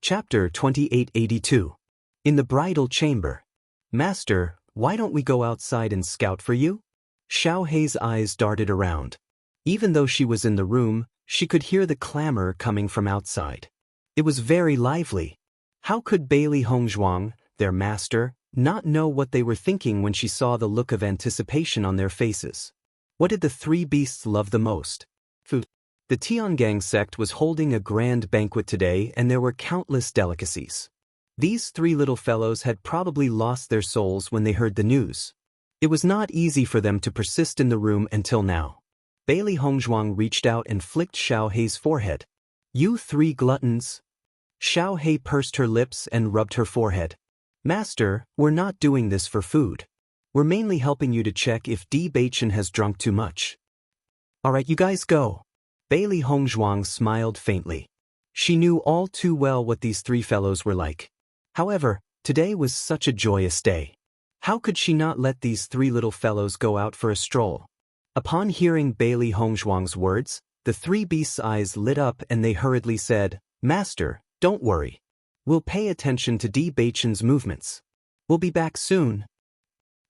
Chapter 2882. In the bridal chamber. Master, why don't we go outside and scout for you? Xiao Hei's eyes darted around. Even though she was in the room, she could hear the clamor coming from outside. It was very lively. How could Bailey Hongzhuang, their master, not know what they were thinking when she saw the look of anticipation on their faces? What did the three beasts love the most? Food. The Tiangang sect was holding a grand banquet today, and there were countless delicacies. These three little fellows had probably lost their souls when they heard the news. It was not easy for them to persist in the room until now. Bailey Hongzhuang reached out and flicked Xiao Hei's forehead. You three gluttons. Xiao Hei pursed her lips and rubbed her forehead. Master, we're not doing this for food. We're mainly helping you to check if Bewitching has drunk too much. Alright, you guys go. Bailey Hongzhuang smiled faintly. She knew all too well what these three fellows were like. However, today was such a joyous day. How could she not let these three little fellows go out for a stroll? Upon hearing Bailey Hongzhuang's words, the three beasts' eyes lit up and they hurriedly said, Master, don't worry. We'll pay attention to Bewitching's movements. We'll be back soon.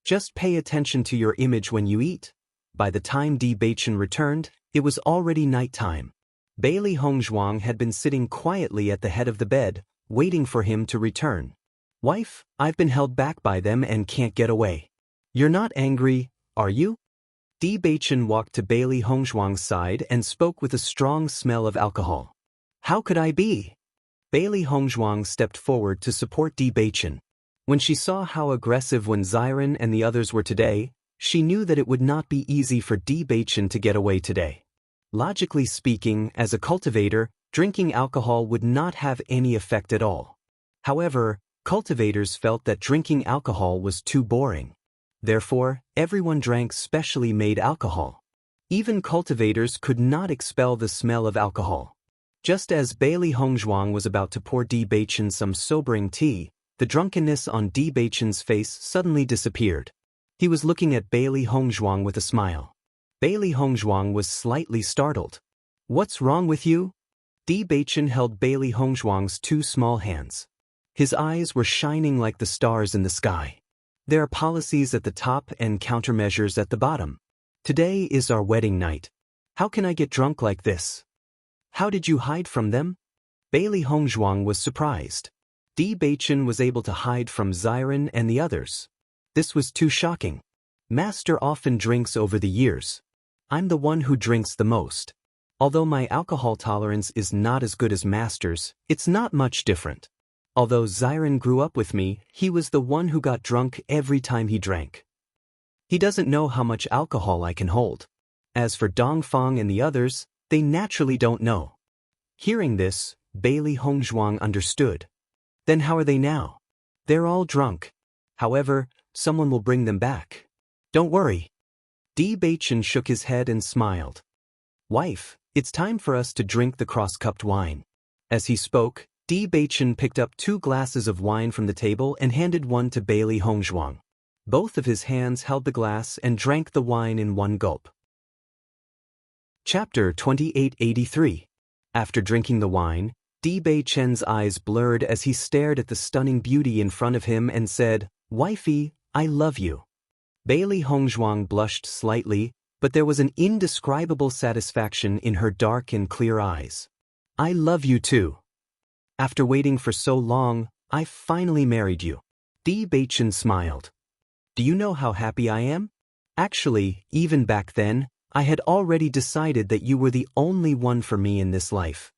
Just pay attention to your image when you eat. By the time Bewitching returned, it was already nighttime. Bailey Hongzhuang had been sitting quietly at the head of the bed, waiting for him to return. Wife, I've been held back by them and can't get away. You're not angry, are you? Bewitching walked to Bailey Hongzhuang's side and spoke with a strong smell of alcohol. How could I be? Bailey Hongzhuang stepped forward to support Bewitching. When she saw how aggressive Ziren and the others were today, she knew that it would not be easy for Bewitching to get away today. Logically speaking, as a cultivator, drinking alcohol would not have any effect at all. However, cultivators felt that drinking alcohol was too boring. Therefore, everyone drank specially made alcohol. Even cultivators could not expel the smell of alcohol. Just as Bailey Hongzhuang was about to pour Bewitching some sobering tea, the drunkenness on Bewitching's face suddenly disappeared. He was looking at Bailey Hongzhuang with a smile. Bailey Hongzhuang was slightly startled. What's wrong with you? Bewitching held Bailey Hongzhuang's two small hands. His eyes were shining like the stars in the sky. There are policies at the top and countermeasures at the bottom. Today is our wedding night. How can I get drunk like this? How did you hide from them? Bailey Hongzhuang was surprised. Bewitching was able to hide from Ziren and the others. This was too shocking. Master often drinks over the years. I'm the one who drinks the most. Although my alcohol tolerance is not as good as Master's, it's not much different. Although Ziren grew up with me, he was the one who got drunk every time he drank. He doesn't know how much alcohol I can hold. As for Dongfang and the others, they naturally don't know. Hearing this, Bailey Hongzhuang understood. Then how are they now? They're all drunk. However, someone will bring them back. Don't worry. Bewitching shook his head and smiled. Wife, it's time for us to drink the cross-cupped wine. As he spoke, Bewitching picked up 2 glasses of wine from the table and handed one to Bailey Hongzhuang. Both of his hands held the glass and drank the wine in one gulp. Chapter 2883. After drinking the wine, Bewitching's eyes blurred as he stared at the stunning beauty in front of him and said, Wifey, I love you. Bailey Hongzhuang blushed slightly, but there was an indescribable satisfaction in her dark and clear eyes. I love you too. After waiting for so long, I finally married you. Bewitching smiled. Do you know how happy I am? Actually, even back then, I had already decided that you were the only one for me in this life.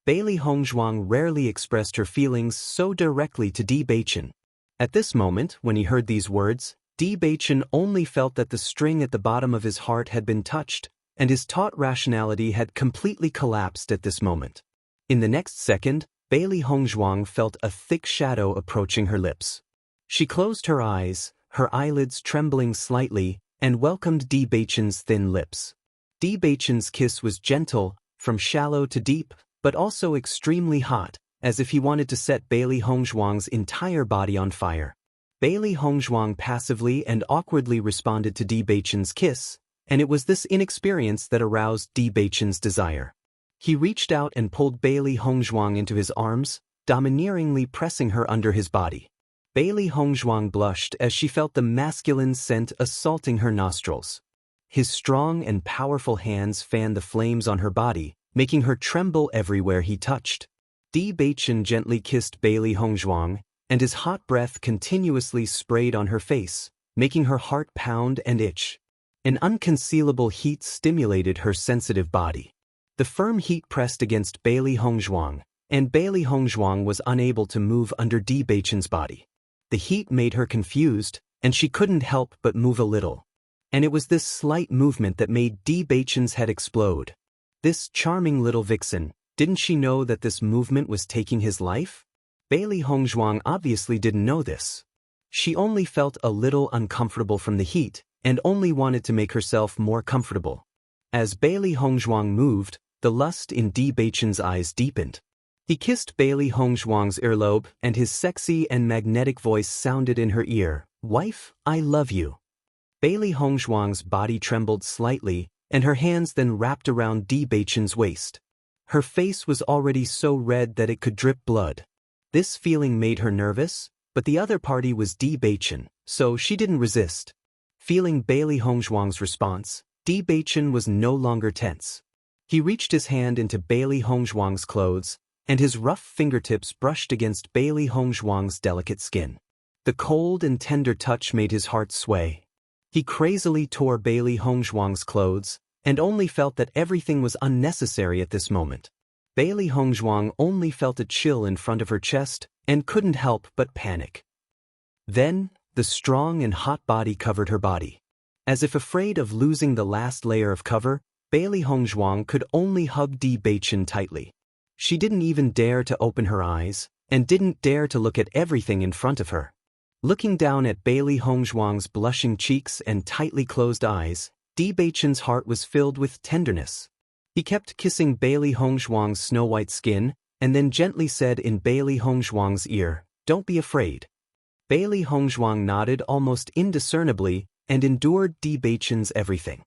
Bailey Hongzhuang rarely expressed her feelings so directly to Bewitching. At this moment, when he heard these words, Bewitching only felt that the string at the bottom of his heart had been touched, and his taut rationality had completely collapsed at this moment. In the next second, Bailey Hongzhuang felt a thick shadow approaching her lips. She closed her eyes, her eyelids trembling slightly, and welcomed Bewitching's thin lips. Bewitching's kiss was gentle, from shallow to deep, but also extremely hot, as if he wanted to set Bailey Hongzhuang's entire body on fire. Bailey Hongzhuang passively and awkwardly responded to Bewitching's kiss, and it was this inexperience that aroused Bewitching's desire. He reached out and pulled Bailey Hongzhuang into his arms, domineeringly pressing her under his body. Bailey Hongzhuang blushed as she felt the masculine scent assaulting her nostrils. His strong and powerful hands fanned the flames on her body, making her tremble everywhere he touched. Di Baichen gently kissed Bailey Hongzhuang, and his hot breath continuously sprayed on her face, making her heart pound and itch. An unconcealable heat stimulated her sensitive body. The firm heat pressed against Bailey Hongzhuang, and Bailey Hongzhuang was unable to move under Di Baichen's body. The heat made her confused, and she couldn't help but move a little. And it was this slight movement that made Di Baichen's head explode. This charming little vixen, didn't she know that this movement was taking his life? Bailey Hongzhuang obviously didn't know this. She only felt a little uncomfortable from the heat, and only wanted to make herself more comfortable. As Bailey Hongzhuang moved, the lust in Di Baichen's eyes deepened. He kissed Bailey Hongzhuang's earlobe, and his sexy and magnetic voice sounded in her ear, "Wife, I love you." Bailey Hongzhuang's body trembled slightly, and her hands then wrapped around Di Baichen's waist. Her face was already so red that it could drip blood. This feeling made her nervous, but the other party was Di Baichen, so she didn't resist. Feeling Bailey Hongzhuang's response, Di Baichen was no longer tense. He reached his hand into Bailey Hongzhuang's clothes, and his rough fingertips brushed against Bailey Hongzhuang's delicate skin. The cold and tender touch made his heart sway. He crazily tore Bailey Hongzhuang's clothes, and only felt that everything was unnecessary at this moment. Bailey Hongzhuang only felt a chill in front of her chest, and couldn't help but panic. Then, the strong and hot body covered her body. As if afraid of losing the last layer of cover, Bailey Hongzhuang could only hug Di Baichen tightly. She didn't even dare to open her eyes, and didn't dare to look at everything in front of her. Looking down at Bailey Hongzhuang's blushing cheeks and tightly closed eyes, Di Baichen's heart was filled with tenderness. He kept kissing Bailey Hongzhuang's snow-white skin, and then gently said in Bailey Hongzhuang's ear, "Don't be afraid." Bailey Hongzhuang nodded almost indiscernibly, and endured Di Baichen's everything.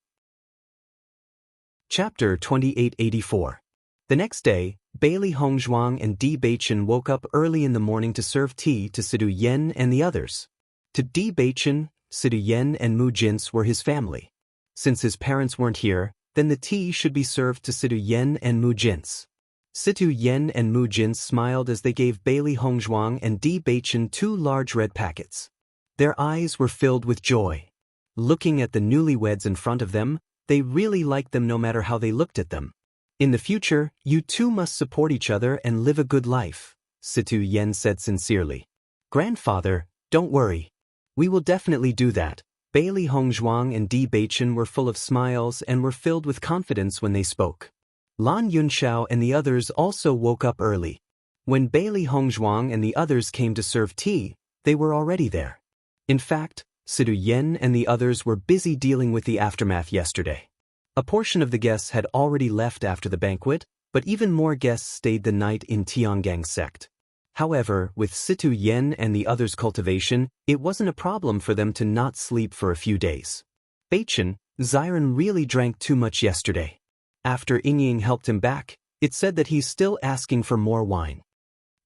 Chapter 2884. The next day, Bailey Hongzhuang and Di Baichen woke up early in the morning to serve tea to Sidu Yen and the others. To Di Baichen, Sidu Yen and Mu Jin's were his family. Since his parents weren't here, then the tea should be served to Sidu Yen and Mu Jin's. Sidu Yen and Mu Jin's smiled as they gave Bailey Hongzhuang and Di Baichen 2 large red packets. Their eyes were filled with joy. Looking at the newlyweds in front of them, they really liked them no matter how they looked at them. "In the future, you two must support each other and live a good life," Situ Yen said sincerely. "Grandfather, don't worry. We will definitely do that." Bailey Hongzhuang and Di Baichen were full of smiles and were filled with confidence when they spoke. Lan Yunxiao and the others also woke up early. When Bailey Hongzhuang and the others came to serve tea, they were already there. In fact, Sidu Yen and the others were busy dealing with the aftermath yesterday. A portion of the guests had already left after the banquet, but even more guests stayed the night in Tiangang's sect. However, with Situ Yen and the others' cultivation, it wasn't a problem for them to not sleep for a few days. Baichen, Xiren really drank too much yesterday. After Yingying helped him back, it said that he's still asking for more wine.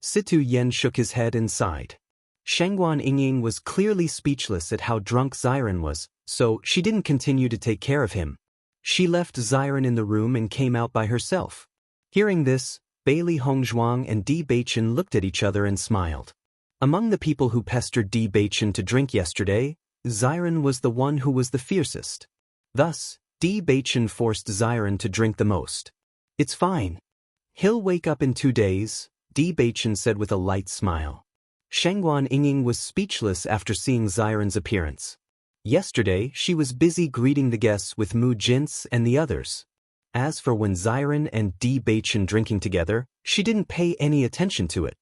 Situ Yen shook his head and sighed. Shangguan Yingying was clearly speechless at how drunk Xiren was, so she didn't continue to take care of him. She left Xiren in the room and came out by herself. Hearing this, Bailey Hongzhuang and Di Baichen looked at each other and smiled. Among the people who pestered Di Baichen to drink yesterday, Xiren was the one who was the fiercest. Thus, Di Baichen forced Xiren to drink the most. "It's fine. He'll wake up in 2 days," Di Baichen said with a light smile. Shangguan Yingying was speechless after seeing Xiren's appearance. Yesterday, she was busy greeting the guests with Mu Jin's and the others. As for when Xiren and Di Baichen drinking together, she didn't pay any attention to it.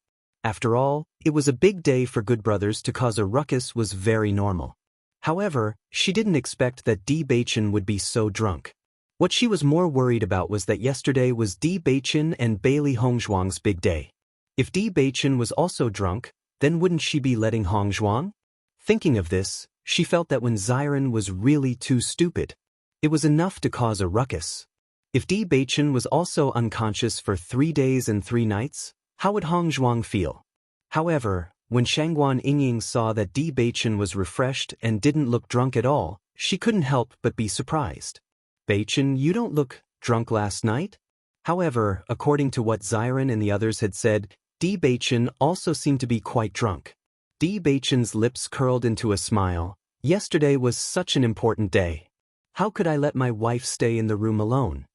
After all, it was a big day for good brothers to cause a ruckus was very normal. However, she didn't expect that Di Baichen would be so drunk. What she was more worried about was that yesterday was Di Baichen and Bailey Hongzhuang's big day. If Di Baichen was also drunk, then wouldn't she be letting Hongzhuang? Thinking of this, she felt that when Xiren was really too stupid, it was enough to cause a ruckus. If Di Baichen was also unconscious for 3 days and 3 nights, How would Hong Zhuang feel? However, when Shangguan Yingying saw that Di Beichen was refreshed and didn't look drunk at all, she couldn't help but be surprised. Beichen, you don't look drunk last night? However, according to what Xiren and the others had said, Di Beichen also seemed to be quite drunk. Di Beichen's lips curled into a smile. Yesterday was such an important day. How could I let my wife stay in the room alone?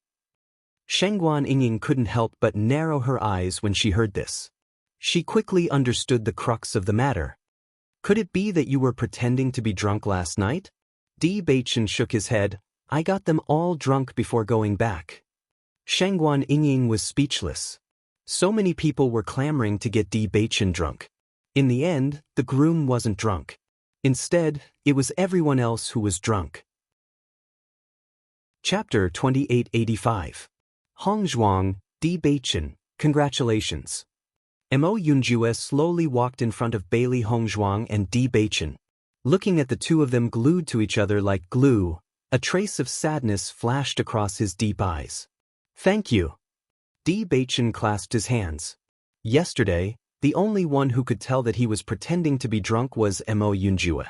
Shangguan Yingying couldn't help but narrow her eyes when she heard this. She quickly understood the crux of the matter. Could it be that you were pretending to be drunk last night? Di Beichen shook his head. I got them all drunk before going back. Shangguan Yingying was speechless. So many people were clamoring to get Di Beichen drunk. In the end, the groom wasn't drunk. Instead, it was everyone else who was drunk. Chapter 2885. Hong Zhuang, Di Beichen, congratulations. Mo Yunjue slowly walked in front of Bailey Hong Zhuang and Di Beichen. Looking at the two of them glued to each other like glue, a trace of sadness flashed across his deep eyes. Thank you. Di Beichen clasped his hands. Yesterday, the only one who could tell that he was pretending to be drunk was Mo Yunjue.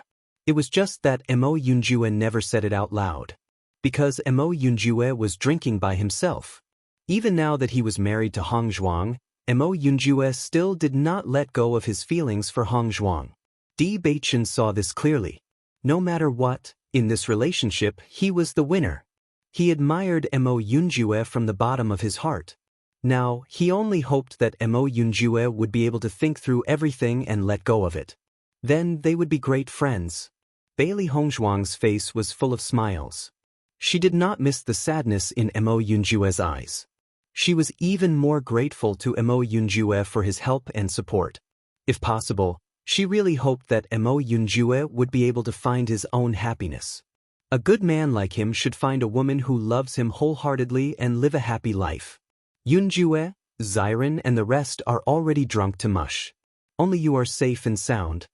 It was just that Mo Yunjue never said it out loud. Because Mo Yunjue was drinking by himself. Even now that he was married to Hong Zhuang, Mo Yunjue still did not let go of his feelings for Hong Zhuang. Di Beichen saw this clearly. No matter what, in this relationship, he was the winner. He admired Mo Yunjue from the bottom of his heart. Now, he only hoped that Mo Yunjue would be able to think through everything and let go of it. Then they would be great friends. Bailey Hong Zhuang's face was full of smiles. She did not miss the sadness in Mo Yunjue's eyes. She was even more grateful to Mo Yunjue for his help and support. If possible, she really hoped that Mo Yunjue would be able to find his own happiness. A good man like him should find a woman who loves him wholeheartedly and live a happy life. Yunjue, Xiren and the rest are already drunk to mush. Only you are safe and sound.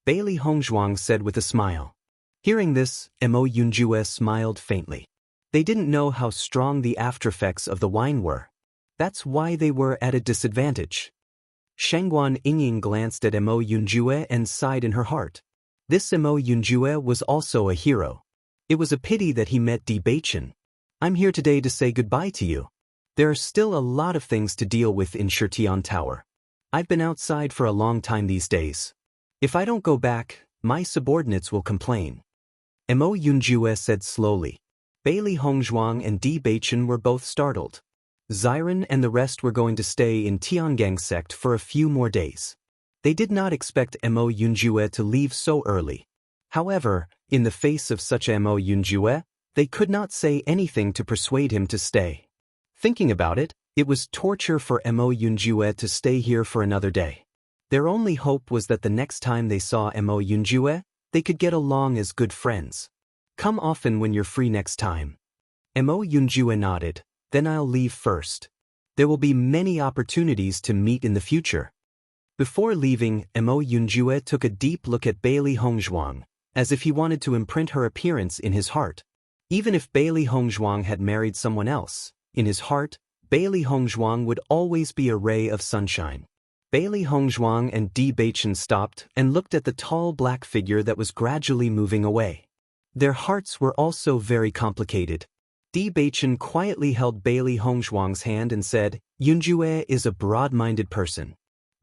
Bailey Hong Zhuang said with a smile. Hearing this, Mo Yunjue smiled faintly. They didn't know how strong the aftereffects of the wine were. That's why they were at a disadvantage. Shangguan Yingying glanced at Mo Yunjue and sighed in her heart. This Mo Yunjue was also a hero. It was a pity that he met Di Beichen. I'm here today to say goodbye to you. There are still a lot of things to deal with in Shitian Tower. I've been outside for a long time these days. If I don't go back, my subordinates will complain. Mo Yunjue said slowly. Bailey Hong Zhuang and Di Beichen were both startled. Xiren and the rest were going to stay in Tiangang sect for a few more days. They did not expect Mo Yunjue to leave so early. However, in the face of such Mo Yunjue, they could not say anything to persuade him to stay. Thinking about it, it was torture for Mo Yunjue to stay here for another day. Their only hope was that the next time they saw Mo Yunjue, they could get along as good friends. Come often when you're free next time. Mo Yunjue nodded. Then I'll leave first. There will be many opportunities to meet in the future. Before leaving, Mo Yunjue took a deep look at Bailey Hong Zhuang, as if he wanted to imprint her appearance in his heart. Even if Bailey Hong Zhuang had married someone else, in his heart, Bailey Hong Zhuang would always be a ray of sunshine. Bailey Hong Zhuang and Di Beichen stopped and looked at the tall black figure that was gradually moving away. Their hearts were also very complicated. Di Beichen quietly held Bailey Hong Zhuang's hand and said, Yunjue is a broad-minded person.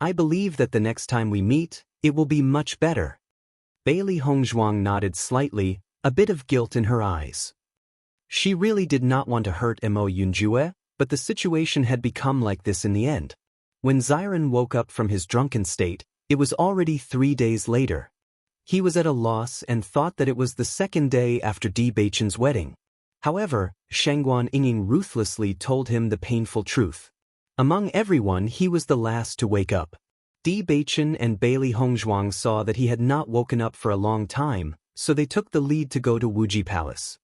I believe that the next time we meet, it will be much better. Bailey Hong Zhuang nodded slightly, a bit of guilt in her eyes. She really did not want to hurt Mo Yunjue, but the situation had become like this in the end. When Xiren woke up from his drunken state, it was already 3 days later. He was at a loss and thought that it was the second day after Di Beichen's wedding. However, Shangguan Yingying ruthlessly told him the painful truth. Among everyone, he was the last to wake up. Di Beichen and Bailey Hong Zhuang saw that he had not woken up for a long time, so they took the lead to go to Wuji Palace.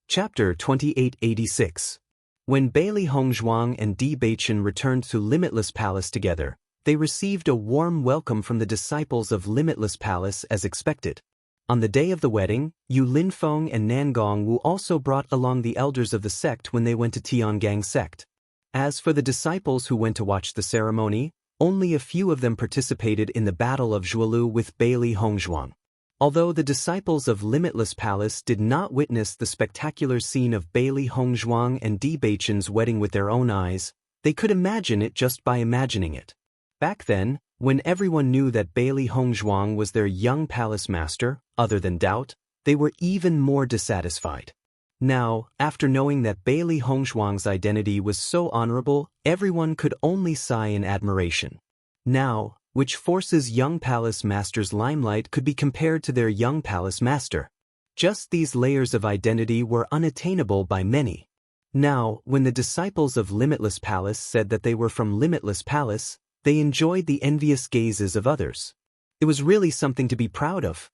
Chapter 2886. When Bailey Hong Zhuang and Di Beichen returned to Limitless Palace together, they received a warm welcome from the disciples of Limitless Palace as expected. On the day of the wedding, Yu Linfeng and Nan Gongwu also brought along the elders of the sect when they went to Tiangang sect. As for the disciples who went to watch the ceremony, only a few of them participated in the Battle of Zhuolu with Bailey Hongzhuang. Although the disciples of Limitless Palace did not witness the spectacular scene of Bailey Hongzhuang and Bewitching's wedding with their own eyes, they could imagine it just by imagining it. Back then, when everyone knew that Bailey Hongzhuang was their young palace master, other than doubt, they were even more dissatisfied. Now, after knowing that Bailey Hongzhuang's identity was so honorable, everyone could only sigh in admiration. Now, which forces young palace master's limelight could be compared to their young palace master. Just these layers of identity were unattainable by many. Now, when the disciples of Limitless Palace said that they were from Limitless Palace, they enjoyed the envious gazes of others. It was really something to be proud of.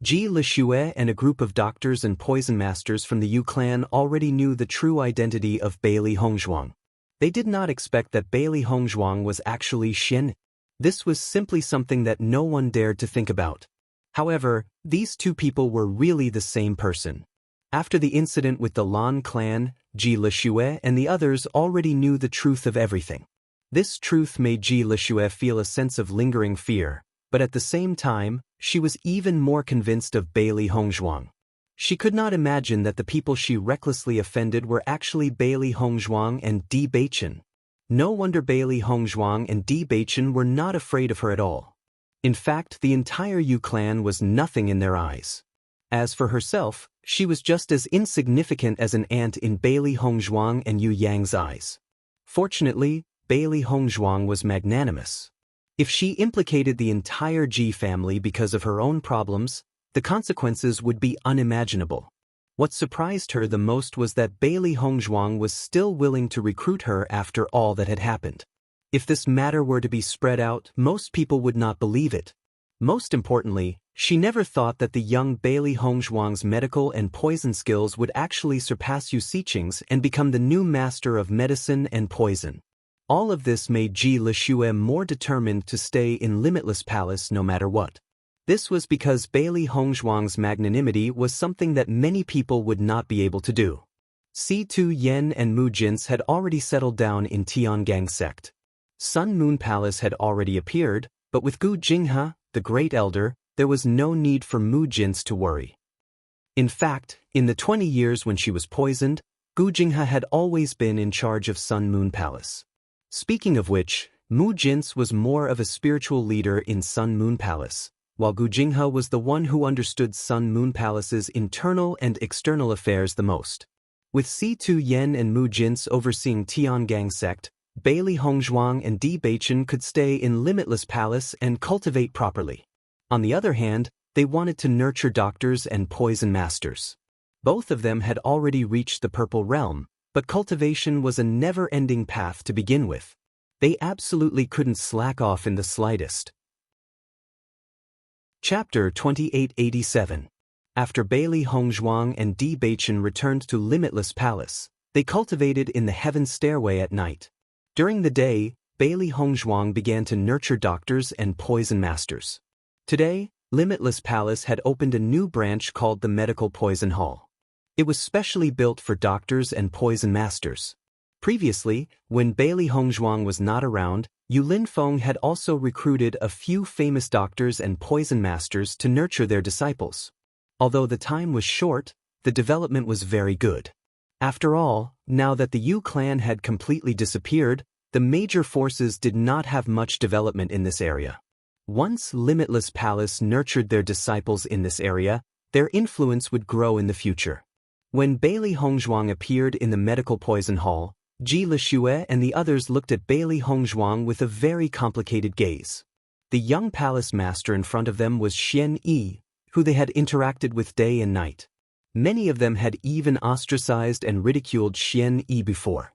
Ji Lishue and a group of doctors and poison masters from the Yu clan already knew the true identity of Bailey Hongzhuang. They did not expect that Bailey Hongzhuang was actually Xian. This was simply something that no one dared to think about. However, these two people were really the same person. After the incident with the Lan clan, Ji Lishue and the others already knew the truth of everything. This truth made Ji Lishue feel a sense of lingering fear, but at the same time, she was even more convinced of Bailey Hongzhuang. She could not imagine that the people she recklessly offended were actually Bailey Hongzhuang and Bewitching. No wonder Bailey Hongzhuang and Bewitching were not afraid of her at all. In fact, the entire Yu clan was nothing in their eyes. As for herself, she was just as insignificant as an ant in Bailey Hongzhuang and Yu Yang's eyes. Fortunately, Bailey Hongzhuang was magnanimous. If she implicated the entire Ji family because of her own problems, the consequences would be unimaginable. What surprised her the most was that Bailey Hongzhuang was still willing to recruit her after all that had happened. If this matter were to be spread out, most people would not believe it. Most importantly, she never thought that the young Bailey Hongzhuang's medical and poison skills would actually surpass Yu Xiqing's and become the new master of medicine and poison. All of this made Ji Lishue more determined to stay in Limitless Palace no matter what. This was because Bailey Hongzhuang's magnanimity was something that many people would not be able to do. Si-Tu Yen and Mu Jin's had already settled down in Tiangang sect. Sun Moon Palace had already appeared, but with Gu Jinghe, the Great Elder, there was no need for Mu Jin's to worry. In fact, in the 20 years when she was poisoned, Gu Jinghe had always been in charge of Sun Moon Palace. Speaking of which, Mu Jin's was more of a spiritual leader in Sun Moon Palace, while Gu Jinghe was the one who understood Sun Moon Palace's internal and external affairs the most. With Si-Tu Yen and Mu Jin's overseeing Tiangang sect, Bailey Hongzhuang and Bewitching could stay in Limitless Palace and cultivate properly. On the other hand, they wanted to nurture doctors and poison masters. Both of them had already reached the Purple Realm, but cultivation was a never-ending path to begin with. They absolutely couldn't slack off in the slightest. Chapter 2887. After Bailey Hongzhuang and Bewitching returned to Limitless Palace, they cultivated in the Heaven Stairway at night. During the day, Bailey Hongzhuang began to nurture doctors and poison masters. Today, Limitless Palace had opened a new branch called the Medical Poison Hall. It was specially built for doctors and poison masters. Previously, when Bailey Hongzhuang was not around, Yu Linfeng had also recruited a few famous doctors and poison masters to nurture their disciples. Although the time was short, the development was very good. After all, now that the Yu clan had completely disappeared, the major forces did not have much development in this area. Once Limitless Palace nurtured their disciples in this area, their influence would grow in the future. When Bailey Hongzhuang appeared in the Medical Poison Hall, Ji Lishue and the others looked at Bailey Hongzhuang with a very complicated gaze. The young palace master in front of them was Xian Yi, who they had interacted with day and night. Many of them had even ostracized and ridiculed Xian Yi before.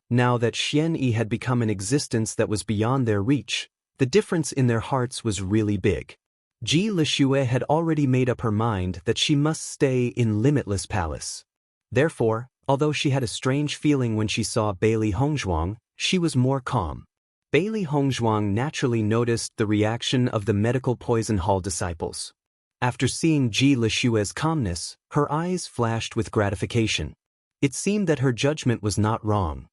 Now that Xian Yi had become an existence that was beyond their reach, the difference in their hearts was really big. Ji Lishue had already made up her mind that she must stay in Limitless Palace. Therefore, although she had a strange feeling when she saw Bailey Hongzhuang, she was more calm. Bailey Hongzhuang naturally noticed the reaction of the Medical Poison Hall disciples. After seeing Ji Lishue's calmness, her eyes flashed with gratification. It seemed that her judgment was not wrong.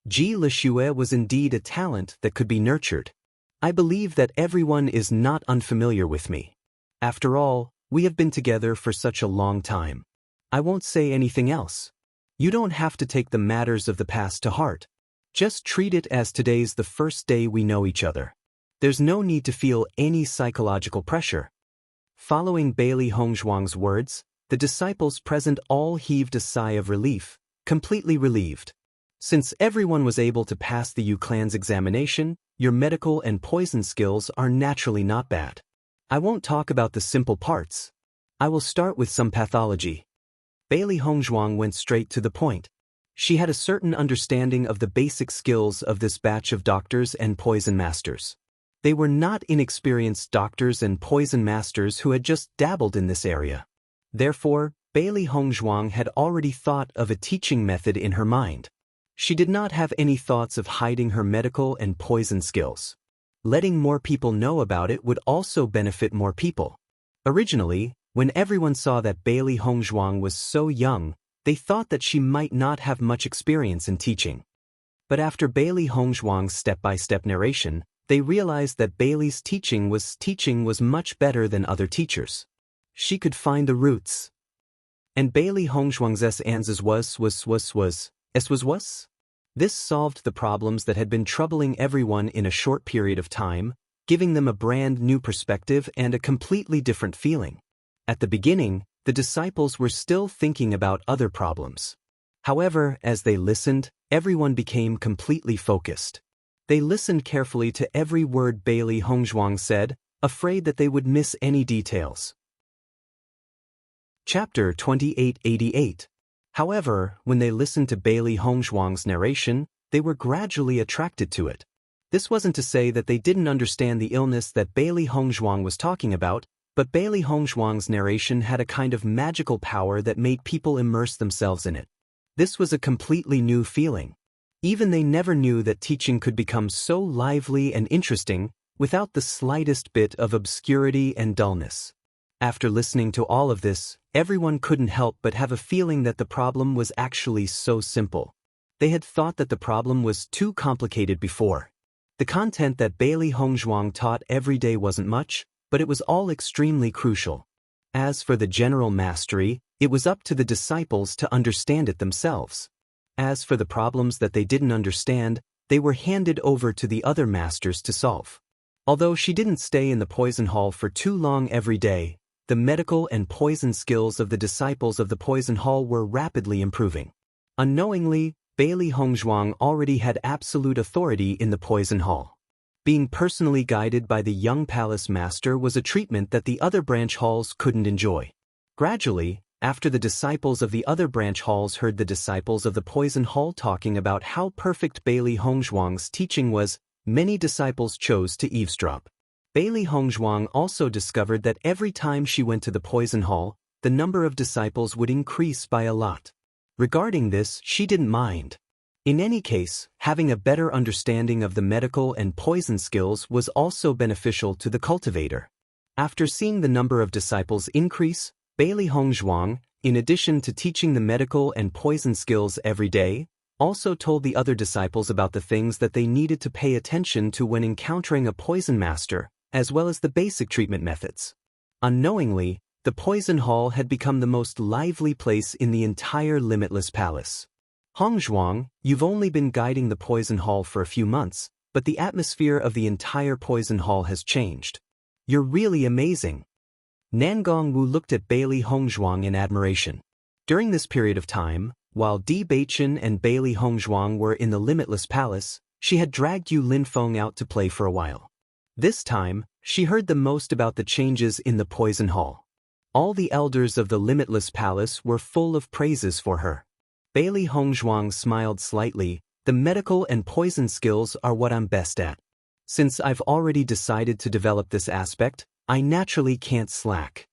Ji Lishue was indeed a talent that could be nurtured. I believe that everyone is not unfamiliar with me. After all, we have been together for such a long time. I won't say anything else. You don't have to take the matters of the past to heart. Just treat it as today's the first day we know each other. There's no need to feel any psychological pressure. Following Bailey Hongzhuang's words, the disciples present all heaved a sigh of relief, completely relieved. Since everyone was able to pass the Yu clan's examination, your medical and poison skills are naturally not bad. I won't talk about the simple parts. I will start with some pathology. Bailey Hongzhuang went straight to the point. She had a certain understanding of the basic skills of this batch of doctors and poison masters. They were not inexperienced doctors and poison masters who had just dabbled in this area. Therefore, Bailey Hongzhuang had already thought of a teaching method in her mind. She did not have any thoughts of hiding her medical and poison skills. Letting more people know about it would also benefit more people. Originally, when everyone saw that Bailey Hongzhuang was so young, they thought that she might not have much experience in teaching. But after Bailey Hongzhuang's step-by-step narration, they realized that Bailey's teaching was much better than other teachers. She could find the roots. And Bailey Hongzhuang's answers was. This solved the problems that had been troubling everyone in a short period of time, giving them a brand new perspective and a completely different feeling. At the beginning, the disciples were still thinking about other problems. However, as they listened, everyone became completely focused. They listened carefully to every word Bailey Hongzhuang said, afraid that they would miss any details. Chapter 2888. However, when they listened to Bailey Hongzhuang's narration, they were gradually attracted to it. This wasn't to say that they didn't understand the illness that Bailey Hongzhuang was talking about, but Bailey Hongzhuang's narration had a kind of magical power that made people immerse themselves in it. This was a completely new feeling. Even they never knew that teaching could become so lively and interesting without the slightest bit of obscurity and dullness. After listening to all of this, everyone couldn't help but have a feeling that the problem was actually so simple. They had thought that the problem was too complicated before. The content that Bailey Hongzhuang taught every day wasn't much, but it was all extremely crucial. As for the general mastery, it was up to the disciples to understand it themselves. As for the problems that they didn't understand, they were handed over to the other masters to solve. Although she didn't stay in the poison hall for too long every day, the medical and poison skills of the disciples of the poison hall were rapidly improving. Unknowingly, Bailey Hongzhuang already had absolute authority in the poison hall. Being personally guided by the young palace master was a treatment that the other branch halls couldn't enjoy. Gradually, after the disciples of the other branch halls heard the disciples of the poison hall talking about how perfect Bailey Hongzhuang's teaching was, many disciples chose to eavesdrop. Bailey Hongzhuang also discovered that every time she went to the poison hall, the number of disciples would increase by a lot. Regarding this, she didn't mind. In any case, having a better understanding of the medical and poison skills was also beneficial to the cultivator. After seeing the number of disciples increase, Bailey Hongzhuang, in addition to teaching the medical and poison skills every day, also told the other disciples about the things that they needed to pay attention to when encountering a poison master, as well as the basic treatment methods. Unknowingly, the poison hall had become the most lively place in the entire Limitless Palace. Hongzhuang, you've only been guiding the poison hall for a few months, but the atmosphere of the entire poison hall has changed. You're really amazing. Nangong Wu looked at Bailey Hongzhuang in admiration. During this period of time, while Bewitching and Bailey Hongzhuang were in the Limitless Palace, she had dragged Yu Linfeng out to play for a while. This time, she heard the most about the changes in the poison hall. All the elders of the Limitless Palace were full of praises for her. Bailey Hongzhuang smiled slightly. The medical and poison skills are what I'm best at. Since I've already decided to develop this aspect, I naturally can't slack.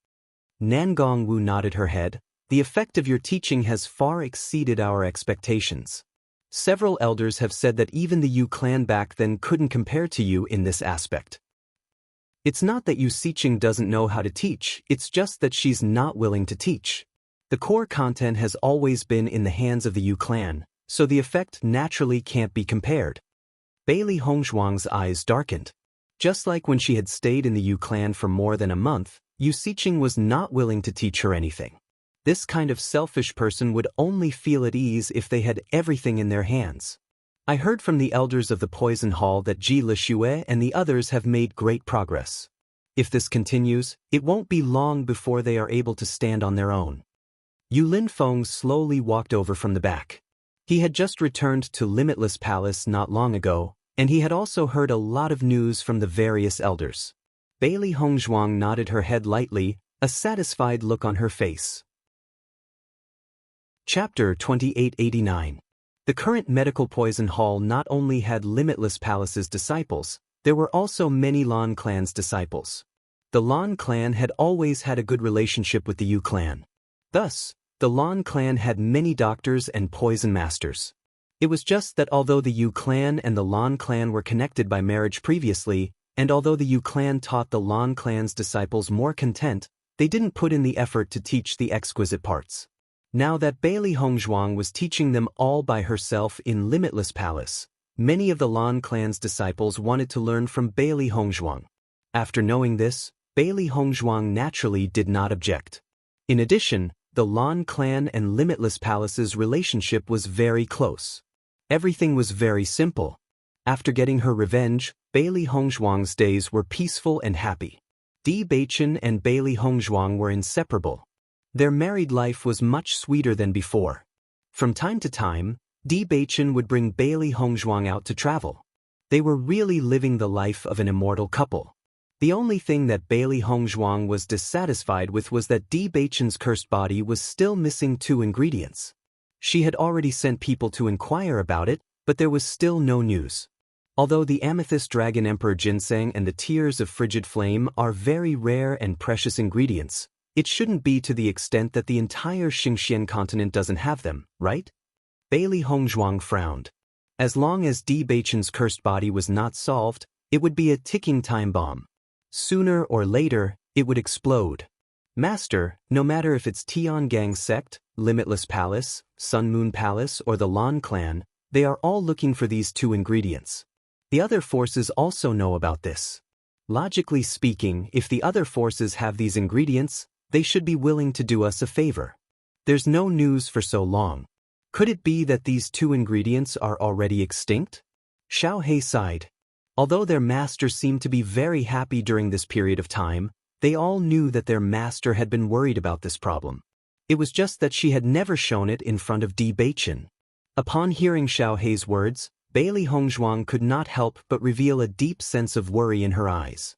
Nangong Wu nodded her head. The effect of your teaching has far exceeded our expectations. Several elders have said that even the Yu clan back then couldn't compare to you in this aspect. It's not that Yu Siqing doesn't know how to teach, it's just that she's not willing to teach. The core content has always been in the hands of the Yu clan, so the effect naturally can't be compared. Bailey Hongzhuang's eyes darkened. Just like when she had stayed in the Yu clan for more than a month, Yu Siqing was not willing to teach her anything. This kind of selfish person would only feel at ease if they had everything in their hands. I heard from the elders of the Poison Hall that Ji Lixue and the others have made great progress. If this continues, it won't be long before they are able to stand on their own. Yu Linfeng slowly walked over from the back. He had just returned to Limitless Palace not long ago, and he had also heard a lot of news from the various elders. Bailey Hongzhuang nodded her head lightly, a satisfied look on her face. Chapter 2889. The current medical poison hall not only had Limitless Palace's disciples, there were also many Lan clan's disciples. The Lan clan had always had a good relationship with the Yu clan. Thus, the Lan clan had many doctors and poison masters. It was just that although the Yu clan and the Lan clan were connected by marriage previously, and although the Yu clan taught the Lan clan's disciples more content, they didn't put in the effort to teach the exquisite parts. Now that Bailey Hongzhuang was teaching them all by herself in Limitless Palace, many of the Lan clan's disciples wanted to learn from Bailey Hongzhuang. After knowing this, Bailey Hongzhuang naturally did not object. In addition, the Lan clan and Limitless Palace's relationship was very close. Everything was very simple. After getting her revenge, Bailey Hongzhuang's days were peaceful and happy. Bewitching and Bailey Hongzhuang were inseparable. Their married life was much sweeter than before. From time to time, Bewitching would bring Bailey Hongzhuang out to travel. They were really living the life of an immortal couple. The only thing that Bailey Hongzhuang was dissatisfied with was that Bewitching's cursed body was still missing 2 ingredients. She had already sent people to inquire about it, but there was still no news. Although the Amethyst Dragon Emperor Ginseng and the Tears of Frigid Flame are very rare and precious ingredients, it shouldn't be to the extent that the entire Xingxian continent doesn't have them, right? Bailey Hongzhuang frowned. As long as Bewitching's cursed body was not solved, it would be a ticking time bomb. Sooner or later, it would explode. Master, no matter if it's Tiangang Sect, Limitless Palace, Sun Moon Palace, or the Lan clan, they are all looking for these 2 ingredients. The other forces also know about this. Logically speaking, if the other forces have these ingredients, they should be willing to do us a favor. There's no news for so long. Could it be that these 2 ingredients are already extinct? Xiao He sighed. Although their master seemed to be very happy during this period of time, they all knew that their master had been worried about this problem. It was just that she had never shown it in front of Bewitching. Upon hearing Xiao He's words, Bailey Hongzhuang could not help but reveal a deep sense of worry in her eyes.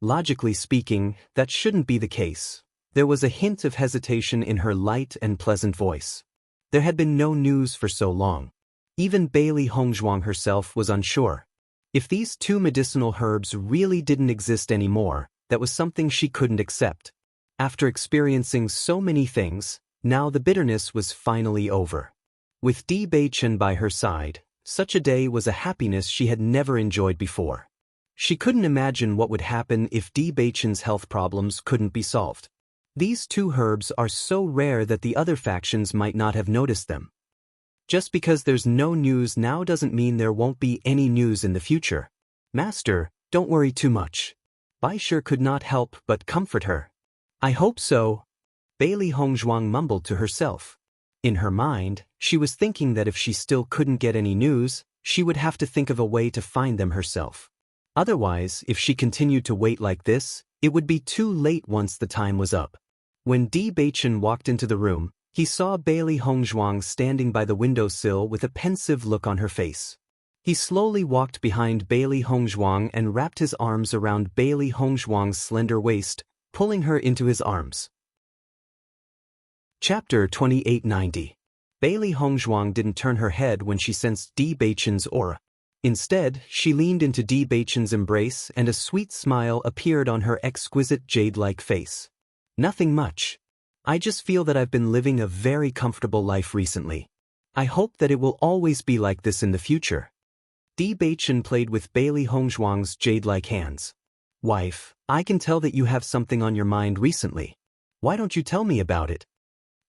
Logically speaking, that shouldn't be the case. There was a hint of hesitation in her light and pleasant voice. There had been no news for so long. Even Bailey Hongzhuang herself was unsure. If these 2 medicinal herbs really didn't exist anymore, that was something she couldn't accept. After experiencing so many things, now the bitterness was finally over. With Bewitching by her side, such a day was a happiness she had never enjoyed before. She couldn't imagine what would happen if Bewitching's health problems couldn't be solved. These 2 herbs are so rare that the other factions might not have noticed them. Just because there's no news now doesn't mean there won't be any news in the future. Master, don't worry too much. Bai Shi could not help but comfort her. I hope so. Bailey Hongzhuang mumbled to herself. In her mind, she was thinking that if she still couldn't get any news, she would have to think of a way to find them herself. Otherwise, if she continued to wait like this, it would be too late once the time was up. When Bewitching walked into the room, he saw Bailey Hongzhuang standing by the windowsill with a pensive look on her face. He slowly walked behind Bailey Hongzhuang and wrapped his arms around Bailey Hongzhuang's slender waist, pulling her into his arms. Chapter 2890. Bailey Hongzhuang didn't turn her head when she sensed Bewitching's aura. Instead, she leaned into Bewitching's embrace and a sweet smile appeared on her exquisite jade-like face. Nothing much. I just feel that I've been living a very comfortable life recently. I hope that it will always be like this in the future. Bewitching played with Bailey Hongzhuang's jade-like hands. Wife, I can tell that you have something on your mind recently. Why don't you tell me about it?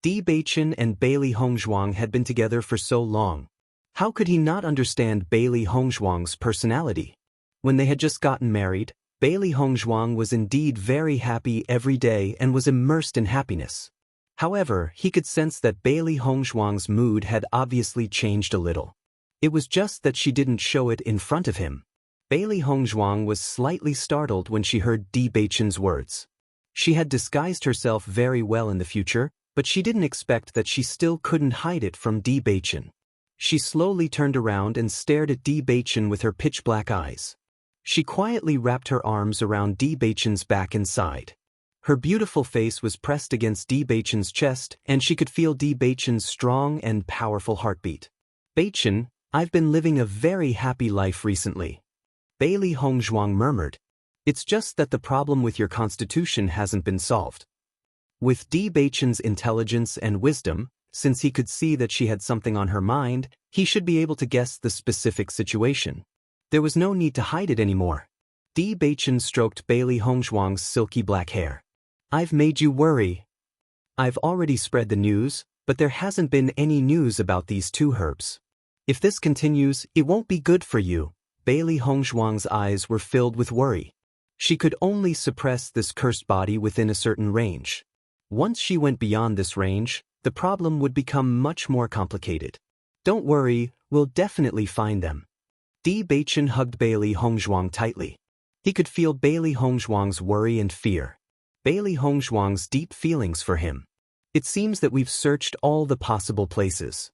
Di Beichen and Bailey Hongzhuang had been together for so long. How could he not understand Bailey Hongzhuang's personality? When they had just gotten married, Bailey Hongzhuang was indeed very happy every day and was immersed in happiness. However, he could sense that Bailey Hongzhuang's mood had obviously changed a little. It was just that she didn't show it in front of him. Bailey Hongzhuang was slightly startled when she heard Di Beichen's words. She had disguised herself very well in the future, but she didn't expect that she still couldn't hide it from Di Beichen. She slowly turned around and stared at Di Beichen with her pitch-black eyes. She quietly wrapped her arms around Di Beichen's back and side. Her beautiful face was pressed against Di Beichen's chest, and she could feel Di Beichen's strong and powerful heartbeat. "Beichen, I've been living a very happy life recently," Bailey Hongzhuang murmured. "It's just that the problem with your constitution hasn't been solved." With Di Beichen's intelligence and wisdom, since he could see that she had something on her mind, he should be able to guess the specific situation. There was no need to hide it anymore. Di Beichen stroked Bailey Hongzhuang's silky black hair. "I've made you worry. I've already spread the news, but there hasn't been any news about these two herbs. If this continues, it won't be good for you." Bailey Hongzhuang's eyes were filled with worry. She could only suppress this cursed body within a certain range. Once she went beyond this range, the problem would become much more complicated. "Don't worry, we'll definitely find them." Di Beichen hugged Bailey Hongzhuang tightly. He could feel Bailey Hongzhuang's worry and fear. Bailey Hongzhuang's deep feelings for him. "It seems that we've searched all the possible places."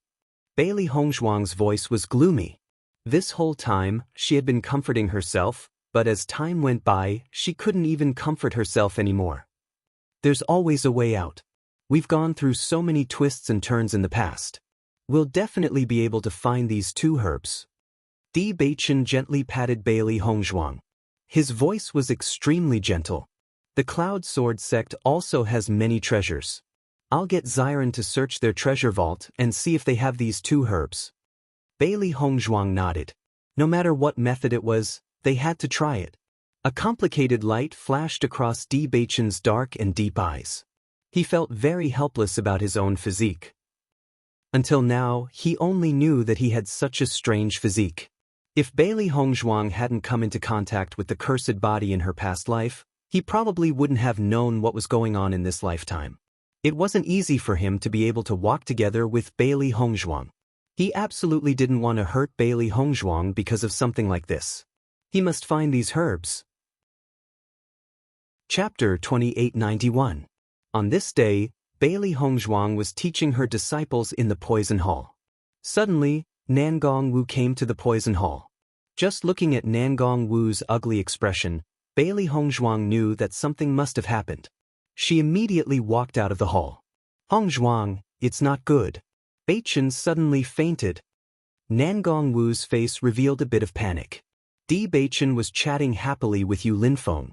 Bailey Hongzhuang's voice was gloomy. This whole time, she had been comforting herself, but as time went by, she couldn't even comfort herself anymore. "There's always a way out. We've gone through so many twists and turns in the past. We'll definitely be able to find these two herbs." Di Beichen gently patted Bailey Hongzhuang. His voice was extremely gentle. "The Cloud Sword sect also has many treasures. I'll get Xiren to search their treasure vault and see if they have these two herbs." Bailey Hongzhuang nodded. No matter what method it was, they had to try it. A complicated light flashed across Di Beichen's dark and deep eyes. He felt very helpless about his own physique. Until now, he only knew that he had such a strange physique. If Bailey Hongzhuang hadn't come into contact with the cursed body in her past life, he probably wouldn't have known what was going on in this lifetime. It wasn't easy for him to be able to walk together with Bailey Hongzhuang. He absolutely didn't want to hurt Bailey Hongzhuang because of something like this. He must find these herbs. Chapter 2891. On this day, Bailey Hongzhuang was teaching her disciples in the poison hall. Suddenly, Nangong Wu came to the poison hall. Just looking at Nangong Wu's ugly expression, Bailey Hongzhuang knew that something must have happened. She immediately walked out of the hall. "Hongzhuang, it's not good." Beichen suddenly fainted. Nangong Wu's face revealed a bit of panic. Di Beichen was chatting happily with Yu Linfeng.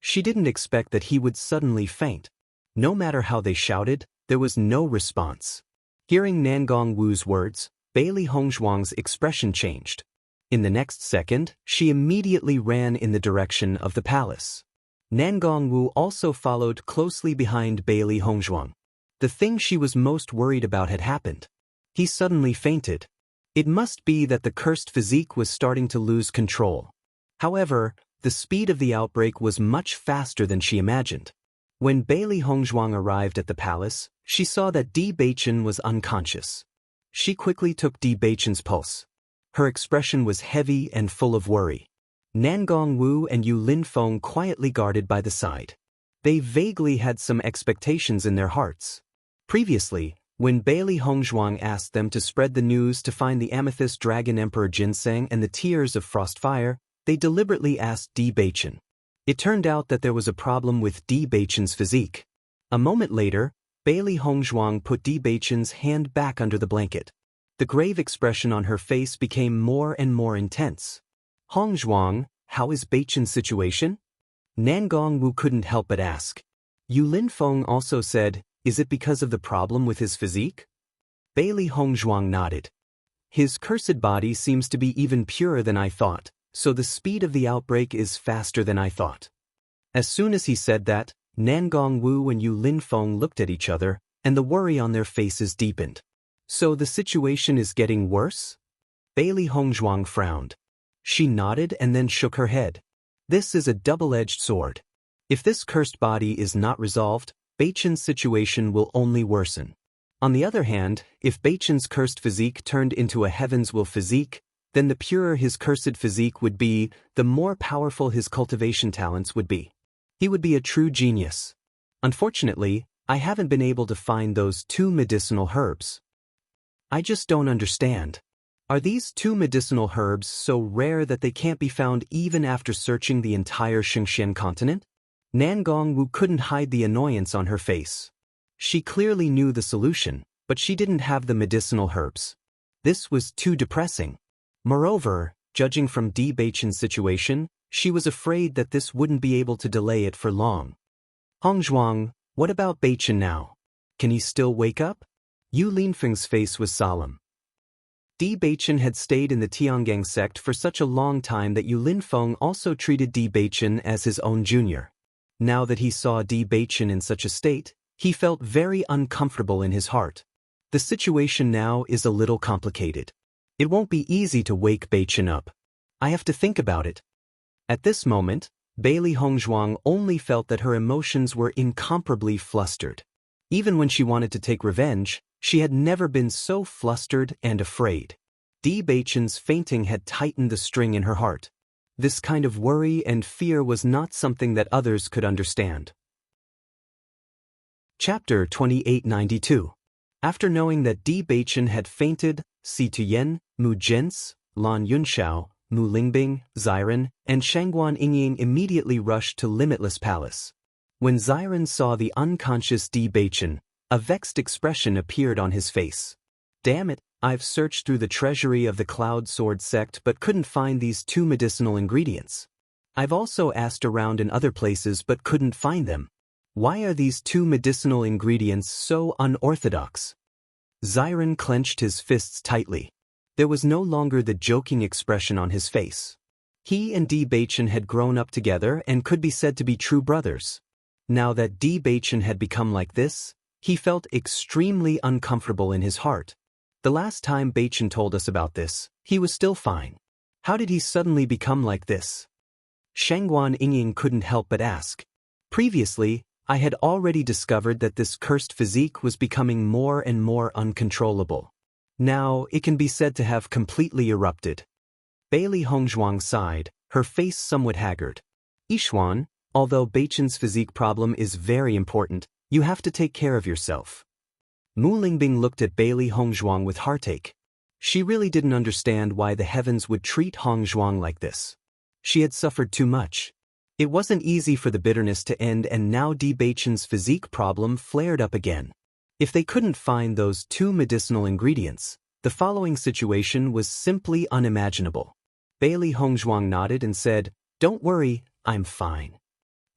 She didn't expect that he would suddenly faint. No matter how they shouted, there was no response. Hearing Nangong Wu's words, Bailey Hongzhuang's expression changed. In the next second, she immediately ran in the direction of the palace. Nangong Wu also followed closely behind Bailey Hongzhuang. The thing she was most worried about had happened. He suddenly fainted. It must be that the cursed physique was starting to lose control. However, the speed of the outbreak was much faster than she imagined. When Bailey Hongzhuang arrived at the palace, she saw that Di Beichen was unconscious. She quickly took Di Beichen's pulse. Her expression was heavy and full of worry. Nangong Wu and Yu Linfeng quietly guarded by the side. They vaguely had some expectations in their hearts. Previously, when Bailey Hongzhuang asked them to spread the news to find the Amethyst Dragon Emperor Ginseng and the Tears of Frostfire, they deliberately asked Di Beichen. It turned out that there was a problem with Di Beichen's physique. A moment later, Bailey Hongzhuang put Di Beichen's hand back under the blanket. The grave expression on her face became more and more intense. "Hongzhuang, how is Beichen's situation?" Nangong Wu couldn't help but ask. Yu Linfeng also said, "Is it because of the problem with his physique?" Bailey Hongzhuang nodded. "His cursed body seems to be even purer than I thought, so the speed of the outbreak is faster than I thought." As soon as he said that, Nangong Wu and Yu Linfeng looked at each other, and the worry on their faces deepened. So the situation is getting worse? Bailey Hongzhuang frowned. She nodded and then shook her head. This is a double-edged sword. If this cursed body is not resolved, Beichen's situation will only worsen. On the other hand, if Beichen's cursed physique turned into a heaven's will physique, then the purer his cursed physique would be, the more powerful his cultivation talents would be. He would be a true genius. Unfortunately, I haven't been able to find those 2 medicinal herbs. I just don't understand. Are these 2 medicinal herbs so rare that they can't be found even after searching the entire Xingxian continent? Nan Gongwu couldn't hide the annoyance on her face. She clearly knew the solution, but she didn't have the medicinal herbs. This was too depressing. Moreover, judging from Di Beichen's situation, she was afraid that this wouldn't be able to delay it for long. Hongzhuang, what about Beichen now? Can he still wake up? Yu Linfeng's face was solemn. Di Beichen had stayed in the Tiangang sect for such a long time that Yu Linfeng also treated Di Beichen as his own junior. Now that he saw Di Beichen in such a state, he felt very uncomfortable in his heart. The situation now is a little complicated. It won't be easy to wake Beichen up. I have to think about it. At this moment, Bailey Hongzhuang only felt that her emotions were incomparably flustered. Even when she wanted to take revenge, she had never been so flustered and afraid. Di Beichen's fainting had tightened the string in her heart. This kind of worry and fear was not something that others could understand. Chapter 2892. After knowing that Di Beichen had fainted, Si Tuyen, Mu Zhens, Lan Yunxiao, Mu Lingbing, Xiren, and Shangguan Yingying immediately rushed to Limitless Palace. When Xiren saw the unconscious Di Beichen, a vexed expression appeared on his face. Damn it, I've searched through the treasury of the Cloud Sword sect but couldn't find these 2 medicinal ingredients. I've also asked around in other places but couldn't find them. Why are these 2 medicinal ingredients so unorthodox? Xiren clenched his fists tightly. There was no longer the joking expression on his face. He and Di Beichen had grown up together and could be said to be true brothers. Now that Di Beichen had become like this, he felt extremely uncomfortable in his heart. The last time Beichen told us about this, he was still fine. How did he suddenly become like this? Shangguan Yingying couldn't help but ask. Previously, I had already discovered that this cursed physique was becoming more and more uncontrollable. Now, it can be said to have completely erupted. Bailey Hongzhuang sighed, her face somewhat haggard. Yixuan, although Beichen's physique problem is very important, you have to take care of yourself. Mu Lingbing looked at Bailey Hongzhuang with heartache. She really didn't understand why the heavens would treat Hongzhuang like this. She had suffered too much. It wasn't easy for the bitterness to end, and now Di Beichen's physique problem flared up again. If they couldn't find those 2 medicinal ingredients, the following situation was simply unimaginable. Bailey Hongzhuang nodded and said, "Don't worry, I'm fine."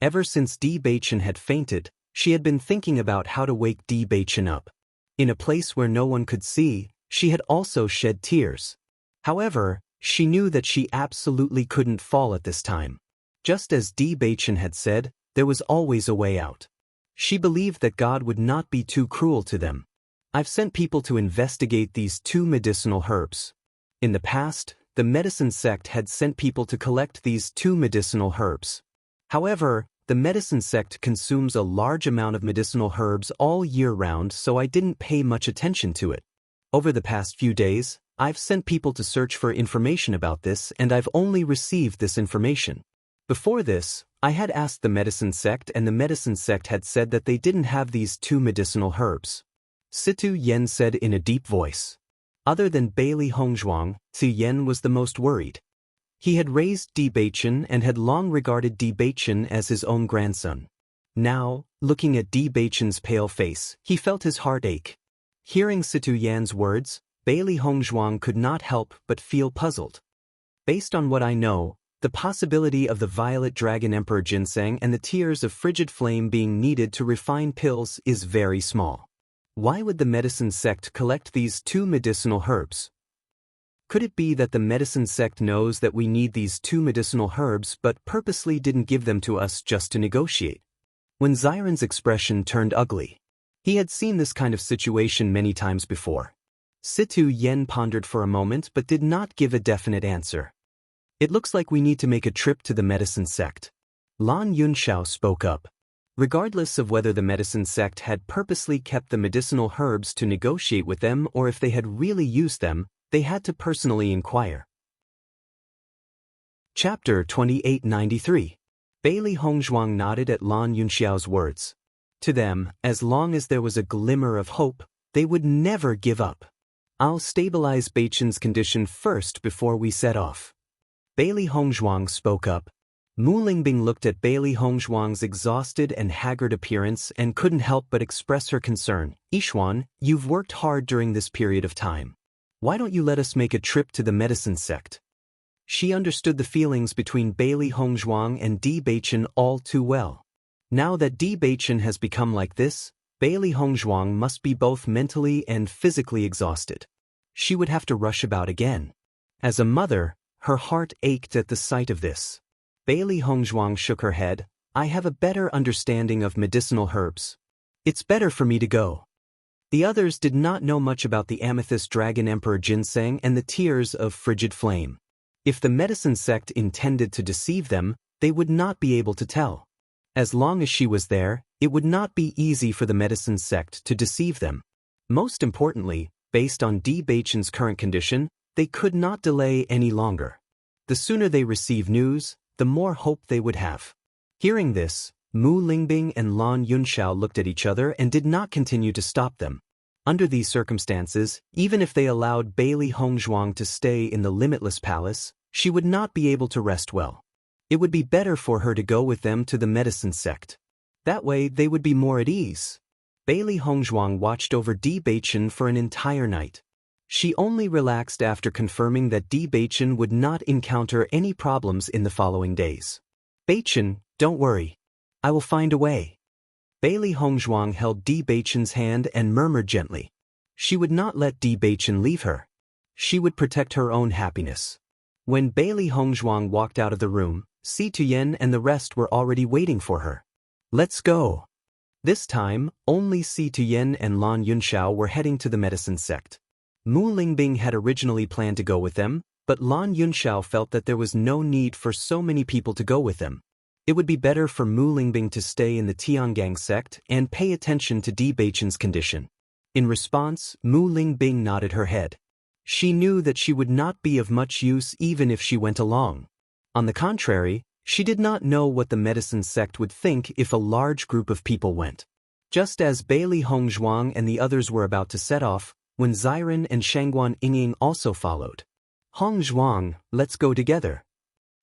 Ever since Di Beichen had fainted, she had been thinking about how to wake Di Beichen up. In a place where no one could see, she had also shed tears. However, she knew that she absolutely couldn't fall at this time. Just as Di Beichen had said, there was always a way out. She believed that God would not be too cruel to them. I've sent people to investigate these 2 medicinal herbs. In the past, the medicine sect had sent people to collect these 2 medicinal herbs. However, the medicine sect consumes a large amount of medicinal herbs all year round, so I didn't pay much attention to it. Over the past few days, I've sent people to search for information about this, and I've only received this information. Before this, I had asked the medicine sect, and the medicine sect had said that they didn't have these 2 medicinal herbs. Situ Yen said in a deep voice. Other than Bailey Hongzhuang, Situ Yen was the most worried. He had raised Di Beichen and had long regarded Di Beichen as his own grandson. Now, looking at Di Beichen's pale face, he felt his heart ache. Hearing Situ Yan's words, Bailey Hongzhuang could not help but feel puzzled. Based on what I know, the possibility of the Violet Dragon Emperor ginseng and the tears of frigid flame being needed to refine pills is very small. Why would the medicine sect collect these 2 medicinal herbs? Could it be that the medicine sect knows that we need these 2 medicinal herbs but purposely didn't give them to us just to negotiate? When Xiren's expression turned ugly, He had seen this kind of situation many times before. Situ Yen pondered for a moment but did not give a definite answer. It looks like we need to make a trip to the medicine sect. Lan Yunxiao spoke up. Regardless of whether the medicine sect had purposely kept the medicinal herbs to negotiate with them or if they had really used them, they had to personally inquire. Chapter 2893. Bailey Hongzhuang nodded at Lan Yunxiao's words. To them, as long as there was a glimmer of hope, they would never give up. I'll stabilize Beichen's condition first before we set off. Bailey Hongzhuang spoke up. Mu Lingbing looked at Bailey Hongzhuang's exhausted and haggard appearance and couldn't help but express her concern. Yixuan, you've worked hard during this period of time. Why don't you let us make a trip to the medicine sect? She understood the feelings between Bailey Hongzhuang and Di Beichen all too well. Now that Di Beichen has become like this, Bailey Hongzhuang must be both mentally and physically exhausted. She would have to rush about again. As a mother, her heart ached at the sight of this. Bailey Hongzhuang shook her head. I have a better understanding of medicinal herbs. It's better for me to go. The others did not know much about the amethyst dragon emperor ginseng and the tears of frigid flame. If the medicine sect intended to deceive them, they would not be able to tell. As long as she was there, it would not be easy for the medicine sect to deceive them. Most importantly, based on Di Beichen's current condition, they could not delay any longer. The sooner they receive news, the more hope they would have. Hearing this, Mu Lingbing and Lan Yunxiao looked at each other and did not continue to stop them. Under these circumstances, even if they allowed Bailey Hongzhuang to stay in the Limitless Palace, she would not be able to rest well. It would be better for her to go with them to the medicine sect. That way they would be more at ease. Bailey Hongzhuang watched over Di Beichen for an entire night. She only relaxed after confirming that Di Beichen would not encounter any problems in the following days. Beichen, don't worry. I will find a way. Bailey Hongzhuang held Di Beichen's hand and murmured gently. She would not let Di Beichen leave her. She would protect her own happiness. When Bailey Hongzhuang walked out of the room, Si Tuyen and the rest were already waiting for her. Let's go. This time, only Si Tuyen and Lan Yunxiao were heading to the medicine sect. Mu Lingbing had originally planned to go with them, but Lan Yunxiao felt that there was no need for so many people to go with them. It would be better for Mu Lingbing to stay in the Tiangang sect and pay attention to Di Beichen's condition. In response, Mu Lingbing nodded her head. She knew that she would not be of much use even if she went along. On the contrary, she did not know what the medicine sect would think if a large group of people went. Just as Bailey Hongzhuang and the others were about to set off, when Xiren and Shangguan Yingying also followed. Hongzhuang, let's go together.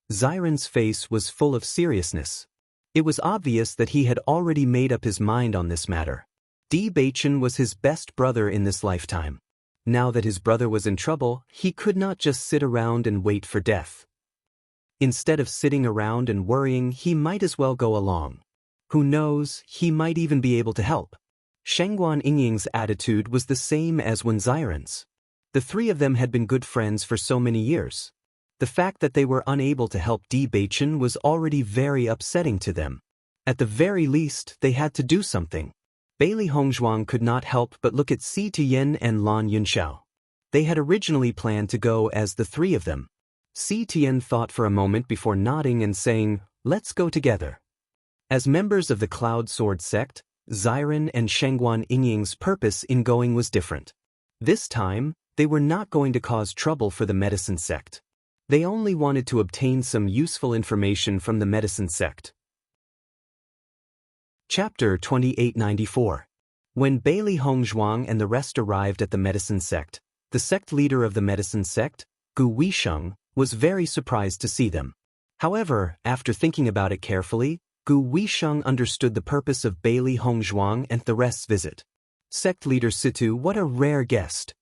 Xiren's face was full of seriousness. It was obvious that he had already made up his mind on this matter. Di Beichen was his best brother in this lifetime. Now that his brother was in trouble, he could not just sit around and wait for death. Instead of sitting around and worrying, he might as well go along. Who knows, he might even be able to help. Shangguan Yingying's attitude was the same as when Xiren's. The three of them had been good friends for so many years. The fact that they were unable to help Di Beichen was already very upsetting to them. At the very least, they had to do something. Bailey Hongzhuang could not help but look at Si Tuyen and Lan Yunxiao. They had originally planned to go as the three of them. Si Tuyen thought for a moment before nodding and saying, let's go together. As members of the Cloud Sword sect, Xiren and Shangguan Yingying's purpose in going was different. This time, they were not going to cause trouble for the medicine sect. They only wanted to obtain some useful information from the medicine sect. Chapter 2894. When Bailey Hongzhuang and the rest arrived at the medicine sect, the sect leader of the medicine sect, Gu Weisheng, was very surprised to see them. However, after thinking about it carefully, Gu Weisheng understood the purpose of Bailey Hongzhuang and the rest's visit. Sect leader Situ, what a rare guest.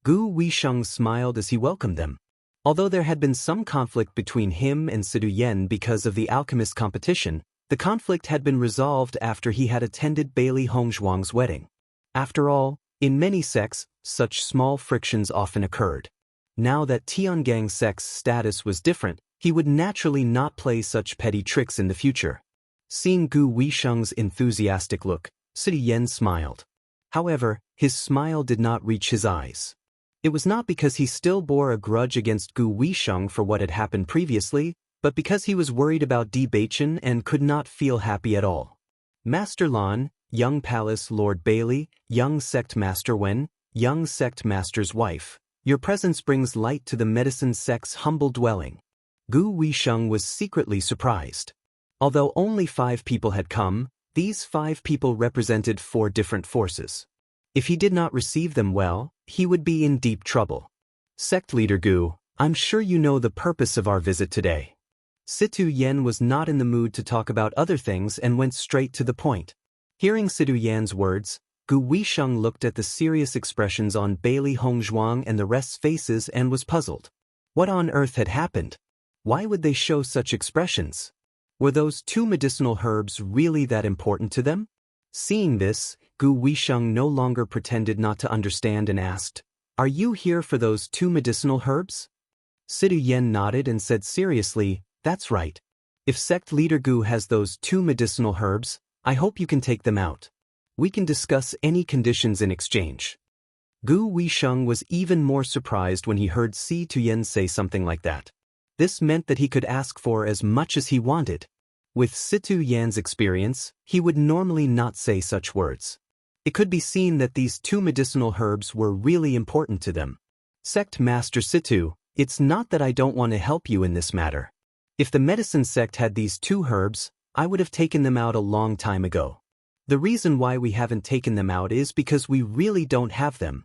Gu Weisheng smiled as he welcomed them. Although there had been some conflict between him and Situ Yen because of the alchemist competition, the conflict had been resolved after he had attended Bailey Hongzhuang's wedding. After all, in many sects, such small frictions often occurred. Now that Tiangang sect's status was different, he would naturally not play such petty tricks in the future. Seeing Gu Weisheng's enthusiastic look, Situ Yen smiled. However, his smile did not reach his eyes. It was not because he still bore a grudge against Gu Weisheng for what had happened previously, but because he was worried about Bewitching and could not feel happy at all. Master Lan, young Palace Lord Bailey, young Sect Master Wen, young Sect Master's wife, your presence brings light to the medicine sect's humble dwelling. Gu Weisheng was secretly surprised. Although only 5 people had come, these 5 people represented 4 different forces. If he did not receive them well, he would be in deep trouble. Sect Leader Gu, I'm sure you know the purpose of our visit today. Situ Yen was not in the mood to talk about other things and went straight to the point. Hearing Situ Yan's words, Gu Weisheng looked at the serious expressions on Bailey Hongzhuang and the rest's faces and was puzzled. What on earth had happened? Why would they show such expressions? Were those 2 medicinal herbs really that important to them? Seeing this, Gu Weisheng no longer pretended not to understand and asked, "Are you here for those 2 medicinal herbs?" Situ Yen nodded and said seriously, "That's right. If Sect Leader Gu has those 2 medicinal herbs, I hope you can take them out. We can discuss any conditions in exchange." Gu Weisheng was even more surprised when he heard Situ Yen say something like that. This meant that he could ask for as much as he wanted. With Situ Yan's experience, he would normally not say such words. It could be seen that these 2 medicinal herbs were really important to them. Sect Master Situ, it's not that I don't want to help you in this matter. If the medicine sect had these 2 herbs, I would have taken them out a long time ago. The reason why we haven't taken them out is because we really don't have them.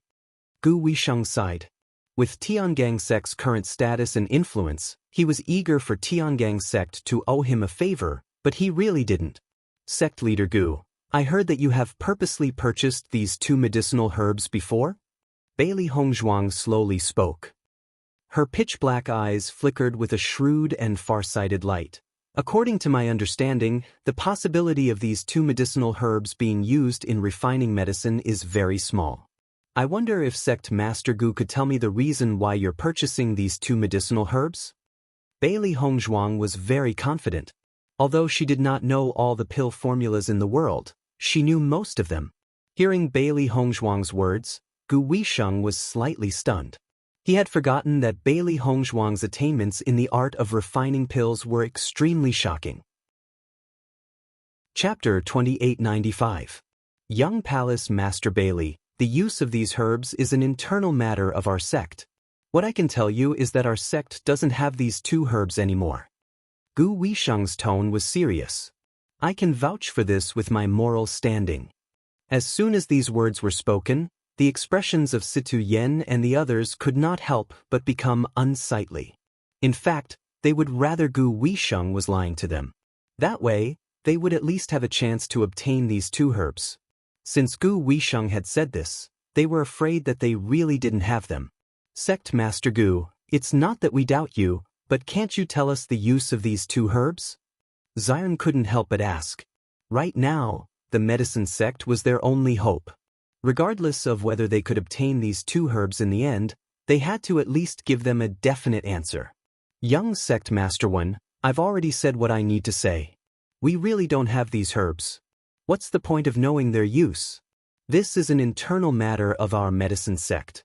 Gu Weisheng sighed. With Tiangang sect's current status and influence, he was eager for Tiangang sect to owe him a favor, but he really didn't. Sect Leader Gu, I heard that you have purposely purchased these 2 medicinal herbs before? Bailey Hongzhuang slowly spoke. Her pitch-black eyes flickered with a shrewd and far-sighted light. According to my understanding, the possibility of these 2 medicinal herbs being used in refining medicine is very small. I wonder if Sect Master Gu could tell me the reason why you're purchasing these 2 medicinal herbs? Bailey Hongzhuang was very confident. Although she did not know all the pill formulas in the world, she knew most of them. Hearing Bailey Hongzhuang's words, Gu Weisheng was slightly stunned. He had forgotten that Bailey Hongzhuang's attainments in the art of refining pills were extremely shocking. Chapter 2895. Young Palace Master Bailey, the use of these herbs is an internal matter of our sect. What I can tell you is that our sect doesn't have these 2 herbs anymore. Gu Weisheng's tone was serious. I can vouch for this with my moral standing. As soon as these words were spoken, the expressions of Situ Yen and the others could not help but become unsightly. In fact, they would rather Gu Weisheng was lying to them. That way, they would at least have a chance to obtain these 2 herbs. Since Gu Weisheng had said this, they were afraid that they really didn't have them. Sect Master Gu, it's not that we doubt you, but can't you tell us the use of these 2 herbs? Zion couldn't help but ask. Right now, the medicine sect was their only hope. Regardless of whether they could obtain these 2 herbs in the end, they had to at least give them a definite answer. Young Sect Master One, I've already said what I need to say. We really don't have these herbs. What's the point of knowing their use? This is an internal matter of our medicine sect.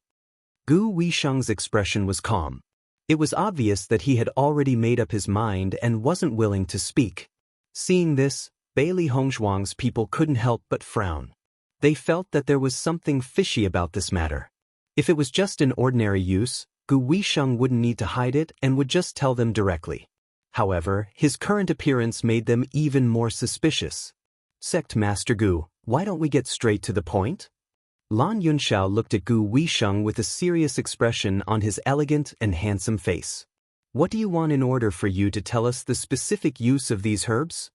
Gu Weisheng's expression was calm. It was obvious that he had already made up his mind and wasn't willing to speak. Seeing this, Bailey Hongzhuang's people couldn't help but frown. They felt that there was something fishy about this matter. If it was just an ordinary use, Gu Weisheng wouldn't need to hide it and would just tell them directly. However, his current appearance made them even more suspicious. Sect Master Gu, why don't we get straight to the point? Lan Yunxiao looked at Gu Weisheng with a serious expression on his elegant and handsome face. What do you want in order for you to tell us the specific use of these herbs?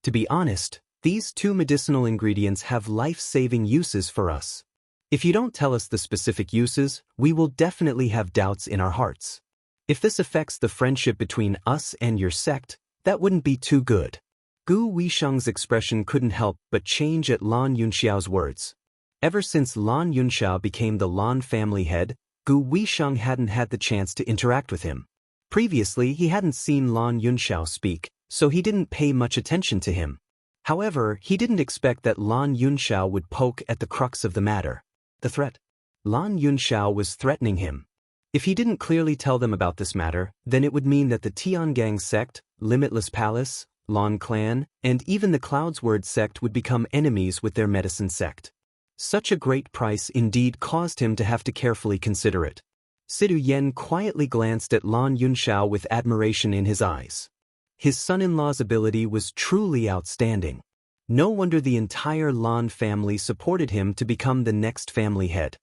To be honest, these 2 medicinal ingredients have life-saving uses for us. If you don't tell us the specific uses, we will definitely have doubts in our hearts. If this affects the friendship between us and your sect, that wouldn't be too good. Gu Weisheng's expression couldn't help but change at Lan Yunxiao's words. Ever since Lan Yunxiao became the Lan family head, Gu Weisheng hadn't had the chance to interact with him. Previously, he hadn't seen Lan Yunxiao speak, so he didn't pay much attention to him. However, he didn't expect that Lan Yunxiao would poke at the crux of the matter. The threat. Lan Yunxiao was threatening him. If he didn't clearly tell them about this matter, then it would mean that the Tiangang sect, Limitless Palace, Lan Clan, and even the Cloudsword sect would become enemies with their medicine sect. Such a great price indeed caused him to have to carefully consider it. Sidu Yen quietly glanced at Lan Yunxiao with admiration in his eyes. His son-in-law's ability was truly outstanding. No wonder the entire Lan family supported him to become the next family head.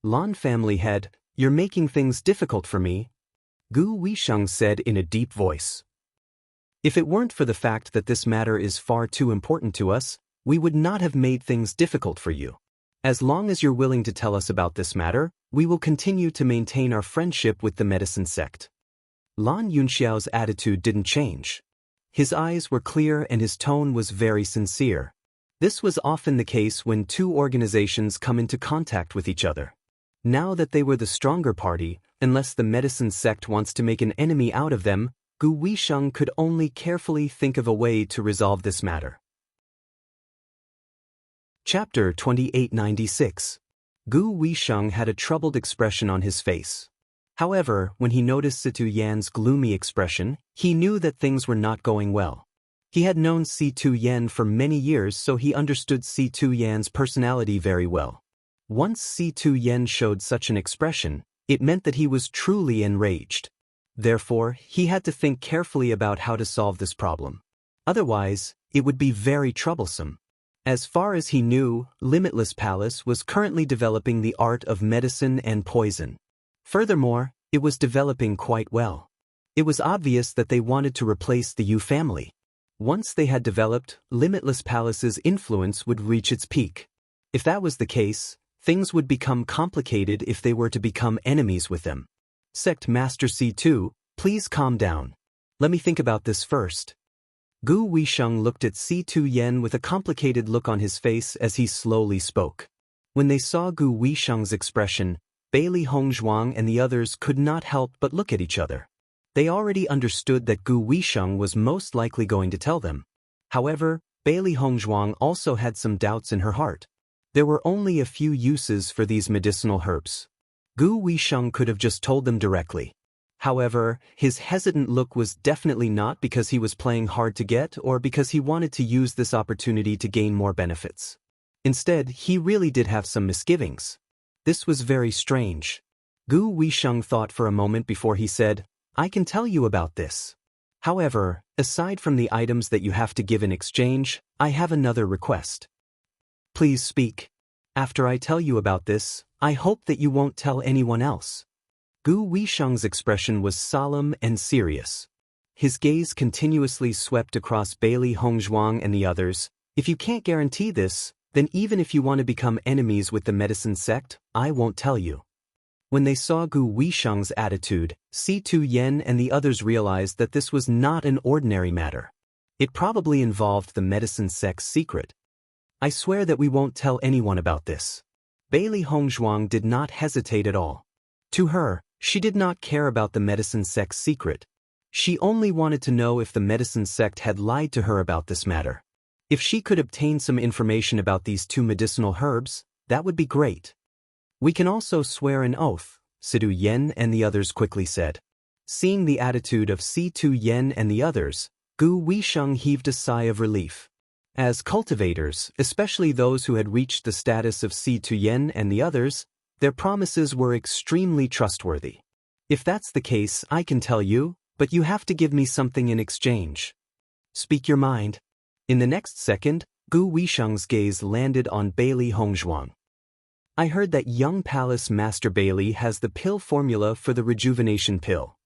Lan family head, you're making things difficult for me, Gu Weisheng said in a deep voice. If it weren't for the fact that this matter is far too important to us, we would not have made things difficult for you. As long as you're willing to tell us about this matter, we will continue to maintain our friendship with the medicine sect. Lan Yunxiao's attitude didn't change. His eyes were clear and his tone was very sincere. This was often the case when two organizations come into contact with each other. Now that they were the stronger party, unless the medicine sect wants to make an enemy out of them, Gu Weisheng could only carefully think of a way to resolve this matter. Chapter 2896. Gu Weisheng had a troubled expression on his face. However, when he noticed Situ Yan's gloomy expression, he knew that things were not going well. He had known Situ Yan for many years, so he understood Situ Yan's personality very well. Once Situ Yan showed such an expression, it meant that he was truly enraged. Therefore, he had to think carefully about how to solve this problem. Otherwise, it would be very troublesome. As far as he knew, Limitless Palace was currently developing the art of medicine and poison. Furthermore, it was developing quite well. It was obvious that they wanted to replace the Yu family. Once they had developed, Limitless Palace's influence would reach its peak. If that was the case, things would become complicated if they were to become enemies with them. Sect Master C2, please calm down. Let me think about this first. Gu Weisheng looked at C2 Yen with a complicated look on his face as he slowly spoke. When they saw Gu Weisheng's expression, Bailey Hongzhuang and the others could not help but look at each other. They already understood that Gu Weisheng was most likely going to tell them. However, Bailey Hongzhuang also had some doubts in her heart. There were only a few uses for these medicinal herbs. Gu Weisheng could have just told them directly. However, his hesitant look was definitely not because he was playing hard to get or because he wanted to use this opportunity to gain more benefits. Instead, he really did have some misgivings. This was very strange. Gu Weisheng thought for a moment before he said, I can tell you about this. However, aside from the items that you have to give in exchange, I have another request. Please speak. After I tell you about this, I hope that you won't tell anyone else. Gu Weisheng's expression was solemn and serious. His gaze continuously swept across Bailey Hongzhuang and the others. If you can't guarantee this, then even if you want to become enemies with the medicine sect, I won't tell you. When they saw Gu Weisheng's attitude, C2 Yen and the others realized that this was not an ordinary matter. It probably involved the medicine sect's secret. I swear that we won't tell anyone about this. Bailey Hongzhuang did not hesitate at all. To her, she did not care about the medicine sect's secret. She only wanted to know if the medicine sect had lied to her about this matter. If she could obtain some information about these two medicinal herbs, that would be great. We can also swear an oath, Sidu Yen and the others quickly said. Seeing the attitude of C2 Yen and the others, Gu Weisheng heaved a sigh of relief. As cultivators, especially those who had reached the status of C2 Yen and the others, their promises were extremely trustworthy. If that's the case, I can tell you, but you have to give me something in exchange. Speak your mind. In the next second, Gu Weisheng's gaze landed on Bailey Hongzhuang. I heard that young Palace Master Bailey has the pill formula for the rejuvenation pill.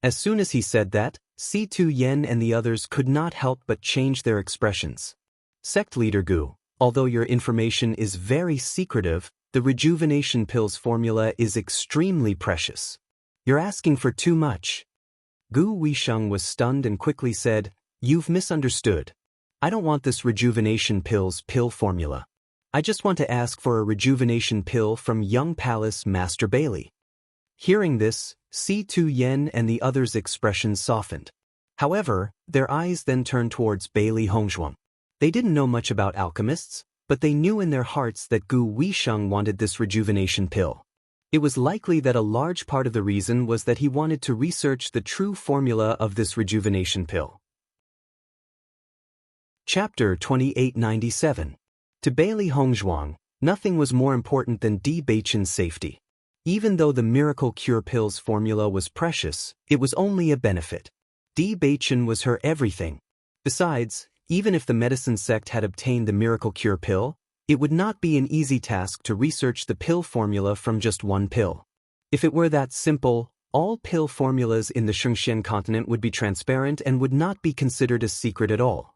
As soon as he said that, C2 Yen and the others could not help but change their expressions. Sect Leader Gu, although your information is very secretive, the rejuvenation pill's formula is extremely precious. You're asking for too much. Gu Weisheng was stunned and quickly said, You've misunderstood. I don't want this rejuvenation pill's pill formula. I just want to ask for a rejuvenation pill from young Palace Master Bailey. Hearing this, C2 Yen and the others' expressions softened. However, their eyes then turned towards Bailey Hongzhuang. They didn't know much about alchemists, but they knew in their hearts that Gu Weisheng wanted this rejuvenation pill. It was likely that a large part of the reason was that he wanted to research the true formula of this rejuvenation pill. Chapter 2897. To Bailey Hongzhuang, nothing was more important than Bewitching's safety. Even though the miracle cure pill's formula was precious, it was only a benefit. Bewitching was her everything. Besides, even if the medicine sect had obtained the miracle cure pill, it would not be an easy task to research the pill formula from just one pill. If it were that simple, all pill formulas in the Shengxian continent would be transparent and would not be considered a secret at all.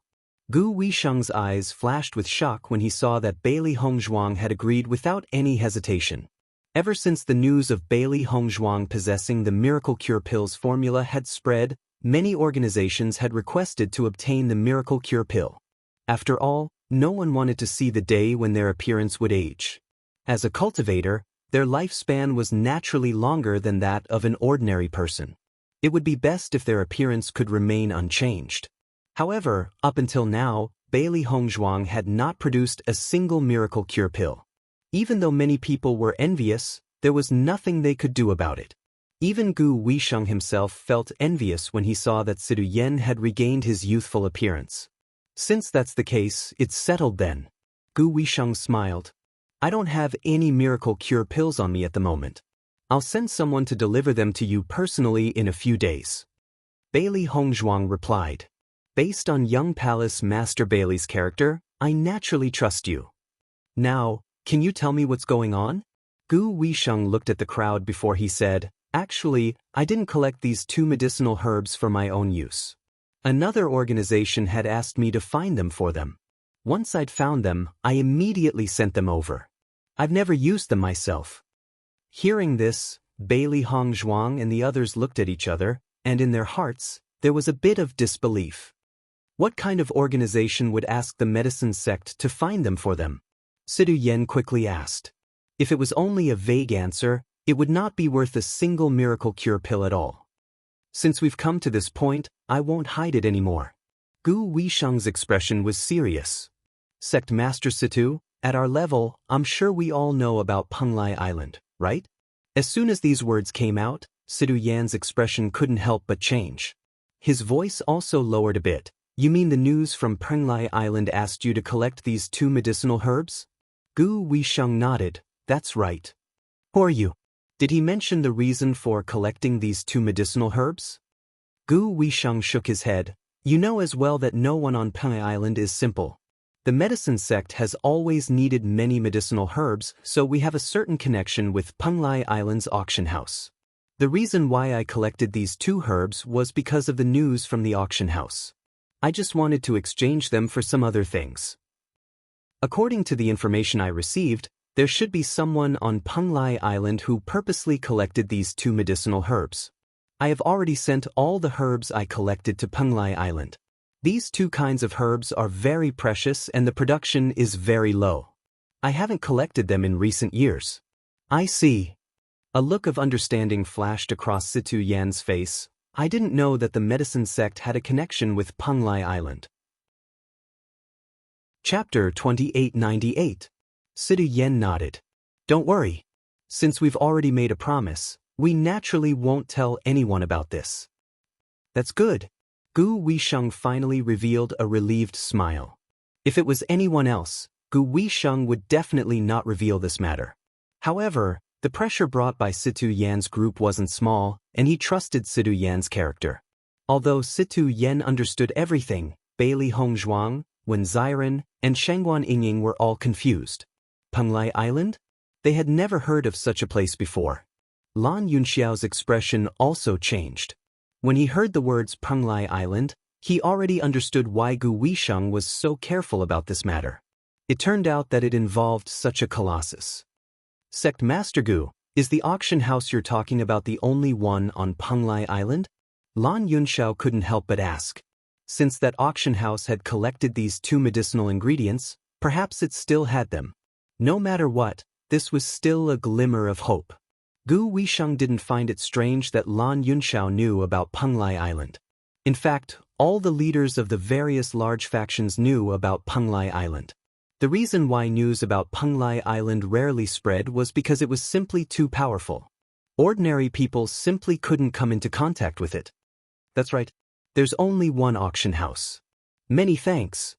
Gu Weisheng's eyes flashed with shock when he saw that Bailey Hongzhuang had agreed without any hesitation. Ever since the news of Bailey Hongzhuang possessing the miracle cure pill's formula had spread, many organizations had requested to obtain the miracle cure pill. After all, no one wanted to see the day when their appearance would age. As a cultivator, their lifespan was naturally longer than that of an ordinary person. It would be best if their appearance could remain unchanged. However, up until now, Bailey Hongzhuang had not produced a single miracle cure pill. Even though many people were envious, there was nothing they could do about it. Even Gu Weisheng himself felt envious when he saw that Sidu Yan had regained his youthful appearance. Since that's the case, it's settled then. Gu Weisheng smiled. I don't have any miracle cure pills on me at the moment. I'll send someone to deliver them to you personally in a few days. Bailey Hongzhuang replied. Based on young Palace Master Bailey's character, I naturally trust you. Now, can you tell me what's going on? Gu Weisheng looked at the crowd before he said, Actually, I didn't collect these 2 medicinal herbs for my own use. Another organization had asked me to find them for them. Once I'd found them, I immediately sent them over. I've never used them myself. Hearing this, Bailey Hongzhuang and the others looked at each other, and in their hearts, there was a bit of disbelief. What kind of organization would ask the medicine sect to find them for them? Sidu Yan quickly asked. If it was only a vague answer, it would not be worth a single miracle cure pill at all. Since we've come to this point, I won't hide it anymore. Gu Weisheng's expression was serious. Sect Master Situ, at our level, I'm sure we all know about Penglai Island, right? As soon as these words came out, Sidu Yan's expression couldn't help but change. His voice also lowered a bit. You mean the news from Penglai Island asked you to collect these 2 medicinal herbs? Gu Weisheng nodded. That's right. Who are you? Did he mention the reason for collecting these 2 medicinal herbs? Gu Weisheng shook his head. You know as well that no one on Penglai Island is simple. The medicine sect has always needed many medicinal herbs, so we have a certain connection with Penglai Island's auction house. The reason why I collected these 2 herbs was because of the news from the auction house. I just wanted to exchange them for some other things. According to the information I received, there should be someone on Penglai Island who purposely collected these 2 medicinal herbs. I have already sent all the herbs I collected to Penglai Island. These 2 kinds of herbs are very precious and the production is very low. I haven't collected them in recent years. I see. A look of understanding flashed across Situ Yan's face. I didn't know that the medicine sect had a connection with Penglai Island. Chapter 2898. Sidu Yan nodded. Don't worry. Since we've already made a promise, we naturally won't tell anyone about this. That's good. Gu Weisheng finally revealed a relieved smile. If it was anyone else, Gu Weisheng would definitely not reveal this matter. However, the pressure brought by Situ Yan's group wasn't small, and he trusted Situ Yan's character. Although Situ Yan understood everything, Bailey Hongzhuang, Wen Ziren, and Shengguan Yingying were all confused. Penglai Island? They had never heard of such a place before. Lan Yunxiao's expression also changed. When he heard the words Penglai Island, he already understood why Gu Weisheng was so careful about this matter. It turned out that it involved such a colossus. Sect Master Gu, is the auction house you're talking about the only one on Penglai Island? Lan Yunxiao couldn't help but ask. Since that auction house had collected these 2 medicinal ingredients, perhaps it still had them. No matter what, this was still a glimmer of hope. Gu Weisheng didn't find it strange that Lan Yunxiao knew about Penglai Island. In fact, all the leaders of the various large factions knew about Penglai Island. The reason why news about Penglai Island rarely spread was because it was simply too powerful. Ordinary people simply couldn't come into contact with it. That's right. There's only one auction house. Many thanks.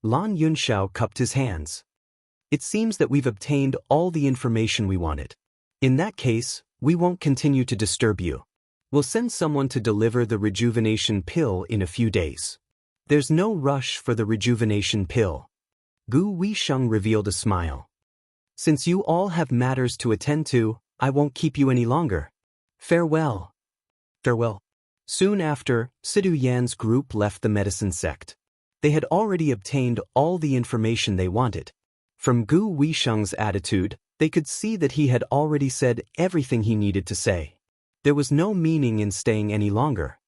Lan Yunxiao cupped his hands. It seems that we've obtained all the information we wanted. In that case, we won't continue to disturb you. We'll send someone to deliver the rejuvenation pill in a few days. There's no rush for the rejuvenation pill. Gu Weisheng revealed a smile. Since you all have matters to attend to, I won't keep you any longer. Farewell. Farewell. Soon after, Sidu Yan's group left the medicine sect. They had already obtained all the information they wanted. From Gu Weisheng's attitude, they could see that he had already said everything he needed to say. There was no meaning in staying any longer.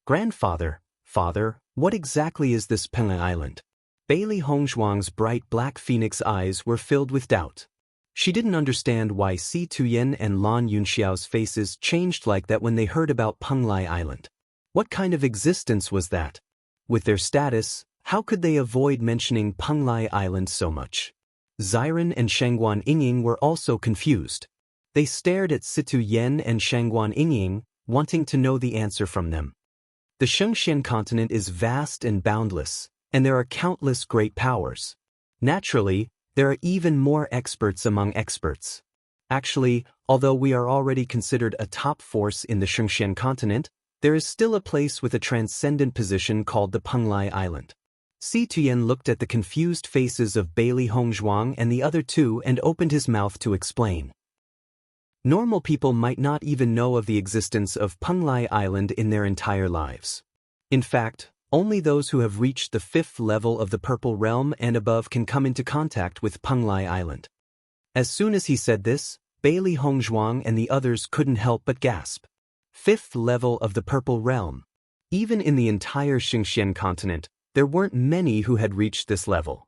Grandfather, father, what exactly is this Penglai Island? Bailey Hongzhuang's bright black phoenix eyes were filled with doubt. She didn't understand why Si Tuyen and Lan Yunxiao's faces changed like that when they heard about Penglai Island. What kind of existence was that? With their status, how could they avoid mentioning Penglai Island so much? Xiren and Shangguan Yingying were also confused. They stared at Situ Yen and Shangguan Yingying, wanting to know the answer from them. The Shengxian continent is vast and boundless, and there are countless great powers. Naturally, there are even more experts among experts. Actually, although we are already considered a top force in the Shengxian continent, there is still a place with a transcendent position called the Penglai Island. Si Tuyen looked at the confused faces of Bailey Hongzhuang and the other two and opened his mouth to explain. Normal people might not even know of the existence of Penglai Island in their entire lives. In fact, only those who have reached the 5th level of the Purple Realm and above can come into contact with Penglai Island. As soon as he said this, Bailey Hongzhuang and the others couldn't help but gasp. 5th level of the Purple Realm. Even in the entire Xingxian continent, there weren't many who had reached this level.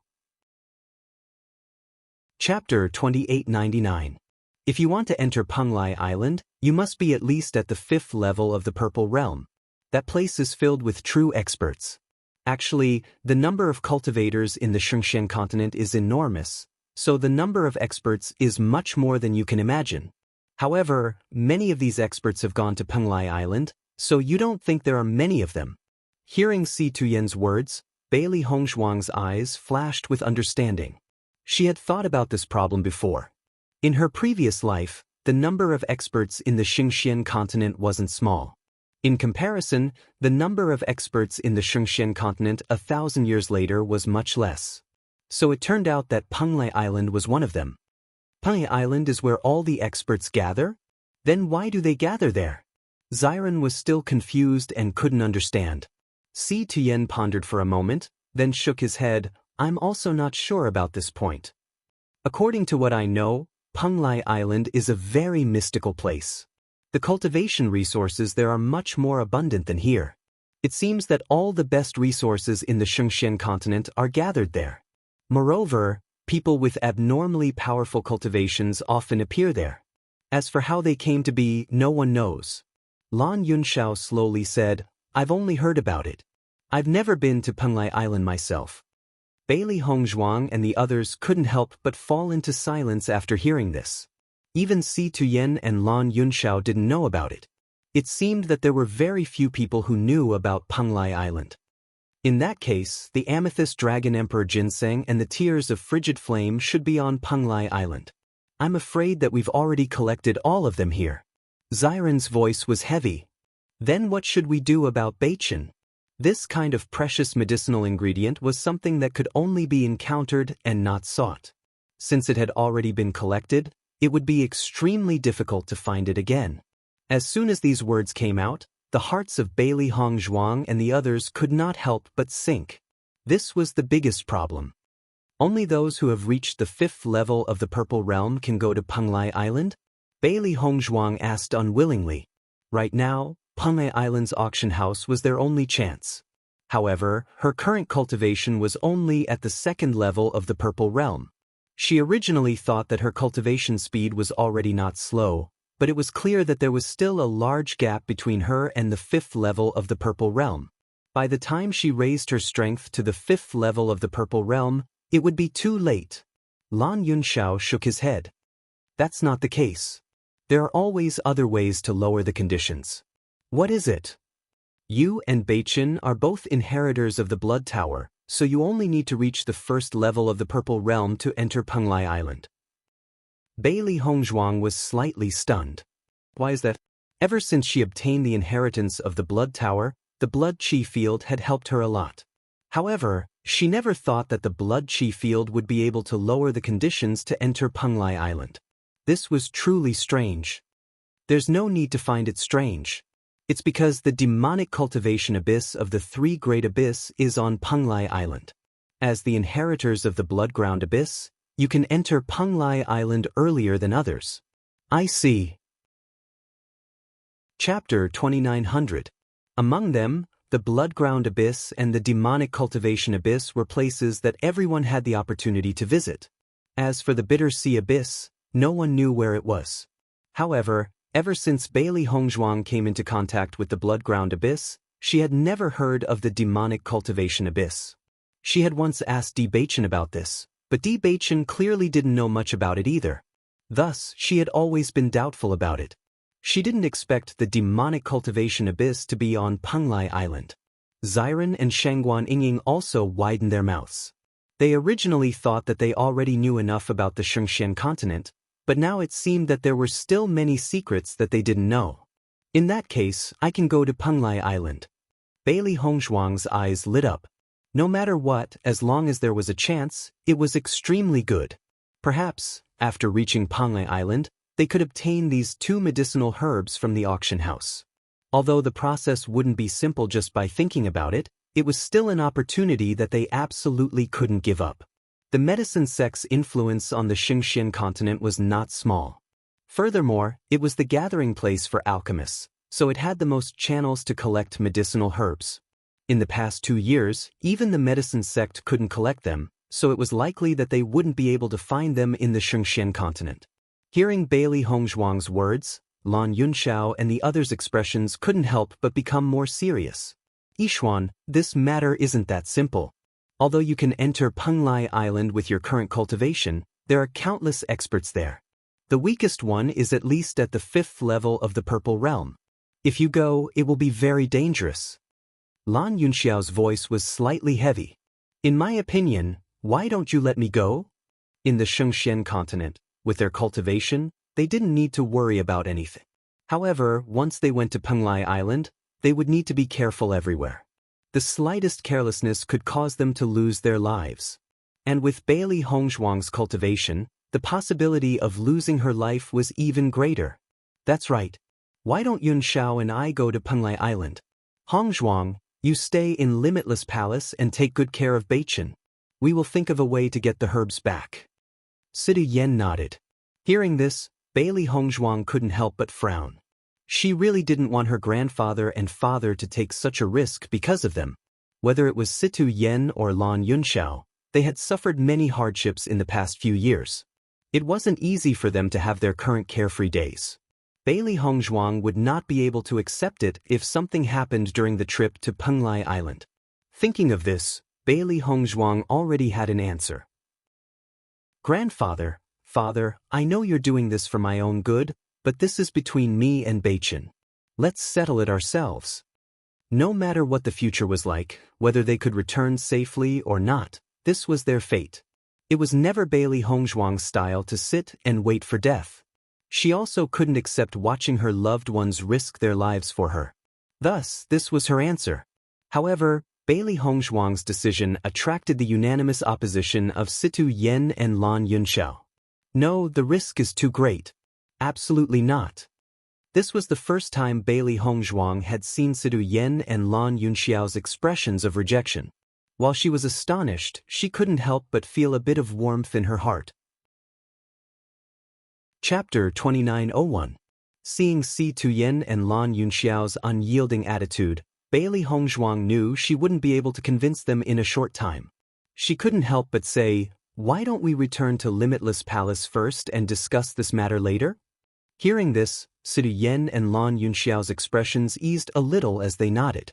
Chapter 2899. If you want to enter Penglai Island, you must be at least at the 5th level of the Purple Realm. That place is filled with true experts. Actually, the number of cultivators in the Xingxian continent is enormous, so the number of experts is much more than you can imagine. However, many of these experts have gone to Penglai Island, so you don't think there are many of them. Hearing Si Tuyen's words, Bailey Hongzhuang's eyes flashed with understanding. She had thought about this problem before. In her previous life, the number of experts in the Xingxian continent wasn't small. In comparison, the number of experts in the Xingxian continent 1,000 years later was much less. So it turned out that Penglai Island was one of them. Penglai Island is where all the experts gather? Then why do they gather there? Xiren was still confused and couldn't understand. Si Tuyen pondered for a moment, then shook his head. I'm also not sure about this point. According to what I know, Penglai Island is a very mystical place. The cultivation resources there are much more abundant than here. It seems that all the best resources in the Xingxian continent are gathered there. Moreover, people with abnormally powerful cultivations often appear there. As for how they came to be, no one knows. Lan Yunxiao slowly said, I've only heard about it. I've never been to Penglai Island myself. Bailey Hongzhuang and the others couldn't help but fall into silence after hearing this. Even Si Tuyen and Lan Yunxiao didn't know about it. It seemed that there were very few people who knew about Penglai Island. In that case, the Amethyst Dragon Emperor Ginseng and the Tears of Frigid Flame should be on Penglai Island. I'm afraid that we've already collected all of them here. Xiren's voice was heavy. Then what should we do about Bewitching? This kind of precious medicinal ingredient was something that could only be encountered and not sought. Since it had already been collected, it would be extremely difficult to find it again. As soon as these words came out, the hearts of Bailey Hongzhuang and the others could not help but sink. This was the biggest problem. Only those who have reached the 5th level of the Purple Realm can go to Penglai Island? Bailey Hongzhuang asked unwillingly. Right now, Penglai Island's auction house was their only chance. However, her current cultivation was only at the 2nd level of the Purple Realm. She originally thought that her cultivation speed was already not slow, but it was clear that there was still a large gap between her and the 5th level of the Purple Realm. By the time she raised her strength to the 5th level of the Purple Realm, it would be too late. Lan Yunxiao shook his head. That's not the case. There are always other ways to lower the conditions. What is it? You and Beichin are both inheritors of the Blood Tower, so you only need to reach the 1st level of the Purple Realm to enter Penglai Island. Bailey Hongzhuang was slightly stunned. Why is that? Ever since she obtained the inheritance of the Blood Tower, the Blood Qi Field had helped her a lot. However, she never thought that the Blood Qi Field would be able to lower the conditions to enter Penglai Island. This was truly strange. There's no need to find it strange. It's because the demonic cultivation abyss of the 3 Great Abyss is on Penglai Island. As the inheritors of the Bloodground Abyss, you can enter Penglai Island earlier than others. I see. Chapter 2900. Among them, the Bloodground Abyss and the Demonic Cultivation Abyss were places that everyone had the opportunity to visit. As for the Bitter Sea Abyss, no one knew where it was. However, ever since Bailey Hongzhuang came into contact with the Bloodground Abyss, she had never heard of the Demonic Cultivation Abyss. She had once asked Di Beichin about this, but Di Beichin clearly didn't know much about it either. Thus, she had always been doubtful about it. She didn't expect the Demonic Cultivation Abyss to be on Penglai Island. Xiren and Shangguan Yingying also widened their mouths. They originally thought that they already knew enough about the Shengxian continent, but now it seemed that there were still many secrets that they didn't know. In that case, I can go to Penglai Island. Bailey Hongzhuang's eyes lit up. No matter what, as long as there was a chance, it was extremely good. Perhaps, after reaching Penglai Island, they could obtain these 2 medicinal herbs from the auction house. Although the process wouldn't be simple just by thinking about it, it was still an opportunity that they absolutely couldn't give up. The medicine sect's influence on the Xingxian continent was not small. Furthermore, it was the gathering place for alchemists, so it had the most channels to collect medicinal herbs. In the past 2 years, even the medicine sect couldn't collect them, so it was likely that they wouldn't be able to find them in the Xingxian continent. Hearing Bailey Hongzhuang's words, Lan Yunxiao and the others' expressions couldn't help but become more serious. Yishuan, this matter isn't that simple. Although you can enter Penglai Island with your current cultivation, there are countless experts there. The weakest one is at least at the 5th level of the Purple Realm. If you go, it will be very dangerous. Lan Yunxiao's voice was slightly heavy. In my opinion, why don't you let me go? In the Xingxian continent, with their cultivation, they didn't need to worry about anything. However, once they went to Penglai Island, they would need to be careful everywhere. The slightest carelessness could cause them to lose their lives. And with Bailey Hongzhuang's cultivation, the possibility of losing her life was even greater. That's right. Why don't Yun Xiao and I go to Penglai Island? Hongzhuang, you stay in Limitless Palace and take good care of Beichin. We will think of a way to get the herbs back. Sidu Yen nodded. Hearing this, Bailey Hongzhuang couldn't help but frown. She really didn't want her grandfather and father to take such a risk because of them. Whether it was Situ Yen or Lan Yunxiao, they had suffered many hardships in the past few years. It wasn't easy for them to have their current carefree days. Bailey Hongzhuang would not be able to accept it if something happened during the trip to Penglai Island. Thinking of this, Bailey Hongzhuang already had an answer. Grandfather, Father, I know you're doing this for my own good, but this is between me and Beichin. Let's settle it ourselves. No matter what the future was like, whether they could return safely or not, this was their fate. It was never Bailey Hongzhuang's style to sit and wait for death. She also couldn't accept watching her loved ones risk their lives for her. Thus, this was her answer. However, Bailey Hongzhuang's decision attracted the unanimous opposition of Situ Yen and Lan Yunxiao. No, the risk is too great. Absolutely not. This was the first time Bailey Hongzhuang had seen Sidu Yen and Lan Yunxiao's expressions of rejection. While she was astonished, she couldn't help but feel a bit of warmth in her heart. Chapter 2901. Seeing Situ Yen and Lan Yunxiao's unyielding attitude, Bailey Hongzhuang knew she wouldn't be able to convince them in a short time. She couldn't help but say, "Why don't we return to Limitless Palace first and discuss this matter later?" Hearing this, Sidu Yen and Lan Yunxiao's expressions eased a little as they nodded.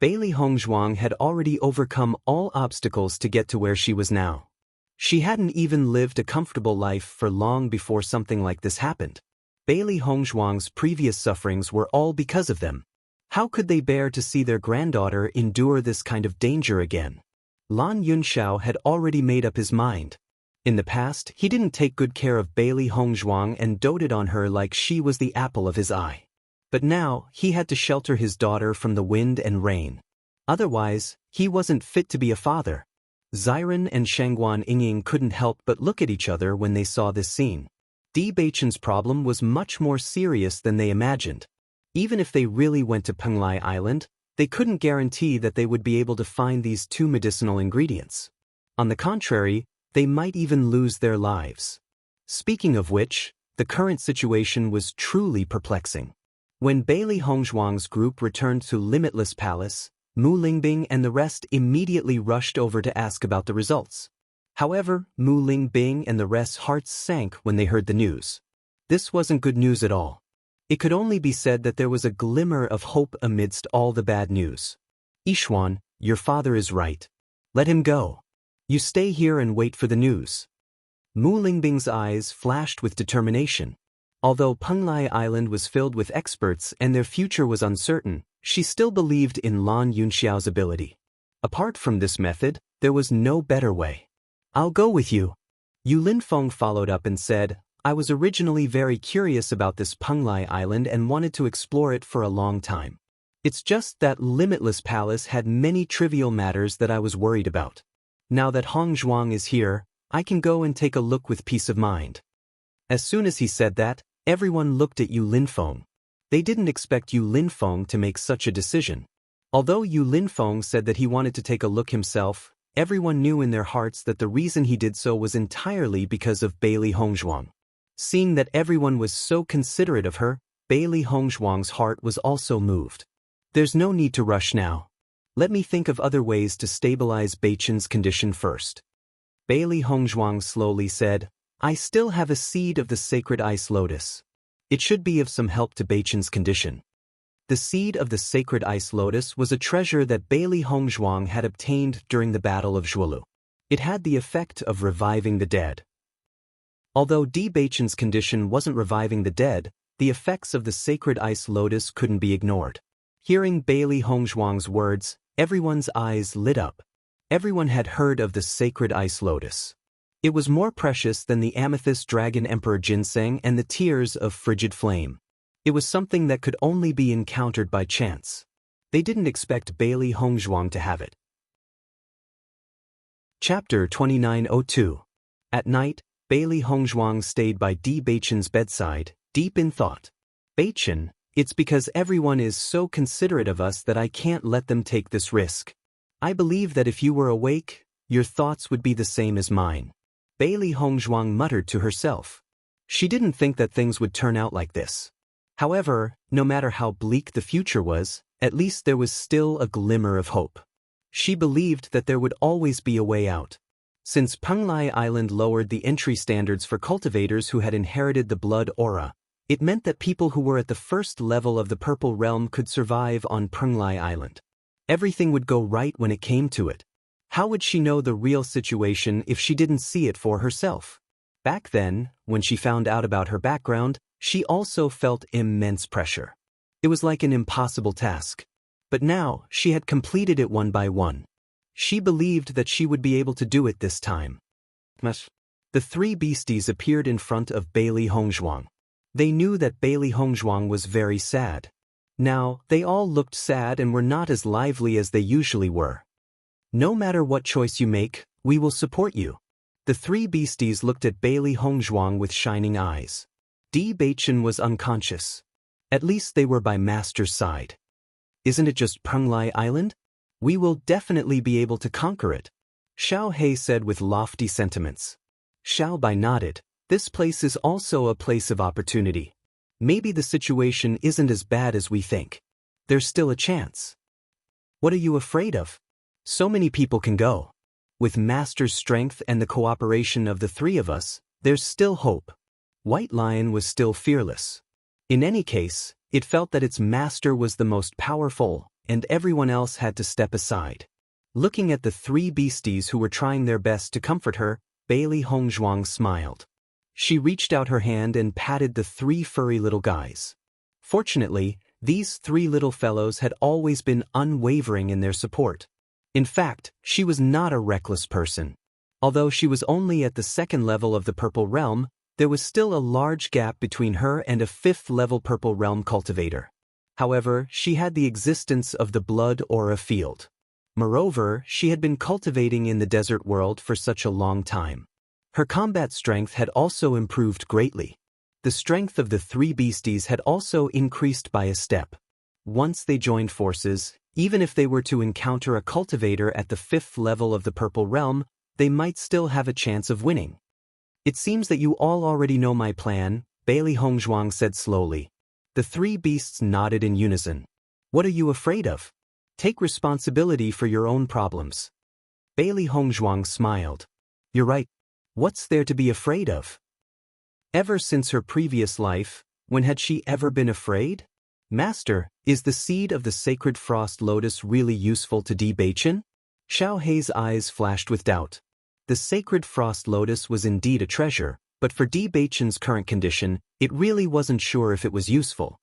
Bailey Hongzhuang had already overcome all obstacles to get to where she was now. She hadn't even lived a comfortable life for long before something like this happened. Bailey Hongzhuang's previous sufferings were all because of them. How could they bear to see their granddaughter endure this kind of danger again? Lan Yunxiao had already made up his mind. In the past, he didn't take good care of Bailey Hongzhuang and doted on her like she was the apple of his eye. But now, he had to shelter his daughter from the wind and rain. Otherwise, he wasn't fit to be a father. Xiren and Shangguan Yingying couldn't help but look at each other when they saw this scene. Bewitching's problem was much more serious than they imagined. Even if they really went to Penglai Island, they couldn't guarantee that they would be able to find these two medicinal ingredients. On the contrary, they might even lose their lives. Speaking of which, the current situation was truly perplexing. When Bailey Hongzhuang's group returned to Limitless Palace, Mu Lingbing and the rest immediately rushed over to ask about the results. However, Mu Lingbing and the rest's hearts sank when they heard the news. This wasn't good news at all. It could only be said that there was a glimmer of hope amidst all the bad news. Yishuan, your father is right. Let him go. You stay here and wait for the news. Mu Lingbing's eyes flashed with determination. Although Penglai Island was filled with experts and their future was uncertain, she still believed in Lan Yunxiao's ability. Apart from this method, there was no better way. I'll go with you. Yu Linfeng followed up and said, I was originally very curious about this Penglai Island and wanted to explore it for a long time. It's just that Limitless Palace had many trivial matters that I was worried about. Now that Hongzhuang is here, I can go and take a look with peace of mind. As soon as he said that, everyone looked at Yu Linfeng. They didn't expect Yu Linfeng to make such a decision. Although Yu Linfeng said that he wanted to take a look himself, everyone knew in their hearts that the reason he did so was entirely because of Bailey Hongzhuang. Seeing that everyone was so considerate of her, Bailey Hongzhuang's heart was also moved. There's no need to rush now. Let me think of other ways to stabilize Beichen's condition first. Bailey Hongzhuang slowly said, I still have a seed of the sacred ice lotus. It should be of some help to Beichen's condition. The seed of the sacred ice lotus was a treasure that Bailey Hongzhuang had obtained during the Battle of Zhuolu. It had the effect of reviving the dead. Although Beichen's condition wasn't reviving the dead, the effects of the sacred ice lotus couldn't be ignored. Hearing Bailey Hongzhuang's words, everyone's eyes lit up. Everyone had heard of the sacred ice lotus. It was more precious than the amethyst dragon emperor ginseng and the tears of frigid flame. It was something that could only be encountered by chance. They didn't expect Bailey Hongzhuang to have it. Chapter 2902. At night, Bailey Hongzhuang stayed by Beichen's bedside, deep in thought. Beichen, it's because everyone is so considerate of us that I can't let them take this risk. I believe that if you were awake, your thoughts would be the same as mine. Bailey Hongzhuang muttered to herself. She didn't think that things would turn out like this. However, no matter how bleak the future was, at least there was still a glimmer of hope. She believed that there would always be a way out. Since Penglai Island lowered the entry standards for cultivators who had inherited the blood aura, it meant that people who were at the first level of the Purple Realm could survive on Penglai Island. Everything would go right when it came to it. How would she know the real situation if she didn't see it for herself? Back then, when she found out about her background, she also felt immense pressure. It was like an impossible task. But now, she had completed it one by one. She believed that she would be able to do it this time. The three beasties appeared in front of Bailey Hongzhuang. They knew that Bailey Hongzhuang was very sad. Now, they all looked sad and were not as lively as they usually were. No matter what choice you make, we will support you. The three beasties looked at Bailey Hongzhuang with shining eyes. Beichen was unconscious. At least they were by Master's side. Isn't it just Penglai Island? We will definitely be able to conquer it, Xiao He said with lofty sentiments. Xiao Bai nodded. This place is also a place of opportunity. Maybe the situation isn't as bad as we think. There's still a chance. What are you afraid of? So many people can go. With Master's strength and the cooperation of the three of us, there's still hope. White Lion was still fearless. In any case, it felt that its master was the most powerful, and everyone else had to step aside. Looking at the three beasties who were trying their best to comfort her, Bailey Hongzhuang smiled. She reached out her hand and patted the three furry little guys. Fortunately, these three little fellows had always been unwavering in their support. In fact, she was not a reckless person. Although she was only at the second level of the Purple Realm, there was still a large gap between her and a fifth-level Purple Realm cultivator. However, she had the existence of the Blood Aura field. Moreover, she had been cultivating in the desert world for such a long time. Her combat strength had also improved greatly. The strength of the three beasties had also increased by a step. Once they joined forces, even if they were to encounter a cultivator at the fifth level of the Purple Realm, they might still have a chance of winning. It seems that you all already know my plan, Bailey Hongzhuang said slowly. The three beasts nodded in unison. What are you afraid of? Take responsibility for your own problems. Bailey Hongzhuang smiled. You're right. What's there to be afraid of? Ever since her previous life, when had she ever been afraid? Master, is the seed of the sacred frost lotus really useful to Bewitching? Xiao Hei's eyes flashed with doubt. The sacred frost lotus was indeed a treasure, but for Bewitching's current condition, it really wasn't sure if it was useful.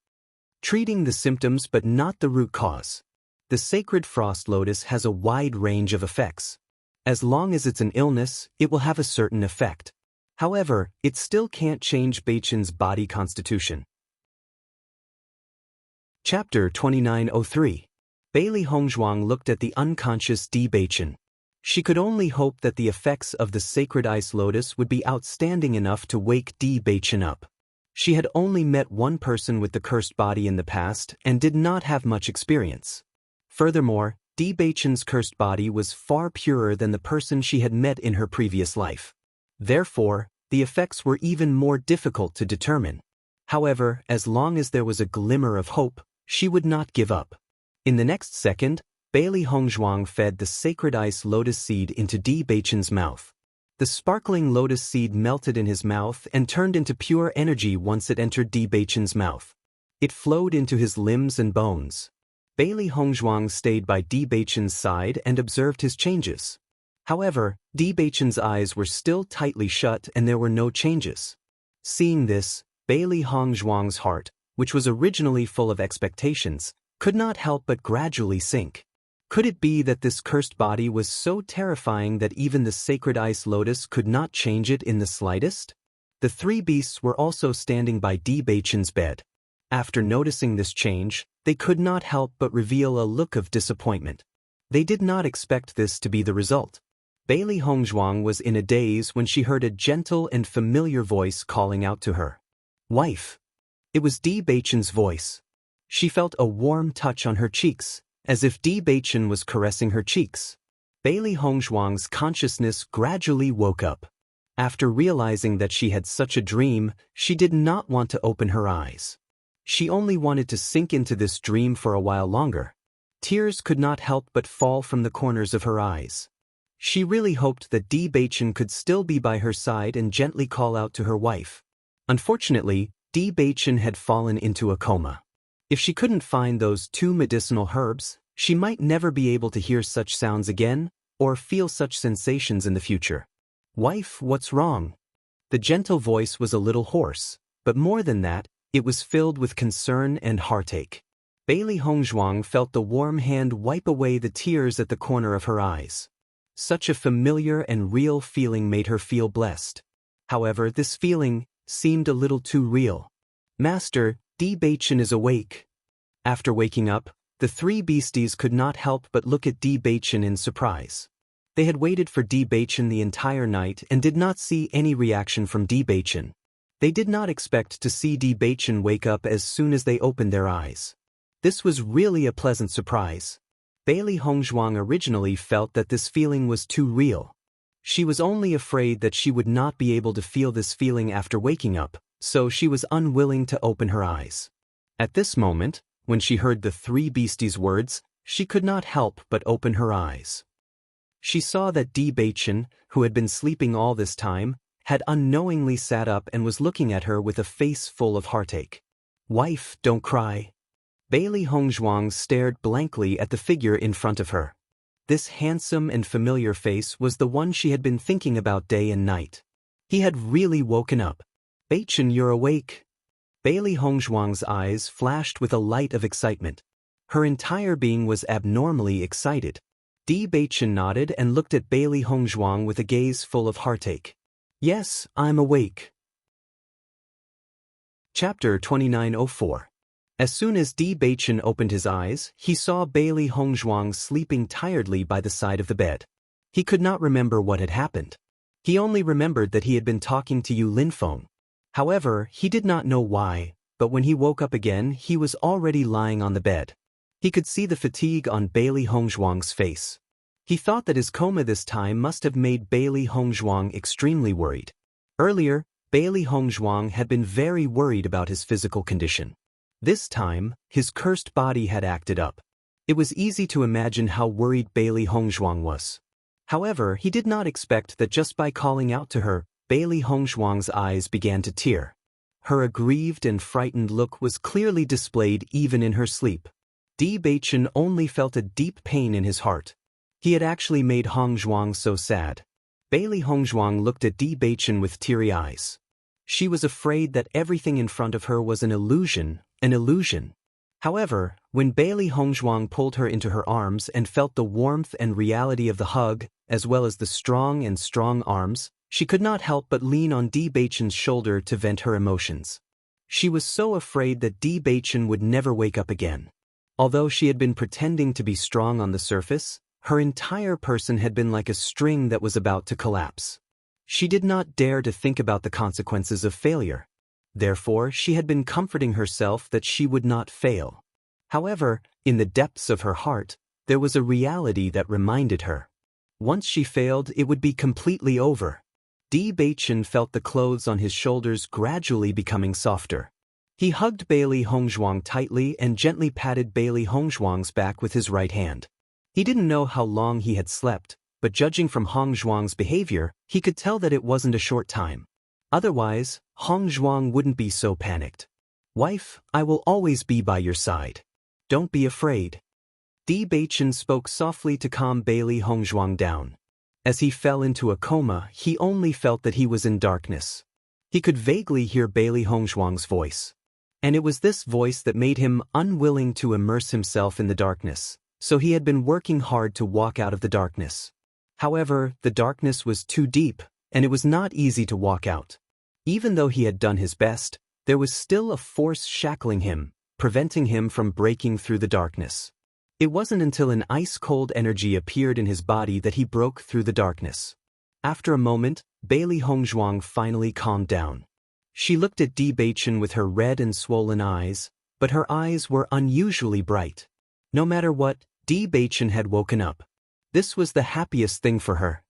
Treating the symptoms but not the root cause. The sacred frost lotus has a wide range of effects. As long as it's an illness, it will have a certain effect. However, it still can't change Bewitching's body constitution. Chapter 2903. Bailey Hongzhuang looked at the unconscious Bewitching. She could only hope that the effects of the sacred ice lotus would be outstanding enough to wake Bewitching up. She had only met one person with the cursed body in the past and did not have much experience. Furthermore, Bewitching's cursed body was far purer than the person she had met in her previous life. Therefore, the effects were even more difficult to determine. However, as long as there was a glimmer of hope, she would not give up. In the next second, Bailey Hongzhuang fed the sacred ice lotus seed into Bewitching's mouth. The sparkling lotus seed melted in his mouth and turned into pure energy once it entered Bewitching's mouth. It flowed into his limbs and bones. Bailey Hongzhuang stayed by Bewitching's side and observed his changes. However, Bewitching's eyes were still tightly shut and there were no changes. Seeing this, Bailey Hongzhuang's heart, which was originally full of expectations, could not help but gradually sink. Could it be that this cursed body was so terrifying that even the sacred ice lotus could not change it in the slightest? The three beasts were also standing by Bewitching's bed. After noticing this change, they could not help but reveal a look of disappointment. They did not expect this to be the result. Bailey Hongzhuang was in a daze when she heard a gentle and familiar voice calling out to her. Wife. It was Bewitching's voice. She felt a warm touch on her cheeks, as if Bewitching was caressing her cheeks. Bailey Hongzhuang's consciousness gradually woke up. After realizing that she had such a dream, she did not want to open her eyes. She only wanted to sink into this dream for a while longer. Tears could not help but fall from the corners of her eyes. She really hoped that Bewitching could still be by her side and gently call out to her wife. Unfortunately, Bewitching had fallen into a coma. If she couldn't find those two medicinal herbs, she might never be able to hear such sounds again, or feel such sensations in the future. Wife, what's wrong? The gentle voice was a little hoarse, but more than that, it was filled with concern and heartache. Bailey Hongzhuang felt the warm hand wipe away the tears at the corner of her eyes. Such a familiar and real feeling made her feel blessed. However, this feeling seemed a little too real. Master, Bewitching is awake. After waking up, the three beasties could not help but look at Bewitching in surprise. They had waited for Bewitching the entire night and did not see any reaction from Bewitching. They did not expect to see Bewitching wake up as soon as they opened their eyes. This was really a pleasant surprise. Bailey Hongzhuang originally felt that this feeling was too real. She was only afraid that she would not be able to feel this feeling after waking up, so she was unwilling to open her eyes. At this moment, when she heard the three beasties' words, she could not help but open her eyes. She saw that Bewitching, who had been sleeping all this time, had unknowingly sat up and was looking at her with a face full of heartache. Wife, don't cry. Bailey Hongzhuang stared blankly at the figure in front of her. This handsome and familiar face was the one she had been thinking about day and night. He had really woken up. Bewitching, you're awake. Bailey Hongzhuang's eyes flashed with a light of excitement. Her entire being was abnormally excited. Bewitching nodded and looked at Bailey Hongzhuang with a gaze full of heartache. Yes, I'm awake. Chapter 2904. As soon as Bewitching opened his eyes, he saw Bailey Hongzhuang sleeping tiredly by the side of the bed. He could not remember what had happened. He only remembered that he had been talking to Yu Linfeng. However, he did not know why, but when he woke up again, he was already lying on the bed. He could see the fatigue on Bailey Hongzhuang's face. He thought that his coma this time must have made Bailey Hongzhuang extremely worried. Earlier, Bailey Hongzhuang had been very worried about his physical condition. This time, his cursed body had acted up. It was easy to imagine how worried Bailey Hongzhuang was. However, he did not expect that just by calling out to her, Bailey Hongzhuang's eyes began to tear. Her aggrieved and frightened look was clearly displayed even in her sleep. Bewitching only felt a deep pain in his heart. He had actually made Hongzhuang so sad. Bailey Hongzhuang looked at Bewitching with teary eyes. She was afraid that everything in front of her was an illusion. However, when Bailey Hongzhuang pulled her into her arms and felt the warmth and reality of the hug, as well as the strong arms, she could not help but lean on Bewitching's shoulder to vent her emotions. She was so afraid that Bewitching would never wake up again. Although she had been pretending to be strong on the surface, her entire person had been like a string that was about to collapse. She did not dare to think about the consequences of failure. Therefore, she had been comforting herself that she would not fail. However, in the depths of her heart, there was a reality that reminded her. Once she failed, it would be completely over. Bewitching felt the clothes on his shoulders gradually becoming softer. He hugged Bailey Hongzhuang tightly and gently patted Bailey Hongzhuang's back with his right hand. He didn't know how long he had slept, but judging from Hongzhuang's behavior, he could tell that it wasn't a short time. Otherwise, Hongzhuang wouldn't be so panicked. Wife, I will always be by your side. Don't be afraid. Bewitching spoke softly to calm Bailey Hongzhuang down. As he fell into a coma, he only felt that he was in darkness. He could vaguely hear Bailey Hongzhuang's voice. And it was this voice that made him unwilling to immerse himself in the darkness, so he had been working hard to walk out of the darkness. However, the darkness was too deep, and it was not easy to walk out. Even though he had done his best, there was still a force shackling him, preventing him from breaking through the darkness. It wasn't until an ice-cold energy appeared in his body that he broke through the darkness. After a moment, Bailey Hongzhuang finally calmed down. She looked at Bewitching with her red and swollen eyes, but her eyes were unusually bright. No matter what, Bewitching had woken up. This was the happiest thing for her.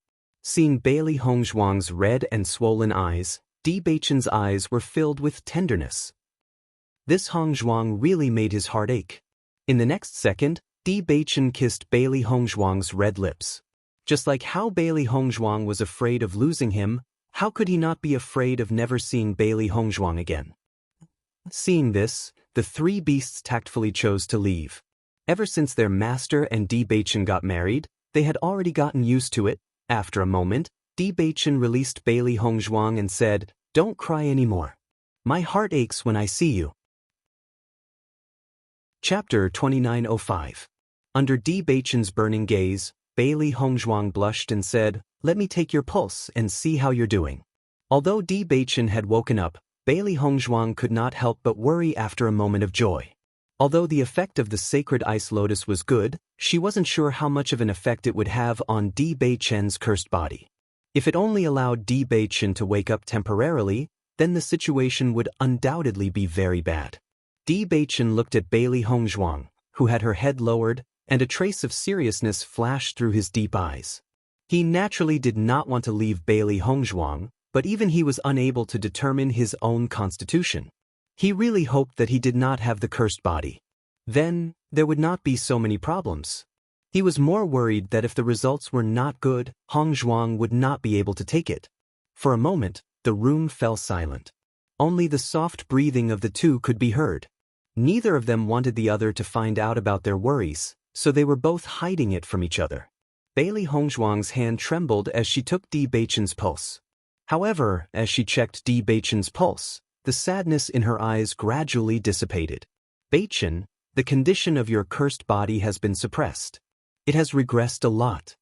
Seeing Bailey Hongzhuang's red and swollen eyes, Bewitching's eyes were filled with tenderness. This Hongzhuang really made his heart ache. In the next second, Bewitching kissed Bailey Hongzhuang's red lips. Just like how Bailey Hongzhuang was afraid of losing him, how could he not be afraid of never seeing Bailey Hongzhuang again? Seeing this, the three beasts tactfully chose to leave. Ever since their master and Bewitching got married, they had already gotten used to it. After a moment, Bewitching released Bailey Hongzhuang and said, "Don't cry anymore. My heart aches when I see you." Chapter 2905. Under Bewitching's burning gaze, Bailey Hongzhuang blushed and said, "Let me take your pulse and see how you're doing." Although Bewitching had woken up, Bailey Hongzhuang could not help but worry after a moment of joy. Although the effect of the sacred ice lotus was good, she wasn't sure how much of an effect it would have on Bewitching's cursed body. If it only allowed Bewitching to wake up temporarily, then the situation would undoubtedly be very bad. Bewitching looked at Bailey Hongzhuang, who had her head lowered, and a trace of seriousness flashed through his deep eyes. He naturally did not want to leave Bailey Hongzhuang, but even he was unable to determine his own constitution. He really hoped that he did not have the cursed body. Then, there would not be so many problems. He was more worried that if the results were not good, Hongzhuang would not be able to take it. For a moment, the room fell silent. Only the soft breathing of the two could be heard. Neither of them wanted the other to find out about their worries, so they were both hiding it from each other. Bailey Hongzhuang's hand trembled as she took Di Beichen's pulse. However, as she checked Di Beichen's pulse, the sadness in her eyes gradually dissipated. Beichen, the condition of your cursed body has been suppressed. It has regressed a lot.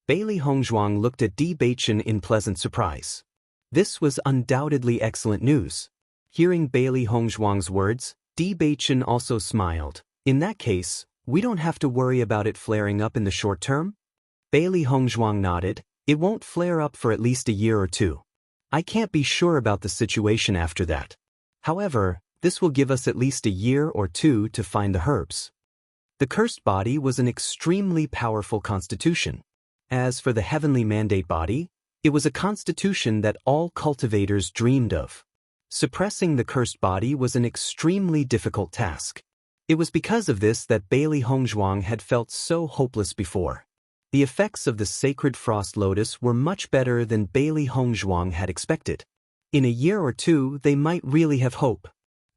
Bailey Hongzhuang looked at Di Beichen in pleasant surprise. This was undoubtedly excellent news. Hearing Bailey Hongzhuang's words, Di Beichen also smiled. In that case, we don't have to worry about it flaring up in the short term? Bailey Hongzhuang nodded. It won't flare up for at least a year or two. I can't be sure about the situation after that. However, this will give us at least a year or two to find the herbs. The cursed body was an extremely powerful constitution. As for the heavenly mandate body, it was a constitution that all cultivators dreamed of. Suppressing the cursed body was an extremely difficult task. It was because of this that Bailey Hongzhuang had felt so hopeless before. The effects of the sacred frost lotus were much better than Bailey Hongzhuang had expected. In a year or two, they might really have hope.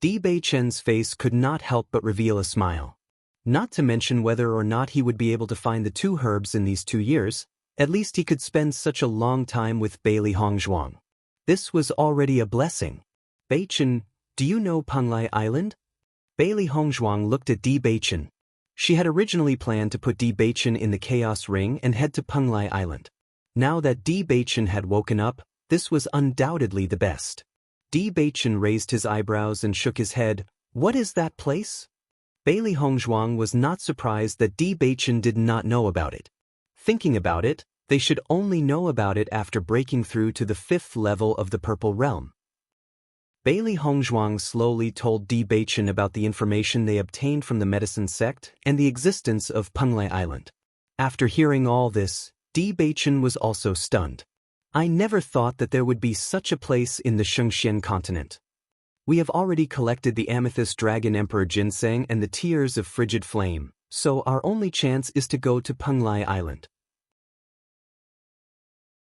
Di Beichen's face could not help but reveal a smile. Not to mention whether or not he would be able to find the two herbs in these 2 years, at least he could spend such a long time with Bailey Hongzhuang. This was already a blessing. Beichen, do you know Penglai Island? Bailey Hongzhuang looked at Di Beichen. She had originally planned to put Di Beichen in the Chaos Ring and head to Penglai Island. Now that Di Beichen had woken up, this was undoubtedly the best. Di Beichen raised his eyebrows and shook his head. What is that place? Bailey Hongzhuang was not surprised that Di Beichen did not know about it. Thinking about it, they should only know about it after breaking through to the 5th level of the Purple Realm. Bailey Hongzhuang slowly told Di Beichen about the information they obtained from the medicine sect and the existence of Penglai Island. After hearing all this, Di Beichen was also stunned. I never thought that there would be such a place in the Shengxian continent. We have already collected the Amethyst Dragon Emperor Ginseng and the Tears of Frigid Flame, so our only chance is to go to Penglai Island.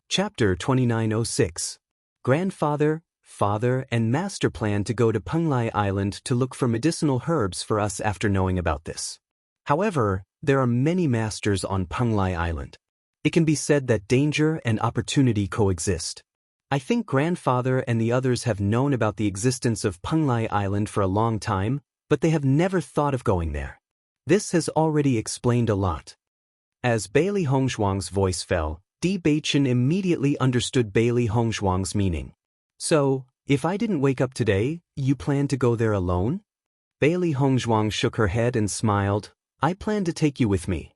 Chapter 2906. Grandfather, Father and Master plan to go to Penglai Island to look for medicinal herbs for us after knowing about this. However, there are many masters on Penglai Island. It can be said that danger and opportunity coexist. I think Grandfather and the others have known about the existence of Penglai Island for a long time, but they have never thought of going there. This has already explained a lot. As Bailey Hongzhuang's voice fell, Di Beichen immediately understood Bailey Hongzhuang's meaning. So, if I didn't wake up today, you plan to go there alone? Bailey Hongzhuang shook her head and smiled. I plan to take you with me.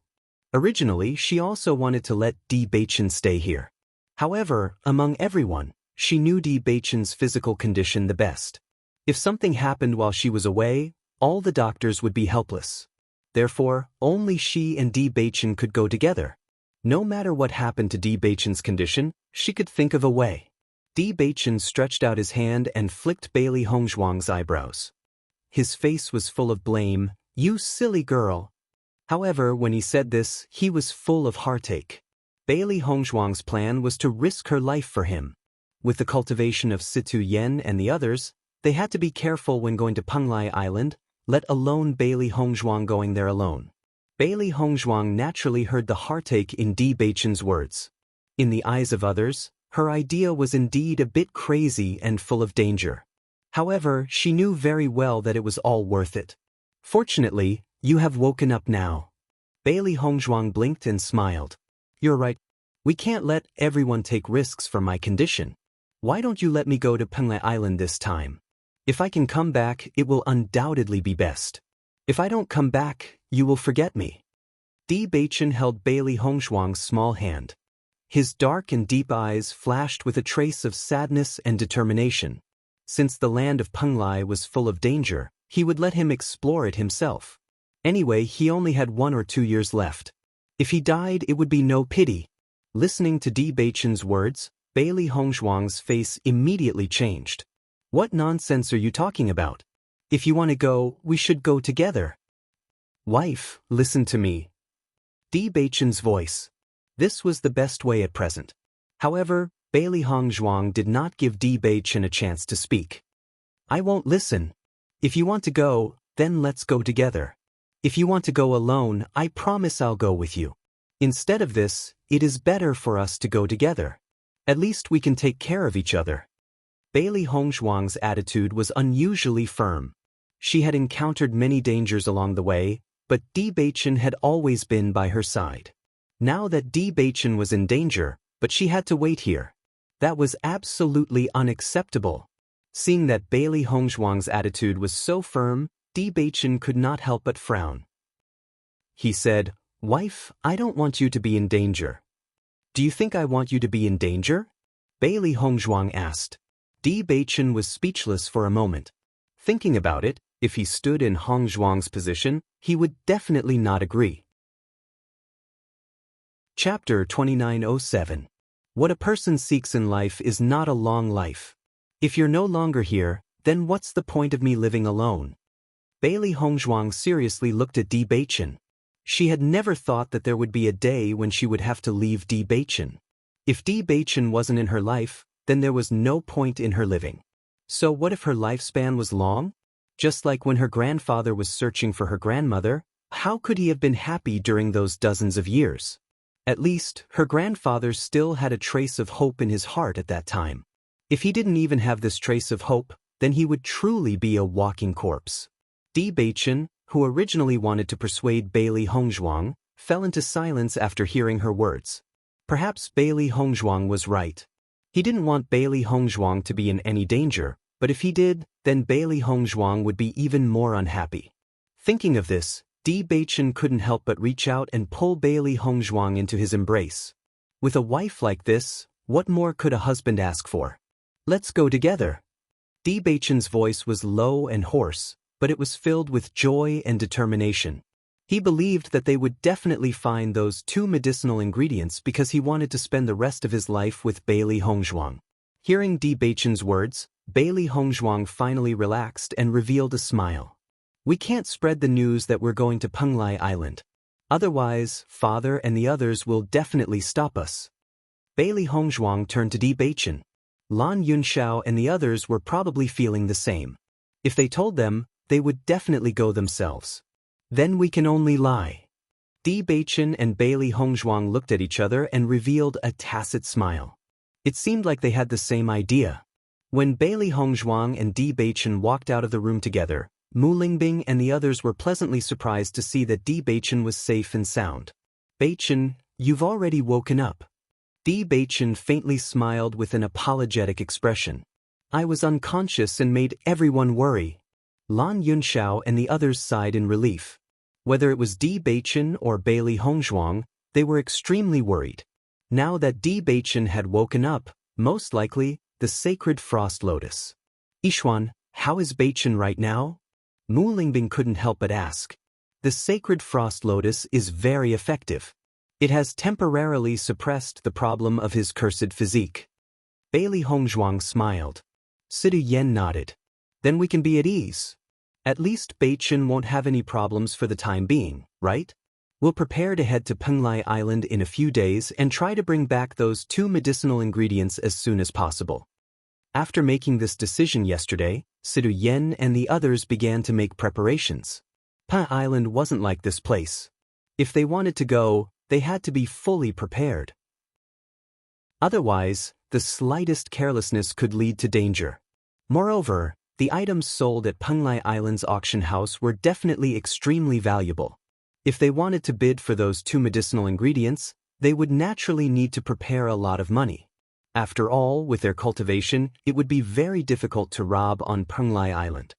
Originally, she also wanted to let Di Beichen stay here. However, among everyone, she knew Di Beichen's physical condition the best. If something happened while she was away, all the doctors would be helpless. Therefore, only she and Di Beichen could go together. No matter what happened to Di Beichen's condition, she could think of a way. Di Beichen stretched out his hand and flicked Bailey Hongzhuang's eyebrows. His face was full of blame. You silly girl. However, when he said this, he was full of heartache. Bailey Hongzhuang's plan was to risk her life for him. With the cultivation of Situ Yen and the others, they had to be careful when going to Penglai Island, let alone Bailey Hongzhuang going there alone. Bailey Hongzhuang naturally heard the heartache in Di Beichen's words. In the eyes of others, her idea was indeed a bit crazy and full of danger. However, she knew very well that it was all worth it. Fortunately, you have woken up now. Bailey Hongzhuang blinked and smiled. You're right. We can't let everyone take risks for my condition. Why don't you let me go to Penglai Island this time? If I can come back, it will undoubtedly be best. If I don't come back, you will forget me. Di Beichen held Bailey Hongzhuang's small hand. His dark and deep eyes flashed with a trace of sadness and determination. Since the land of Penglai was full of danger, he would let him explore it himself. Anyway, he only had 1 or 2 years left. If he died, it would be no pity. Listening to Di Beichen's words, Bailey Hongzhuang's face immediately changed. What nonsense are you talking about? If you want to go, we should go together. Wife, listen to me. Di Beichen's voice. This was the best way at present. However, Bailey Hongzhuang did not give Di Beichen a chance to speak. I won't listen. If you want to go, then let's go together. If you want to go alone, I promise I'll go with you. Instead of this, it is better for us to go together. At least we can take care of each other. Bailey Hongzhuang's attitude was unusually firm. She had encountered many dangers along the way, but Di Beichen had always been by her side. Now that Di Beichen was in danger, but she had to wait here. That was absolutely unacceptable. Seeing that Bailey Hongzhuang's attitude was so firm, Di Beichen could not help but frown. He said, "Wife, I don't want you to be in danger." "Do you think I want you to be in danger?" Bailey Hongzhuang asked. Di Beichen was speechless for a moment. Thinking about it, if he stood in Hongzhuang's position, he would definitely not agree. Chapter 2907. What a person seeks in life is not a long life. If you're no longer here, then what's the point of me living alone? Bailey Hongzhuang seriously looked at Di Beichen. She had never thought that there would be a day when she would have to leave Di Beichen. If Di Beichen wasn't in her life, then there was no point in her living. So what if her lifespan was long? Just like when her grandfather was searching for her grandmother, how could he have been happy during those dozens of years? At least, her grandfather still had a trace of hope in his heart at that time. If he didn't even have this trace of hope, then he would truly be a walking corpse. Di Beichen, who originally wanted to persuade Bailey Hongzhuang, fell into silence after hearing her words. Perhaps Bailey Hongzhuang was right. He didn't want Bailey Hongzhuang to be in any danger, but if he did, then Bailey Hongzhuang would be even more unhappy. Thinking of this, Di Beichen couldn't help but reach out and pull Bailey Hongzhuang into his embrace. With a wife like this, what more could a husband ask for? "Let's go together." Di Beichen's voice was low and hoarse, but it was filled with joy and determination. He believed that they would definitely find those 2 medicinal ingredients because he wanted to spend the rest of his life with Bailey Hongzhuang. Hearing Di Beichen's words, Bailey Hongzhuang finally relaxed and revealed a smile. "We can't spread the news that we're going to Penglai Island. Otherwise, Father and the others will definitely stop us." Bailey Hongzhuang turned to Di Beichen. Lan Yunxiao and the others were probably feeling the same. If they told them, they would definitely go themselves. "Then we can only lie." Di Beichen and Bailey Hongzhuang looked at each other and revealed a tacit smile. It seemed like they had the same idea. When Bailey Hongzhuang and Di Beichen walked out of the room together, Mu Lingbing and the others were pleasantly surprised to see that Di Beichen was safe and sound. "Beichen, you've already woken up." Di Beichen faintly smiled with an apologetic expression. "I was unconscious and made everyone worry." Lan Yunxiao and the others sighed in relief. Whether it was Di Beichen or Bailey Hongzhuang, they were extremely worried. Now that Di Beichen had woken up, most likely, the sacred frost lotus. "Yixuan, how is Beichen right now?" Mu Lingbing couldn't help but ask. The sacred frost lotus is very effective. It has temporarily suppressed the problem of his cursed physique. Bailey Hongzhuang smiled. Sidu Yen nodded. "Then we can be at ease. At least Beichen won't have any problems for the time being, right? We'll prepare to head to Penglai Island in a few days and try to bring back those 2 medicinal ingredients as soon as possible." After making this decision yesterday, Sidu Yen and the others began to make preparations. Penglai Island wasn't like this place. If they wanted to go, they had to be fully prepared. Otherwise, the slightest carelessness could lead to danger. Moreover, the items sold at Penglai Island's auction house were definitely extremely valuable. If they wanted to bid for those 2 medicinal ingredients, they would naturally need to prepare a lot of money. After all, with their cultivation, it would be very difficult to rob on Penglai Island.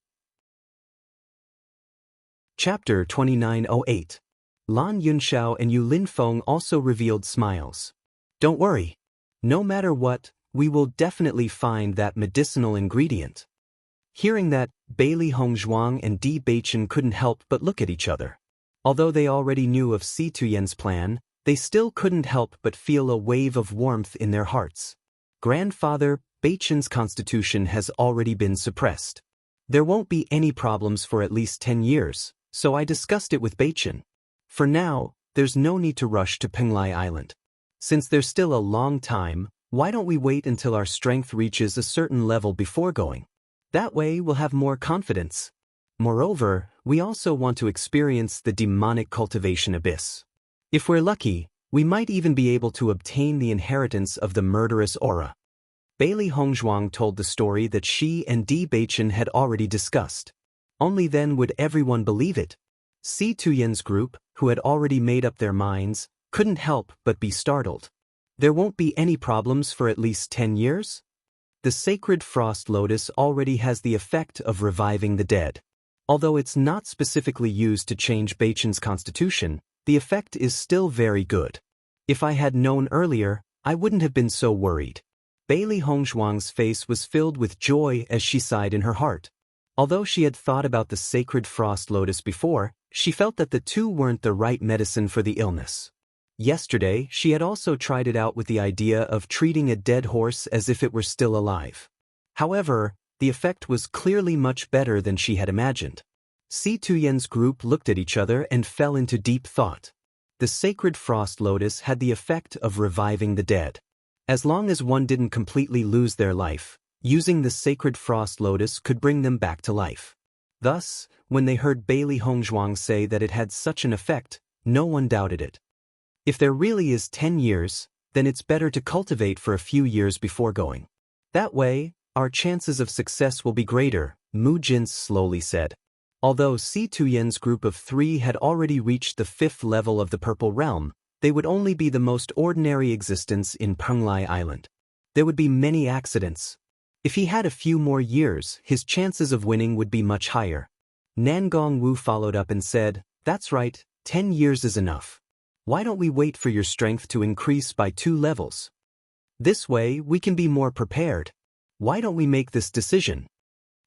Chapter 2908. Lan Yunxiao and Yu Linfeng also revealed smiles. "Don't worry. No matter what, we will definitely find that medicinal ingredient." Hearing that, Bailey Hongzhuang and Di Beichen couldn't help but look at each other. Although they already knew of Si Tuyen's plan, they still couldn't help but feel a wave of warmth in their hearts. Grandfather Beichen's constitution has already been suppressed. There won't be any problems for at least 10 years, so I discussed it with Beichen. For now, there's no need to rush to Penglai Island. Since there's still a long time, why don't we wait until our strength reaches a certain level before going? That way we'll have more confidence. Moreover, we also want to experience the demonic cultivation abyss. If we're lucky, we might even be able to obtain the inheritance of the murderous aura. Bailey Hongzhuang told the story that she and Di Beichen had already discussed. Only then would everyone believe it. Si Tuyen's group, who had already made up their minds, couldn't help but be startled. There won't be any problems for at least 10 years? The sacred frost lotus already has the effect of reviving the dead. Although it's not specifically used to change Beichen's constitution, the effect is still very good. If I had known earlier, I wouldn't have been so worried. Bailey Hongzhuang's face was filled with joy as she sighed in her heart. Although she had thought about the sacred frost lotus before, she felt that the two weren't the right medicine for the illness. Yesterday, she had also tried it out with the idea of treating a dead horse as if it were still alive. However, the effect was clearly much better than she had imagined. Si Tuyen's group looked at each other and fell into deep thought. The sacred frost lotus had the effect of reviving the dead. As long as one didn't completely lose their life, using the sacred frost lotus could bring them back to life. Thus, when they heard Bailey Hongzhuang say that it had such an effect, no one doubted it. If there really is 10 years, then it's better to cultivate for a few years before going. That way, our chances of success will be greater, Mu Jin slowly said. Although Si Tuyen's group of 3 had already reached the 5th level of the Purple Realm, they would only be the most ordinary existence in Penglai Island. There would be many accidents. If he had a few more years, his chances of winning would be much higher. Nangong Wu followed up and said, "That's right, 10 years is enough. Why don't we wait for your strength to increase by 2 levels? This way, we can be more prepared. Why don't we make this decision?"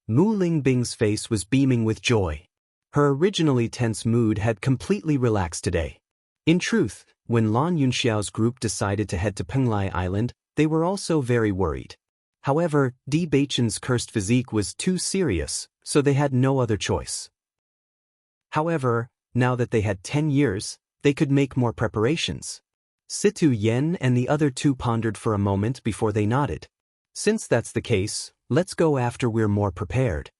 Mu Lingbing's face was beaming with joy. Her originally tense mood had completely relaxed today. In truth, when Lan Yunxiao's group decided to head to Penglai Island, they were also very worried. However, Di Beichen's cursed physique was too serious, so they had no other choice. However, now that they had 10 years, they could make more preparations. Situ Yen and the other 2 pondered for a moment before they nodded. Since that's the case, let's go after we're more prepared.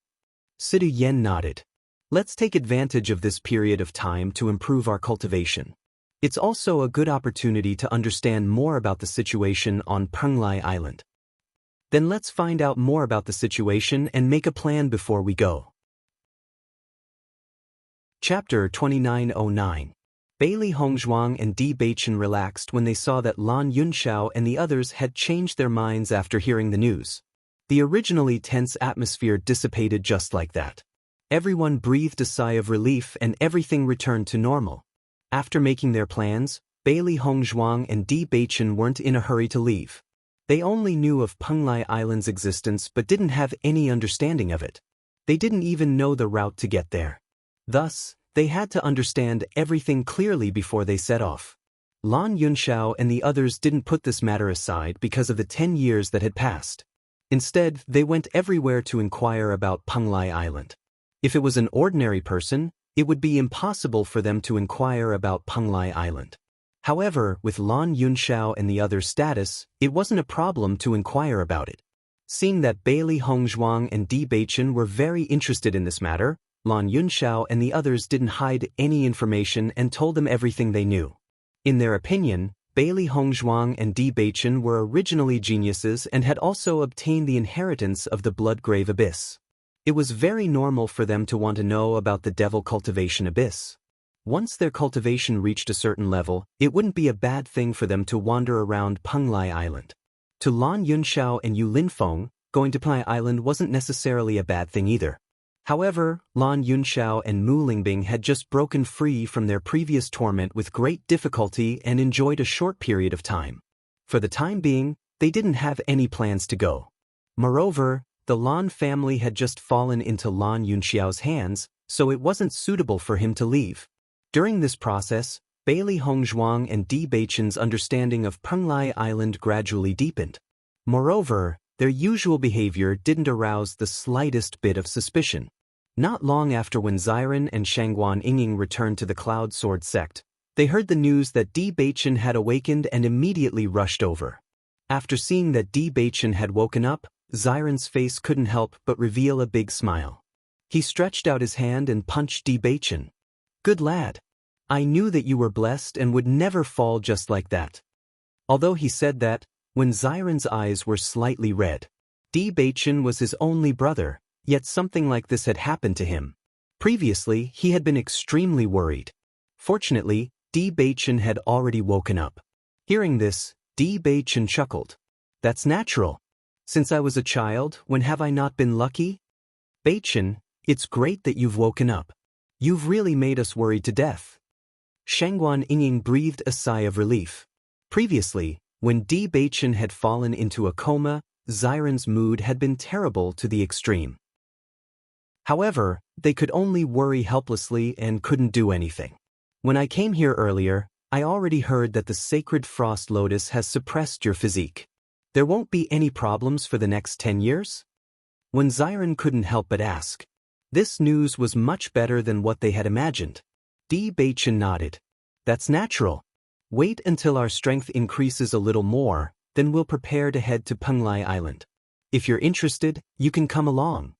Situ Yen nodded. Let's take advantage of this period of time to improve our cultivation. It's also a good opportunity to understand more about the situation on Penglai Island. Then let's find out more about the situation and make a plan before we go. Chapter 2909. Bailey Hongzhuang and Di Beichen relaxed when they saw that Lan Yunxiao and the others had changed their minds after hearing the news. The originally tense atmosphere dissipated just like that. Everyone breathed a sigh of relief and everything returned to normal. After making their plans, Bailey Hongzhuang and Di Beichen weren't in a hurry to leave. They only knew of Penglai Island's existence but didn't have any understanding of it. They didn't even know the route to get there. Thus, they had to understand everything clearly before they set off. Lan Yunxiao and the others didn't put this matter aside because of the 10 years that had passed. Instead, they went everywhere to inquire about Penglai Island. If it was an ordinary person, it would be impossible for them to inquire about Penglai Island. However, with Lan Yunxiao and the others' status, it wasn't a problem to inquire about it. Seeing that Bailey Hongzhuang and Di Beichen were very interested in this matter, Lan Yunxiao and the others didn't hide any information and told them everything they knew. In their opinion, Bailey Hongzhuang and Di Beichen were originally geniuses and had also obtained the inheritance of the Bloodgrave Abyss. It was very normal for them to want to know about the Devil Cultivation Abyss. Once their cultivation reached a certain level, it wouldn't be a bad thing for them to wander around Penglai Island. To Lan Yunxiao and Yu Linfeng, going to Penglai Island wasn't necessarily a bad thing either. However, Lan Yunxiao and Mu Lingbing had just broken free from their previous torment with great difficulty and enjoyed a short period of time. For the time being, they didn't have any plans to go. Moreover, the Lan family had just fallen into Lan Yunxiao's hands, so it wasn't suitable for him to leave. During this process, Bailey Hongzhuang and Di Beichen's understanding of Penglai Island gradually deepened. Moreover, their usual behavior didn't arouse the slightest bit of suspicion. Not long after when Xiren and Shangguan Yinging returned to the Cloud Sword sect, they heard the news that Di Beichen had awakened and immediately rushed over. After seeing that Di Beichen had woken up, Xiren's face couldn't help but reveal a big smile. He stretched out his hand and punched Bewitching. Good lad. I knew that you were blessed and would never fall just like that. Although he said that, when Xiren's eyes were slightly red. Bewitching was his only brother, yet something like this had happened to him. Previously, he had been extremely worried. Fortunately, Bewitching had already woken up. Hearing this, Bewitching chuckled. That's natural. Since I was a child, when have I not been lucky? Bewitching, it's great that you've woken up. You've really made us worried to death. Shangguan breathed a sigh of relief. Previously, when Bewitching had fallen into a coma, Xiren's mood had been terrible to the extreme. However, they could only worry helplessly and couldn't do anything. When I came here earlier, I already heard that the sacred frost lotus has suppressed your physique. There won't be any problems for the next 10 years? When Xiren couldn't help but ask. This news was much better than what they had imagined. Bewitching nodded. That's natural. Wait until our strength increases a little more, then we'll prepare to head to Penglai Island. If you're interested, you can come along.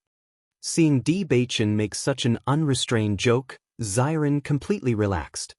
Seeing Bewitching make such an unrestrained joke, Xiren completely relaxed.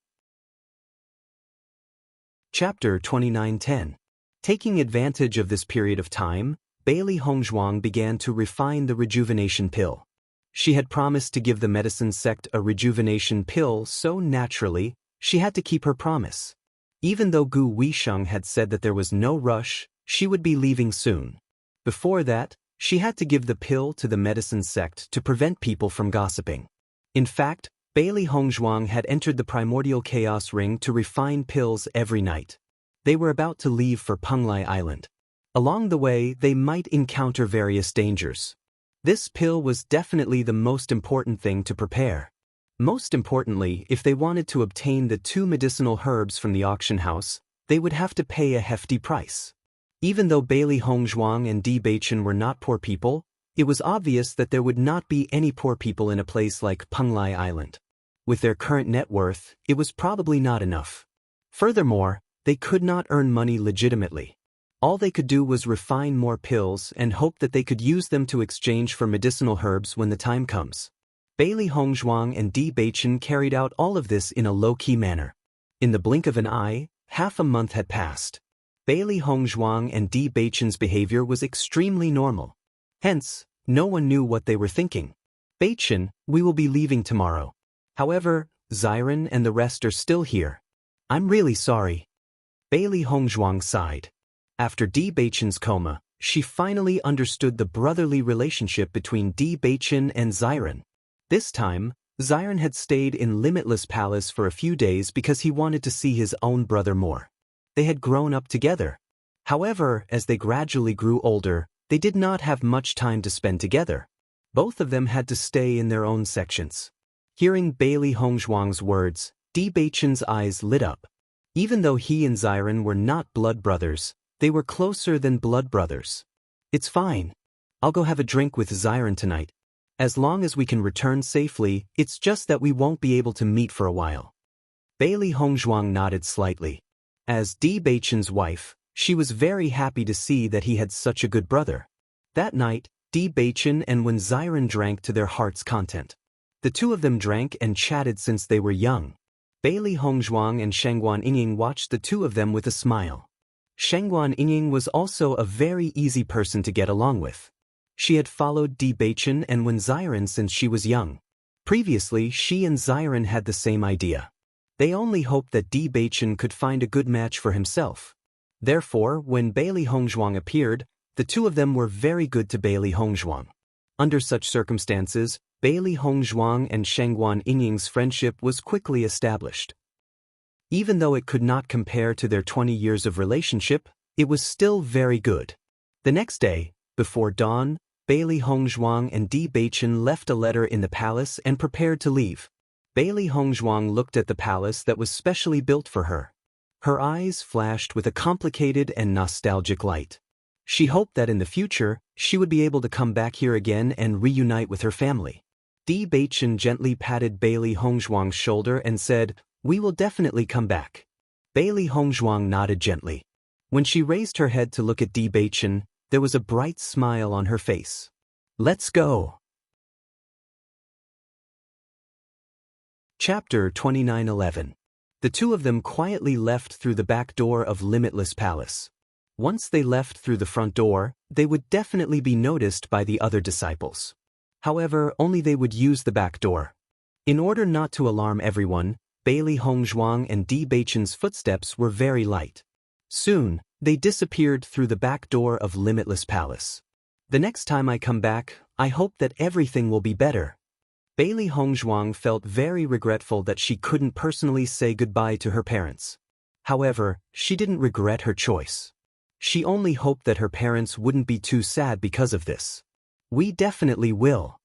Chapter 29:10. Taking advantage of this period of time, Bailey Hongzhuang began to refine the rejuvenation pill. She had promised to give the medicine sect a rejuvenation pill so naturally, she had to keep her promise. Even though Gu Weisheng had said that there was no rush, she would be leaving soon. Before that, she had to give the pill to the medicine sect to prevent people from gossiping. In fact, Bailey Hongzhuang had entered the primordial chaos ring to refine pills every night. They were about to leave for Penglai Island. Along the way, they might encounter various dangers. This pill was definitely the most important thing to prepare. Most importantly, if they wanted to obtain the 2 medicinal herbs from the auction house, they would have to pay a hefty price. Even though Bailey Hongzhuang and Bewitching were not poor people, it was obvious that there would not be any poor people in a place like Penglai Island. With their current net worth, it was probably not enough. Furthermore, they could not earn money legitimately. All they could do was refine more pills and hope that they could use them to exchange for medicinal herbs when the time comes. Bailey Hongzhuang and Bewitching carried out all of this in a low-key manner. In the blink of an eye, half a month had passed. Bailey Hongzhuang and Bewitching's behavior was extremely normal. Hence, no one knew what they were thinking. Bewitching, we will be leaving tomorrow. However, Xiren and the rest are still here. I'm really sorry. Bailey Hongzhuang sighed. After Bewitching's coma, she finally understood the brotherly relationship between Bewitching and Xiren. This time, Xiren had stayed in Limitless Palace for a few days because he wanted to see his own brother more. They had grown up together. However, as they gradually grew older, they did not have much time to spend together. Both of them had to stay in their own sections. Hearing Bailey Hongzhuang's words, Bewitching's eyes lit up. Even though he and Xiren were not blood brothers, they were closer than blood brothers. It's fine. I'll go have a drink with Xiren tonight. As long as we can return safely, it's just that we won't be able to meet for a while. Bailey Hongzhuang nodded slightly. As Bewitching's wife, she was very happy to see that he had such a good brother. That night, Bewitching and when Xiren drank to their heart's content. The two of them drank and chatted since they were young. Bailey Hongzhuang and Shangguan watched the two of them with a smile. Shangguan was also a very easy person to get along with. She had followed Bewitching and when Xiren since she was young. Previously, she and Xiren had the same idea. They only hoped that Bewitching could find a good match for himself. Therefore, when Bailey Hongzhuang appeared, the two of them were very good to Bailey Hongzhuang. Under such circumstances, Bailey Hongzhuang and Shangguan friendship was quickly established. Even though it could not compare to their 20 years of relationship, it was still very good. The next day, before dawn, Bailey Hongzhuang and Bewitching left a letter in the palace and prepared to leave. Bailey Hongzhuang looked at the palace that was specially built for her. Her eyes flashed with a complicated and nostalgic light. She hoped that in the future, she would be able to come back here again and reunite with her family. Bewitching gently patted Bailey Hongzhuang's shoulder and said, "We will definitely come back." Bailey Hongzhuang nodded gently. When she raised her head to look at Bewitching, there was a bright smile on her face. "Let's go." Chapter 29:11. The two of them quietly left through the back door of Limitless Palace. Once they left through the front door, they would definitely be noticed by the other disciples. However, only they would use the back door. In order not to alarm everyone, Bailey Hongzhuang and Di Beichen's footsteps were very light. Soon, they disappeared through the back door of Limitless Palace. The next time I come back, I hope that everything will be better. Bailey Hongzhuang felt very regretful that she couldn't personally say goodbye to her parents. However, she didn't regret her choice. She only hoped that her parents wouldn't be too sad because of this. We definitely will.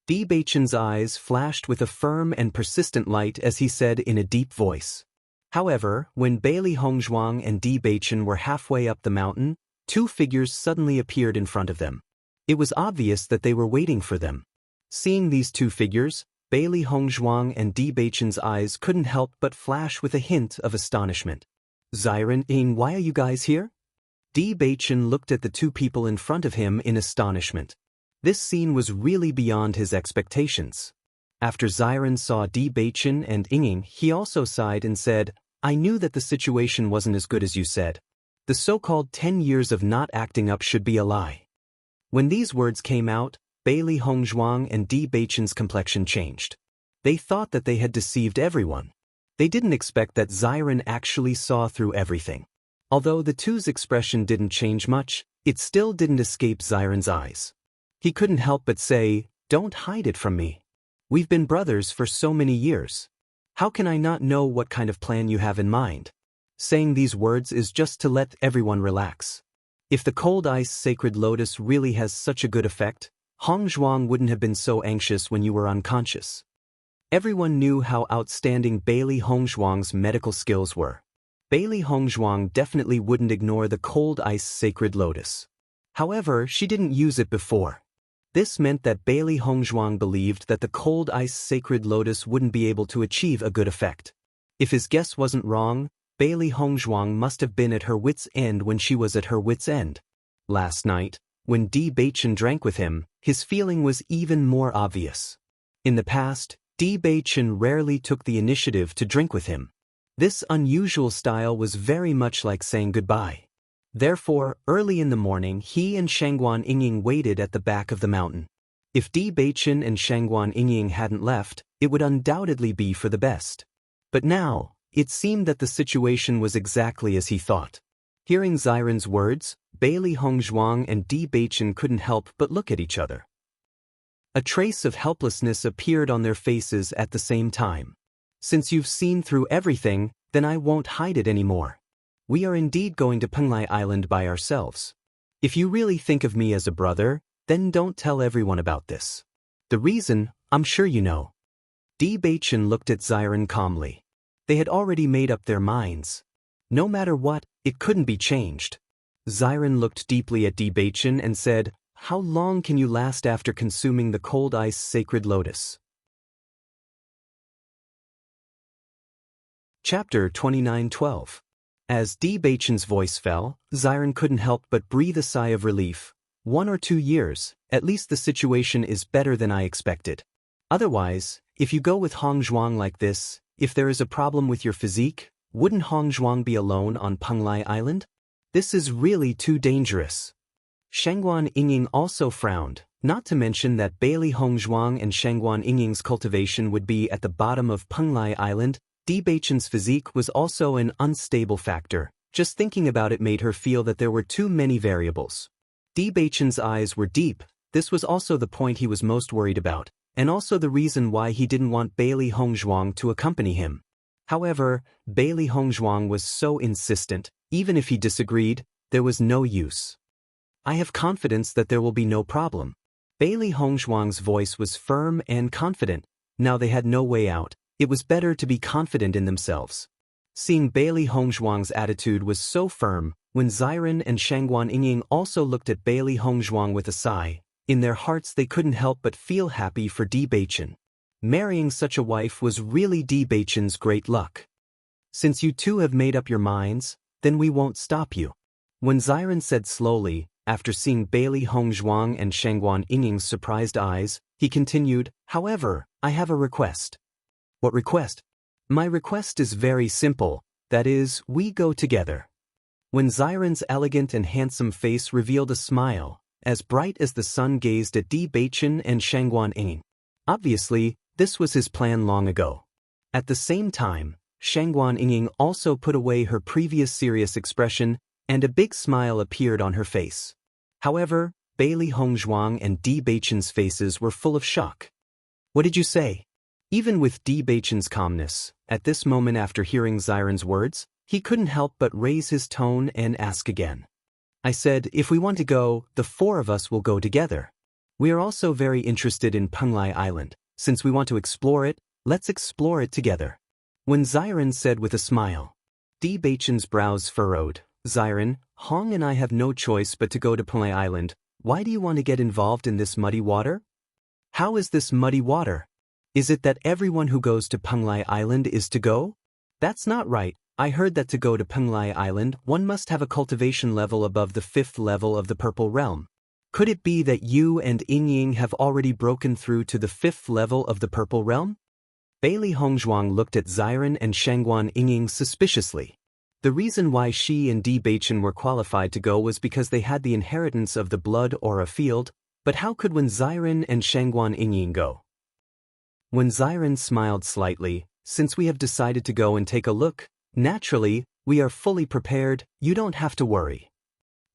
Di Beichen's eyes flashed with a firm and persistent light as he said in a deep voice. However, when Bailey Hongzhuang and Di Beichen were halfway up the mountain, two figures suddenly appeared in front of them. It was obvious that they were waiting for them. Seeing these two figures, Bailey Hongzhuang and Di Beichen's eyes couldn't help but flash with a hint of astonishment. Ziren, why are you guys here? Di Beichen looked at the two people in front of him in astonishment. This scene was really beyond his expectations. After Ziren saw Di Beichen and Yinging, he also sighed and said, I knew that the situation wasn't as good as you said. The so-called 10 years of not acting up should be a lie. When these words came out, Bailey Hongzhuang and Di Beichen's complexion changed. They thought that they had deceived everyone. They didn't expect that Ziren actually saw through everything. Although the two's expression didn't change much, it still didn't escape Ziren's eyes. He couldn't help but say, Don't hide it from me. We've been brothers for so many years. How can I not know what kind of plan you have in mind? Saying these words is just to let everyone relax. If the cold ice sacred lotus really has such a good effect, Hongzhuang wouldn't have been so anxious when you were unconscious. Everyone knew how outstanding Bailey Hongzhuang's medical skills were. Bailey Hongzhuang definitely wouldn't ignore the cold ice sacred lotus. However, she didn't use it before. This meant that Bailey Hongzhuang believed that the cold ice sacred lotus wouldn't be able to achieve a good effect. If his guess wasn't wrong, Bailey Hongzhuang must have been at her wit's end when she was at her wit's end. Last night, when Di Beichen drank with him, his feeling was even more obvious. In the past, Di Beichen rarely took the initiative to drink with him. This unusual style was very much like saying goodbye. Therefore, early in the morning he and Shangguan Yingying waited at the back of the mountain. If Di Beichen and Shangguan Yingying hadn't left, it would undoubtedly be for the best. But now, it seemed that the situation was exactly as he thought. Hearing Ziren's words, Bailey Hongzhuang and Di Beichen couldn't help but look at each other. A trace of helplessness appeared on their faces at the same time. Since you've seen through everything, then I won't hide it anymore. We are indeed going to Penglai Island by ourselves. If you really think of me as a brother, then don't tell everyone about this. The reason, I'm sure you know. Di Beichen looked at Ziren calmly. They had already made up their minds. No matter what, it couldn't be changed. Ziren looked deeply at Di Beichen and said, How long can you last after consuming the cold ice sacred lotus? Chapter 29:12. As Di Beichen's voice fell, Ziren couldn't help but breathe a sigh of relief. 1 or 2 years, at least the situation is better than I expected. Otherwise, if you go with Hongzhuang like this, if there is a problem with your physique, wouldn't Hongzhuang be alone on Penglai Island? This is really too dangerous. Shangguan Yingying also frowned, not to mention that Bailey Hongzhuang and Shangguan Yingying's cultivation would be at the bottom of Penglai Island. Di Beichen's physique was also an unstable factor. Just thinking about it made her feel that there were too many variables. Di Beichen's eyes were deep. This was also the point he was most worried about, and also the reason why he didn't want Bailey Hongzhuang to accompany him. However, Bailey Hongzhuang was so insistent, even if he disagreed, there was no use. I have confidence that there will be no problem. Bailey Hongzhuang's voice was firm and confident. Now they had no way out. It was better to be confident in themselves. Seeing Bailey Hongzhuang's attitude was so firm, when Ziren and Shangguan Yingying also looked at Bailey Hongzhuang with a sigh, in their hearts they couldn't help but feel happy for Di Beichen. Marrying such a wife was really Di Beichen's great luck. Since you two have made up your minds, then we won't stop you. When Ziren said slowly, after seeing Bailey Hongzhuang and Shangguan Yingying's surprised eyes, he continued, However, I have a request. What request? My request is very simple, that is, we go together. When Xiren's elegant and handsome face revealed a smile, as bright as the sun gazed at Bewitching and Shangguan Ying. Obviously, this was his plan long ago. At the same time, Shangguan Ying also put away her previous serious expression, and a big smile appeared on her face. However, Bailey Hongzhuang and Bewitching's faces were full of shock. What did you say? Even with Bewitching's calmness, at this moment after hearing Xiren's words, he couldn't help but raise his tone and ask again. I said, if we want to go, the four of us will go together. We are also very interested in Penglai Island. Since we want to explore it, let's explore it together. When Xiren said with a smile. Bewitching's brows furrowed. Xiren, Hong and I have no choice but to go to Penglai Island. Why do you want to get involved in this muddy water? How is this muddy water? Is it that everyone who goes to Penglai Island is to go? That's not right. I heard that to go to Penglai Island, one must have a cultivation level above the 5th level of the Purple Realm. Could it be that you and Ying have already broken through to the 5th level of the Purple Realm? Bailey Hongzhuang looked at Xiren and Shangguan Ying suspiciously. The reason why she and Bewitching were qualified to go was because they had the inheritance of the blood aura field, but how could Xiren and Shangguan Ying go? When Xiren smiled slightly, since we have decided to go and take a look, naturally, we are fully prepared, you don't have to worry.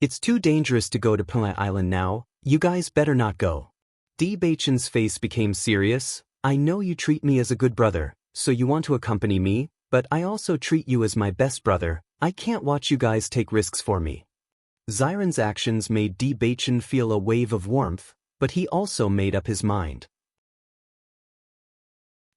It's too dangerous to go to Penglai Island now, you guys better not go. Bewitching's face became serious. I know you treat me as a good brother, so you want to accompany me, but I also treat you as my best brother. I can't watch you guys take risks for me. Xiren's actions made Bewitching feel a wave of warmth, but he also made up his mind.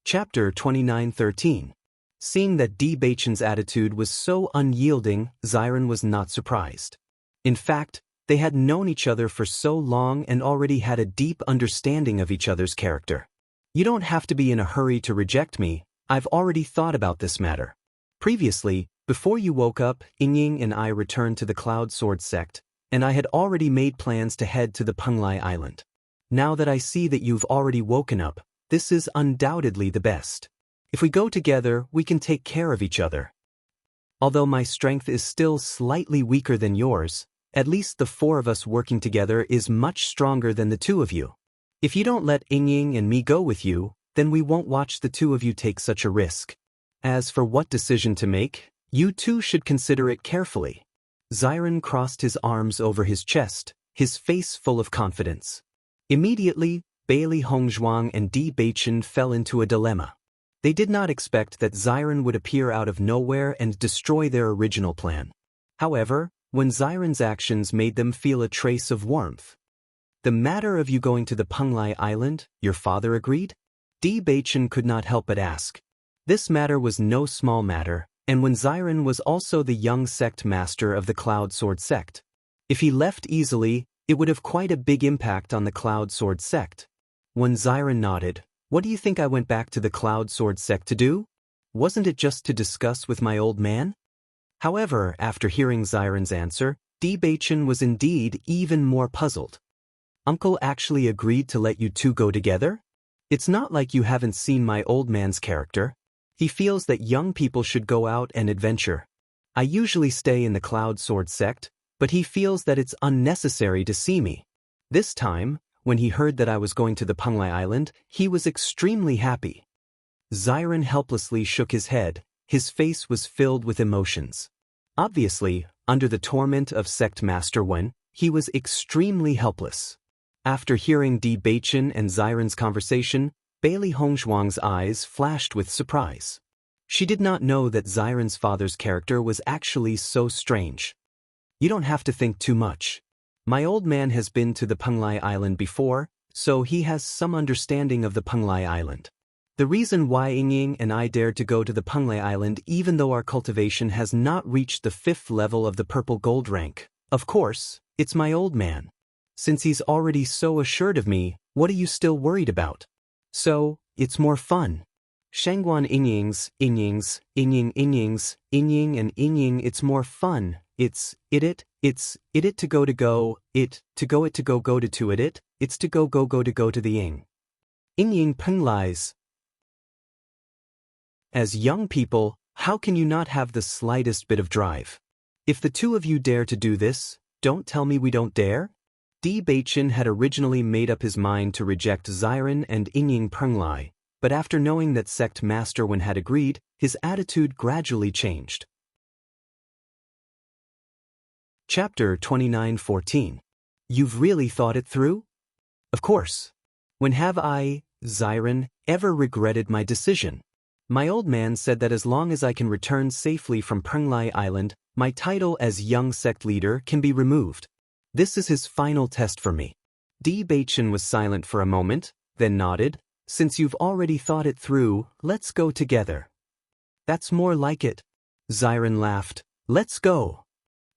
Chapter 29:13. Seeing that Bewitching's attitude was so unyielding, Xiren was not surprised. In fact, they had known each other for so long and already had a deep understanding of each other's character. You don't have to be in a hurry to reject me, I've already thought about this matter. Previously, before you woke up, Ying and I returned to the Cloud Sword sect, and I had already made plans to head to the Penglai Island. Now that I see that you've already woken up, this is undoubtedly the best. If we go together, we can take care of each other. Although my strength is still slightly weaker than yours, at least the four of us working together is much stronger than the two of you. If you don't let Ying and me go with you, then we won't watch the two of you take such a risk. As for what decision to make, you two should consider it carefully. Xiren crossed his arms over his chest, his face full of confidence. Immediately, Bailey Hongzhuang and Bewitching fell into a dilemma. They did not expect that Xiren would appear out of nowhere and destroy their original plan. However, when Xiren's actions made them feel a trace of warmth. The matter of you going to the Penglai Island, your father agreed? Bewitching could not help but ask. This matter was no small matter, and when Xiren was also the young sect master of the Cloud Sword sect. If he left easily, it would have quite a big impact on the Cloud Sword sect. When Xiren nodded, what do you think I went back to the Cloud Sword sect to do? Wasn't it just to discuss with my old man? However, after hearing Xiren's answer, Bewitching was indeed even more puzzled. Uncle actually agreed to let you two go together? It's not like you haven't seen my old man's character. He feels that young people should go out and adventure. I usually stay in the Cloud Sword sect, but he feels that it's unnecessary to see me. This time, when he heard that I was going to the Penglai Island, he was extremely happy. Xiren helplessly shook his head, his face was filled with emotions. Obviously, under the torment of Sect Master Wen, he was extremely helpless. After hearing Bewitching and Xiren's conversation, Bailey Hongzhuang's eyes flashed with surprise. She did not know that Xiren's father's character was actually so strange. You don't have to think too much. My old man has been to the Penglai Island before, so he has some understanding of the Penglai Island. The reason why Ying and I dared to go to the Penglai Island even though our cultivation has not reached the 5th level of the purple gold rank, of course, it's my old man. Since he's already so assured of me, what are you still worried about? So, it's more fun. Shangguan Ying's, Ying and Ying, it's more fun. It's it to go, it to go to it, it's to go to the Ying. Ying Penglai's. As young people, how can you not have the slightest bit of drive? If the two of you dare to do this, don't tell me we don't dare? Bewitching had originally made up his mind to reject Xiren and Inying Penglai, but after knowing that sect master Wen had agreed, his attitude gradually changed. Chapter 29:14. You've really thought it through? Of course. When have I, Xiren, ever regretted my decision? My old man said that as long as I can return safely from Penglai Island, my title as young sect leader can be removed. This is his final test for me. Bewitching was silent for a moment, then nodded. Since you've already thought it through, let's go together. That's more like it. Xiren laughed. Let's go.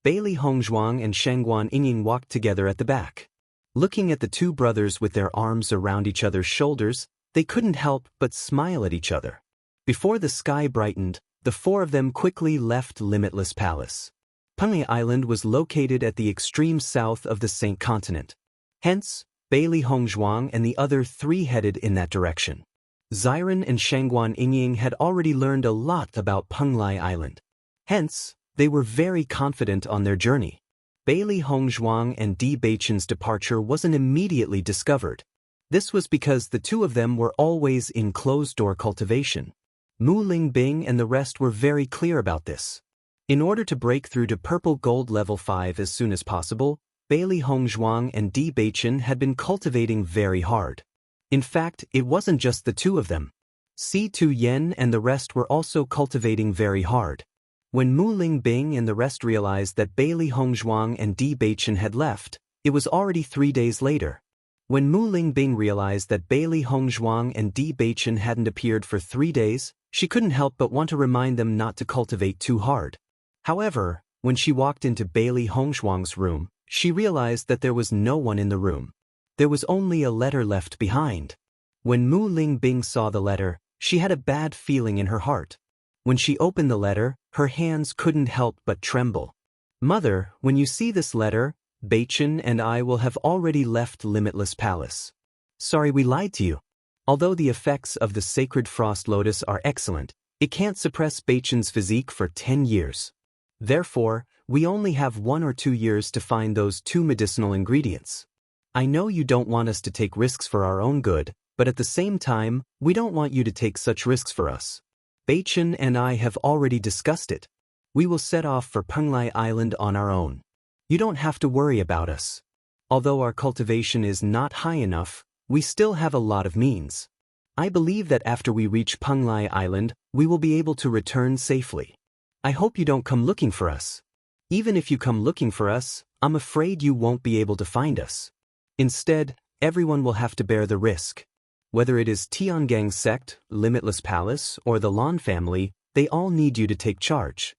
Bailey Hongzhuang and Shangguan Inying walked together at the back. Looking at the two brothers with their arms around each other's shoulders, they couldn't help but smile at each other. Before the sky brightened, the four of them quickly left Limitless Palace. Penglai Island was located at the extreme south of the Saint Continent. Hence, Bailey Hongzhuang and the other three headed in that direction. Xiren and Shangguan Inying had already learned a lot about Penglai Island. Hence, they were very confident on their journey. Bailey Hongzhuang and Bewitching's departure wasn't immediately discovered. This was because the two of them were always in closed-door cultivation. Mu Lingbing and the rest were very clear about this. In order to break through to Purple Gold Level 5 as soon as possible, Bailey Hongzhuang and Bewitching had been cultivating very hard. In fact, it wasn't just the two of them. C2 Yen and the rest were also cultivating very hard. When Mu Lingbing and the rest realized that Bailey Hongzhuang and Bewitching had left, it was already 3 days later. When Mu Lingbing realized that Bailey Hongzhuang and Bewitching hadn't appeared for 3 days, she couldn't help but want to remind them not to cultivate too hard. However, when she walked into Bailey Hongzhuang's room, she realized that there was no one in the room. There was only a letter left behind. When Mu Lingbing saw the letter, she had a bad feeling in her heart. When she opened the letter, her hands couldn't help but tremble. Mother, when you see this letter, Bewitching and I will have already left Limitless Palace. Sorry we lied to you. Although the effects of the Sacred Frost Lotus are excellent, it can't suppress Bewitching's physique for 10 years. Therefore, we only have 1 or 2 years to find those 2 medicinal ingredients. I know you don't want us to take risks for our own good, but at the same time, we don't want you to take such risks for us. Bewitching and I have already discussed it. We will set off for Penglai Island on our own. You don't have to worry about us. Although our cultivation is not high enough, we still have a lot of means. I believe that after we reach Penglai Island, we will be able to return safely. I hope you don't come looking for us. Even if you come looking for us, I'm afraid you won't be able to find us. Instead, everyone will have to bear the risk. Whether it is Tiangang's sect, Limitless Palace, or the Lan family, they all need you to take charge.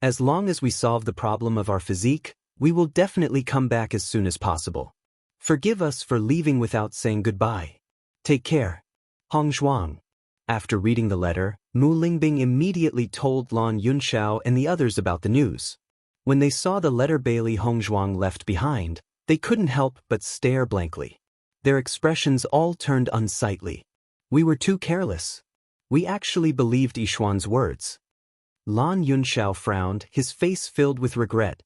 As long as we solve the problem of our physique, we will definitely come back as soon as possible. Forgive us for leaving without saying goodbye. Take care. Hongzhuang. After reading the letter, Mu Lingbing immediately told Lan Yunxiao and the others about the news. When they saw the letter Bailey Hongzhuang left behind, they couldn't help but stare blankly. Their expressions all turned unsightly. We were too careless. We actually believed Yishuan's words. Lan Yunxiao frowned, his face filled with regret.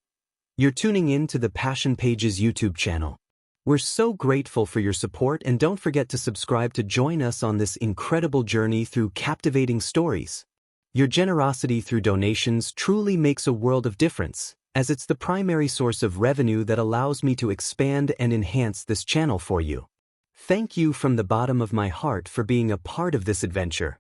You're tuning in to the Passion Pages YouTube channel. We're so grateful for your support, and don't forget to subscribe to join us on this incredible journey through captivating stories. Your generosity through donations truly makes a world of difference, as it's the primary source of revenue that allows me to expand and enhance this channel for you. Thank you from the bottom of my heart for being a part of this adventure.